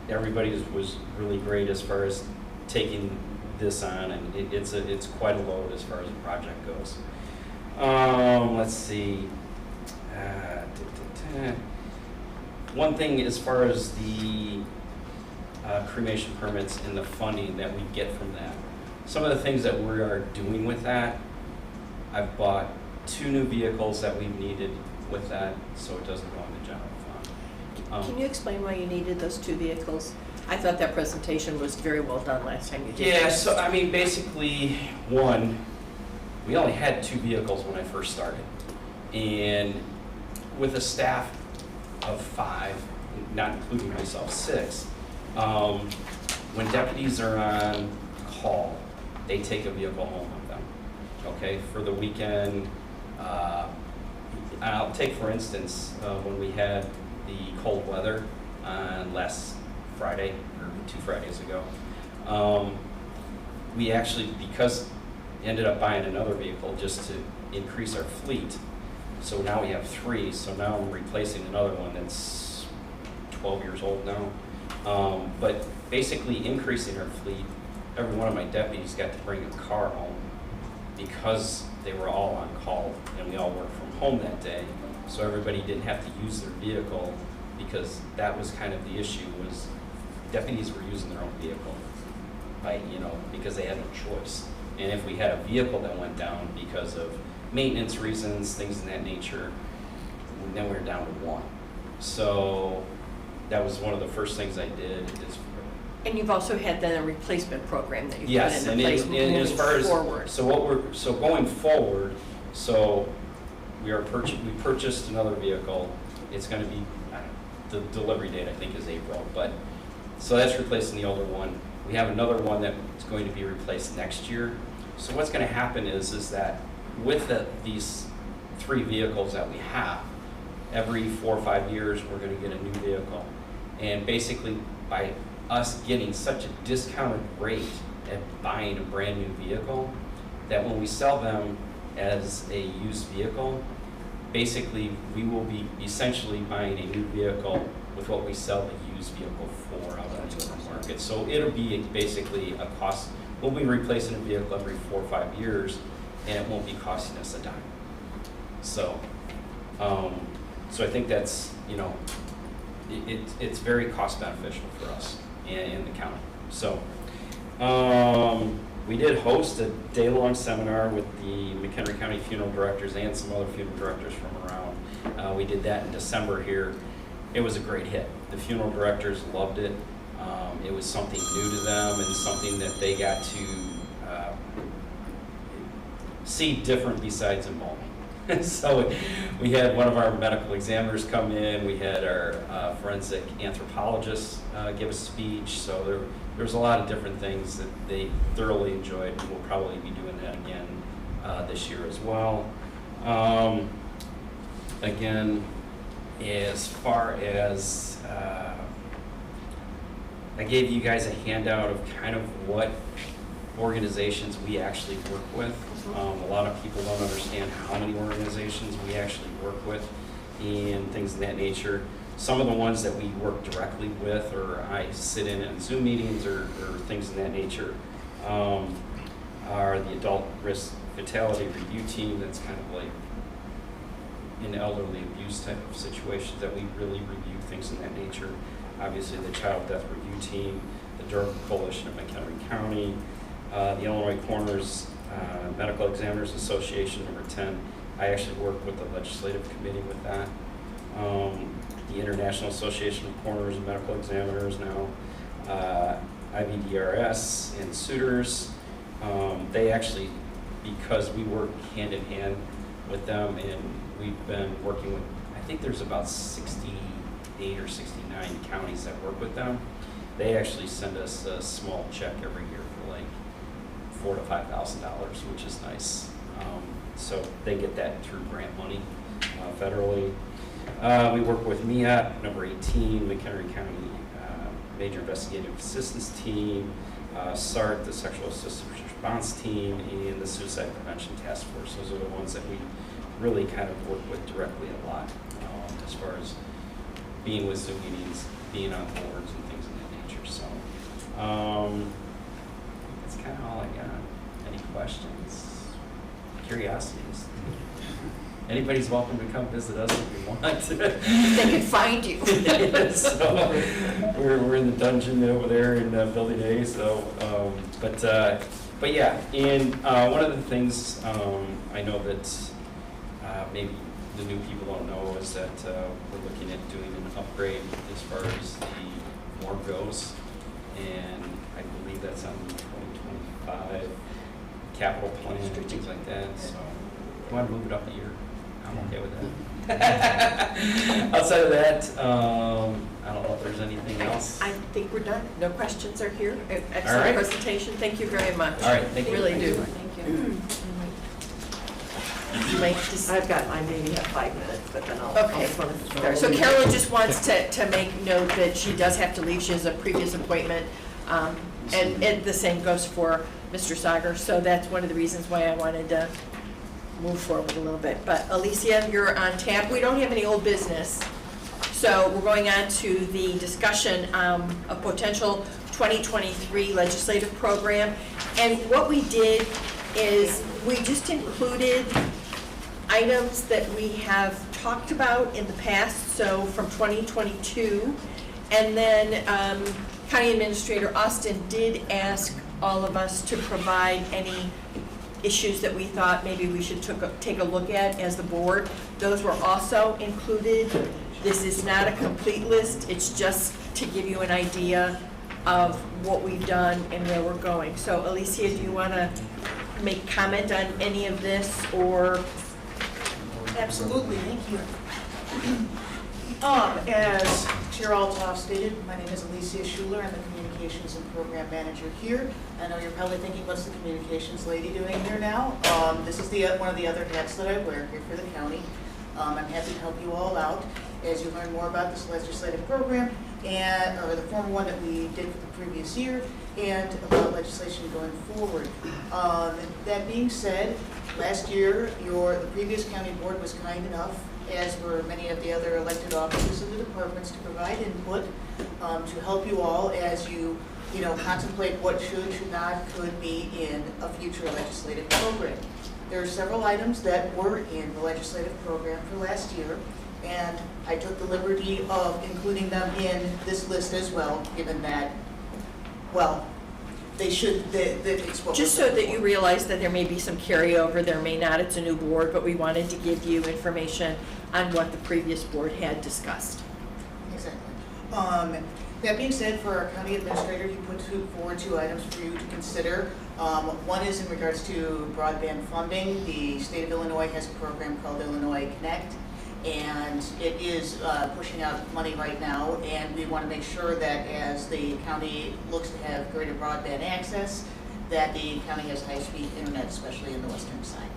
Speaker 16: everybody was really great as far as taking this on, and it's quite a load as far as the project goes. Let's see. One thing as far as the cremation permits and the funding that we get from that. Some of the things that we are doing with that, I've bought 2 new vehicles that we've needed with that, so it doesn't go in the general fund.
Speaker 1: Can you explain why you needed those 2 vehicles? I thought that presentation was very well done last time you did it.
Speaker 16: Yeah, so I mean, basically, one, we only had 2 vehicles when I first started. And with a staff of 5, not including myself, 6, when deputies are on call, they take a vehicle home with them, okay, for the weekend. I'll take, for instance, when we had the cold weather on last Friday, or 2 Fridays ago, we actually, because ended up buying another vehicle just to increase our fleet. So now we have 3, so now I'm replacing another one that's 12 years old now. But basically increasing our fleet, every one of my deputies got to bring a car home because they were all on call and we all worked from home that day. So everybody didn't have to use their vehicle, because that was kind of the issue, was deputies were using their own vehicle because they had no choice. And if we had a vehicle that went down because of maintenance reasons, things of that nature, then we were down to 1. So that was one of the first things I did.
Speaker 1: And you've also had then a replacement program that you've
Speaker 16: Yes,
Speaker 1: put
Speaker 16: and
Speaker 1: into place
Speaker 16: as
Speaker 1: moving
Speaker 16: far as
Speaker 1: forward.
Speaker 16: so going forward, so we purchased another vehicle. It's going to be, the delivery date I think is April, but so that's replacing the older one. We have another one that's going to be replaced next year. So what's going to happen is that with these 3 vehicles that we have, every 4 or 5 years we're going to get a new vehicle. And basically by us getting such a discounted rate at buying a brand new vehicle, that when we sell them as a used vehicle, basically we will be essentially buying a new vehicle with what we sell the used vehicle for out on the open market. So it'll be basically a cost. We'll be replacing a vehicle every 4 or 5 years, and it won't be costing us a dime. So, so I think that's, it's very cost beneficial for us in the county. So, we did host a day-long seminar with the McHenry County funeral directors and some other funeral directors from around. We did that in December here. It was a great hit. The funeral directors loved it. It was something new to them and something that they got to see different besides embalming. So we had one of our medical examiners come in. We had our forensic anthropologist give a speech. So there's a lot of different things that they thoroughly enjoyed, and we'll probably be doing that again this year as well. Again, as far as I gave you guys a handout of kind of what organizations we actually work with. A lot of people don't understand how many organizations we actually work with and things of that nature. Some of the ones that we work directly with, or I sit in on Zoom meetings or things of that nature, are the Adult Risk Fatality Review Team. That's kind of like in elderly abuse type of situations that we really review things in that nature. Obviously, the Child Death Review Team, the Drug Coalition of McHenry County, the Illinois Coroners Medical Examiners Association, number 10. I actually work with the legislative committee with that. The International Association of Coroners and Medical Examiners now, IVDRS and Suitors. They actually, because we work hand in hand with them, and we've been working with, I think there's about 68 or 69 counties that work with them. They actually send us a small check every year for like $4,000 to $5,000, which is nice. So they get that through grant money federally. We work with MEAP, number 18, McHenry County Major Investigative Assistance Team, SART, the Sexual Assistance Response Team, and the Suicide Prevention Task Force. Those are the ones that we really kind of work with directly a lot, as far as being with Zoom meetings, being on boards and things of that nature. So that's kind of all I got. Any questions? Curiosities? Anybody's welcome to come visit us if you want.
Speaker 1: They can find you.
Speaker 16: So, we're in the dungeon over there in Building A. So, but yeah. And one of the things I know that maybe the new people don't know is that we're looking at doing an upgrade as far as the form goes, and I believe that's on the 2025 capital plan and things like that. So, if you want to move it up a year, I'm okay with that. Outside of that, I don't know if there's anything else.
Speaker 1: I think we're done. No questions are here.
Speaker 16: All
Speaker 1: Excellent
Speaker 16: right.
Speaker 1: presentation. Thank you very much.
Speaker 16: All right, thank you.
Speaker 1: Really do.
Speaker 9: Thank you.
Speaker 19: I've got, I maybe have 5 minutes, but then I'll.
Speaker 1: Okay. So Carolyn just wants to make note that she does have to leave. She has a previous appointment. And the same goes for Mr. Sager. So that's one of the reasons why I wanted to move forward a little bit. But Alicia, you're on tap. We don't have any old business. So we're going on to the discussion of potential 2023 legislative program. And what we did is we just included items that we have talked about in the past, so from 2022. And then County Administrator Austin did ask all of us to provide any issues that we thought maybe we should take a look at as the board. Those were also included. This is not a complete list, it's just to give you an idea of what we've done and where we're going. So Alicia, do you want to make comment on any of this, or?
Speaker 17: Absolutely, thank you. As Chair Altoff stated, my name is Alicia Schuler. I'm the Communications and Program Manager here. I know you're probably thinking, what's the communications lady doing here now? This is one of the other hats that I wear here for the county. I'm happy to help you all out as you learn more about this legislative program, or the former one that we did for the previous year, and about legislation going forward. That being said, last year, the previous county board was kind enough, as were many of the other elected officers of the departments, to provide input to help you all as you contemplate what should not, could be in a future legislative program. There are several items that were in the legislative program for last year, and I took the liberty of including them in this list as well, given that, well, they should, it's what.
Speaker 1: Just so that you realize that there may be some carryover, there may not, it's a new board, but we wanted to give you information on what the previous board had discussed.
Speaker 17: Exactly. That being said, for our county administrator, he put forward 2 items for you to consider. One is in regards to broadband funding. The state of Illinois has a program called Illinois Connect, and it is pushing out money right now, and we want to make sure that as the county looks to have greater broadband access, that the county has high-speed internet, especially in the western side.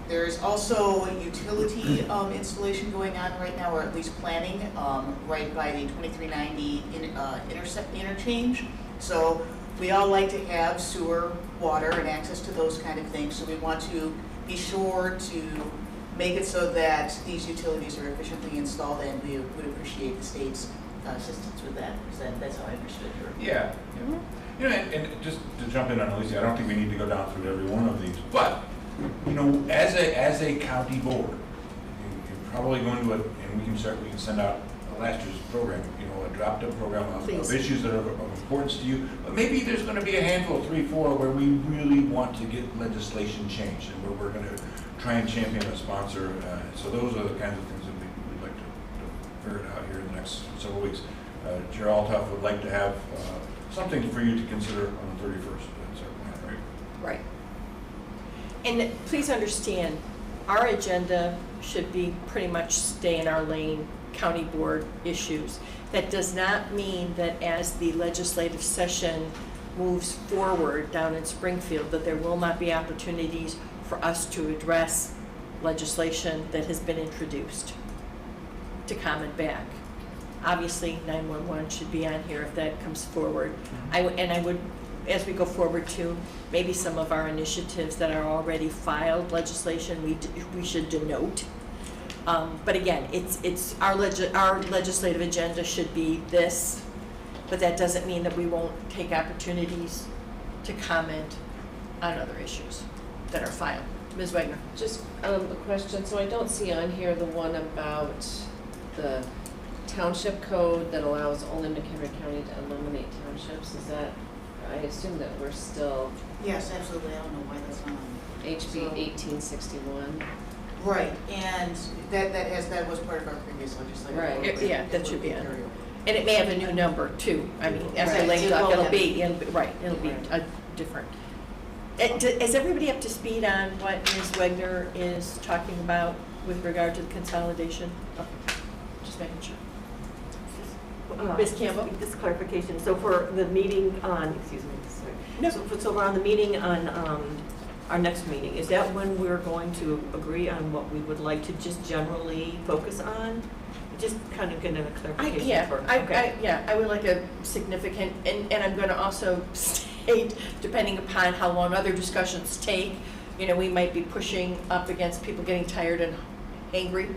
Speaker 17: There is also utility installation going on right now, or at least planning, right by the 2390 interchange. So we all like to have sewer, water, and access to those kind of things, so we want to be sure to make it so that these utilities are efficiently installed, and we would appreciate the state's assistance with that, because that's how I understood her.
Speaker 14: Yeah. And just to jump in on Alicia, I don't think we need to go down through every one of these, but as a county board, you're probably going to, and we can send out last year's program, a dropped-up program of issues that are of importance to you. But maybe there's going to be a handful, 3, 4, where we really want to get legislation changed, and where we're going to try and champion a sponsor. So those are the kinds of things that we'd like to figure out here in the next several weeks. Chair Altoff would like to have something for you to consider on the 31st. That's our plan, right?
Speaker 1: Right. And please understand, our agenda should be pretty much stay in our lane, county board issues. That does not mean that as the legislative session moves forward down in Springfield, that there will not be opportunities for us to address legislation that has been introduced, to comment back. Obviously, 911 should be on here if that comes forward. I would, as we go forward too, maybe some of our initiatives that are already filed legislation, we should denote. But again, it's our legislative agenda should be this, but that doesn't mean that we won't take opportunities to comment on other issues that are filed. Ms. Wagner?
Speaker 4: Just a question, so I don't see on here the one about the township code that allows only McHenry County to eliminate townships. Is that, I assume that we're still
Speaker 16: Yes, absolutely. I don't know why that's not on.
Speaker 4: HB 1861.
Speaker 16: Right, and that was part of our previous legislation.
Speaker 4: Right.
Speaker 1: Yeah, that should be on. And it may have a new number too. I mean, as I
Speaker 16: Right,
Speaker 1: laid
Speaker 16: it
Speaker 1: out,
Speaker 16: will
Speaker 1: it'll
Speaker 16: have-
Speaker 1: be, it'll be a different. Is everybody up to speed on what Ms. Wagner is talking about with regard to the consolidation? Okay. Just making sure. Ms. Campbell?
Speaker 19: Just clarification, so for the meeting on, excuse me, sorry.
Speaker 1: No.
Speaker 19: So we're on the meeting on, our next meeting, is that when we're going to agree on what we would like to just generally focus on? Just kind of getting a clarification first.
Speaker 1: I would like a significant, and I'm gonna also state, depending upon how long other discussions take, you know, we might be pushing up against people getting tired and angry.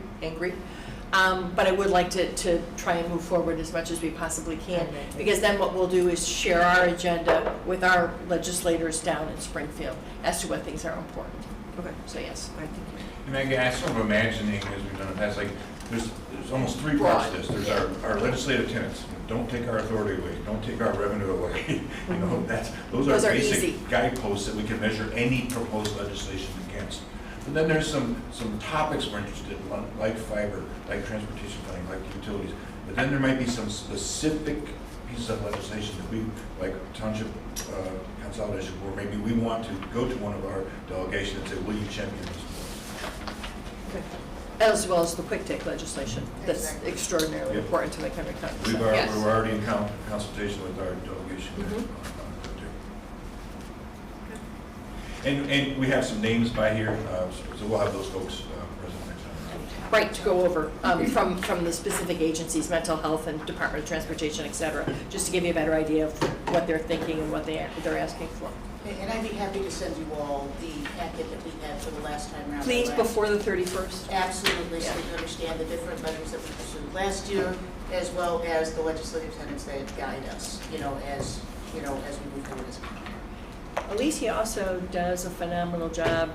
Speaker 1: But I would like to try and move forward as much as we possibly can, because then what we'll do is share our agenda with our legislators down in Springfield as to what things are important.
Speaker 19: Okay.
Speaker 1: So yes, I think.
Speaker 17: And I sort of imagining, as we've done in the past, like, there's almost three parts to this. There's our legislative tenets. Don't take our authority away. Don't take our revenue away. You know, those are
Speaker 1: easy.
Speaker 17: basic guideposts that we can measure any proposed legislation against. And then there's some topics we're interested in, like fiber, like transportation planning, like utilities. But then there might be some specific pieces of legislation that we, like township consolidation, where maybe we want to go to one of our delegation and say, will you champion this?
Speaker 1: As well as the quick take legislation, that's
Speaker 16: Exactly.
Speaker 1: extraordinarily
Speaker 17: Yep.
Speaker 1: important to McHenry County.
Speaker 17: We've
Speaker 1: So,
Speaker 17: already,
Speaker 1: yes.
Speaker 17: we're already in consultation with our delegation.
Speaker 1: Mhm.
Speaker 17: And we have some names by here, so we'll have those folks present next time.
Speaker 1: Right, to go over from the specific agencies, mental health and Department of Transportation, et cetera, just to give you a better idea of what they're thinking and what they're asking for.
Speaker 16: And I'd be happy to send you all the packet that we had for the last time around.
Speaker 1: Please, before the 31st.
Speaker 16: Absolutely, so you understand the different measures that we pursued last year, as well as the legislative tenets that guide us, as we move forward as a country.
Speaker 1: Alicia also does a phenomenal job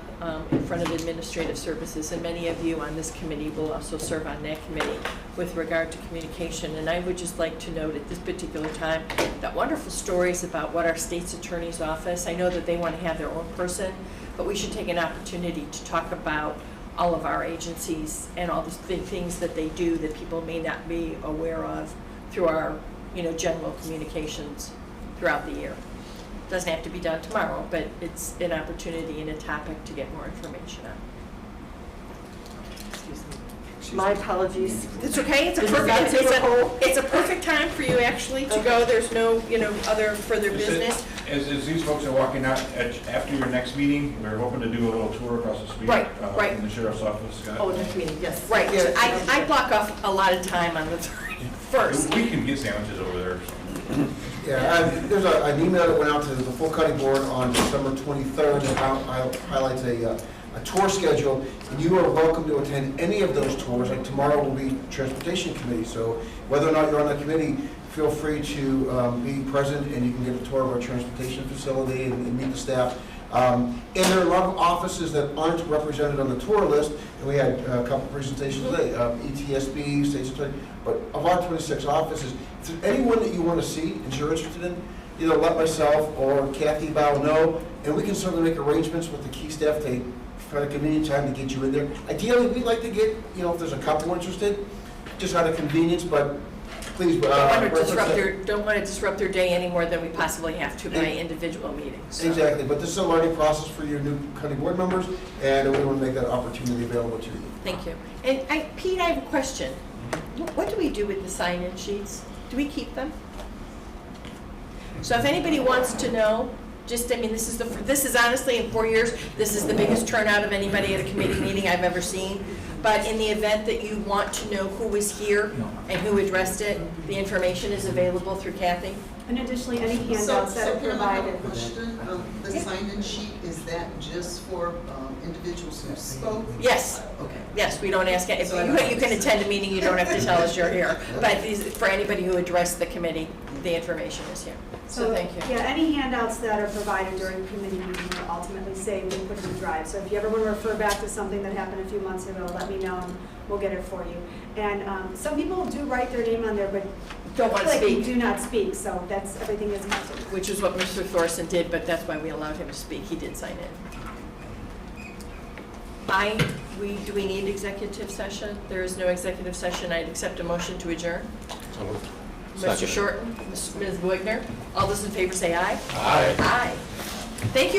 Speaker 1: in front of administrative services, and many of you on this committee will also serve on that committee with regard to communication. And I would just like to note at this particular time that wonderful stories about what our state's attorney's office, I know that they want to have their own person, but we should take an opportunity to talk about all of our agencies and all the things that they do that people may not be aware of through our, general communications throughout the year. Doesn't have to be done tomorrow, but it's an opportunity and a topic to get more information on.
Speaker 19: Excuse me. My apologies.
Speaker 1: It's okay, it's a
Speaker 19: This is
Speaker 1: perfect,
Speaker 19: not typical.
Speaker 1: it's a perfect time for you actually to go, there's no, other further business.
Speaker 17: As these folks are walking out, after your next meeting, we're hoping to do a little tour across the street.
Speaker 1: Right.
Speaker 17: In the sheriff's office, Scott.
Speaker 19: Oh, next meeting, yes.
Speaker 1: Right, I block off a lot of time on the 31st.
Speaker 17: We can get sandwiches over there.
Speaker 15: Yeah, there's an email that went out to the full county board on December 23rd that highlights a tour schedule, and you are welcome to attend any of those tours. Like tomorrow will be transportation committee, so whether or not you're on that committee, feel free to be present, and you can get a tour of our transportation facility and meet the staff. And there are a lot of offices that aren't represented on the tour list, and we had a couple presentations today, ETSB, State's Attorney, but of our 26 offices, if there's anyone that you want to see and you're interested in, either let myself or Kathy Bow know, and we can certainly make arrangements with the key staff to find a convenient time to get you in there. Ideally, we'd like to get, if there's a couple interested, just out of convenience, but please.
Speaker 1: Don't want to disrupt their day any more than we possibly have to by individual meetings. So.
Speaker 15: Exactly, but this is a learning process for your new county board members, and we want to make that opportunity available to you.
Speaker 1: Thank you. And Pete, I have a question. What do we do with the sign-in sheets? Do we keep them? So if anybody wants to know, this is honestly in 4 years, this is the biggest turnout of anybody at a committee meeting I've ever seen. But in the event that you want to know who was here and who addressed it, the information is available through Kathy.
Speaker 2: And additionally, any handouts that are
Speaker 14: So Pam, I have a
Speaker 2: provided.
Speaker 14: question. The sign-in sheet, is that just for individuals who spoke?
Speaker 1: Yes,
Speaker 14: Okay.
Speaker 1: yes, we don't ask, if you can attend a meeting, you don't have to tell us you're here. But for anybody who addressed the committee, the information is here. So thank you.
Speaker 2: Yeah, any handouts that are provided during committee meeting are ultimately saved and put in the drive. So if you ever want to refer back to something that happened a few months ago, let me know and we'll get it for you. And some people do write their name on there, but
Speaker 1: Don't want to
Speaker 2: click,
Speaker 1: speak.
Speaker 2: do not speak. So that's, everything is counted.
Speaker 1: Which is what Mr. Thorson did, but that's why we allowed him to speak. He did sign in. Do we need executive session? There is no executive session. I'd accept a motion to adjourn.
Speaker 20: So moved.
Speaker 1: Mr. Shorten, Ms. Wigner, all those in favor say aye.
Speaker 20: Aye.
Speaker 1: Aye. Thank you very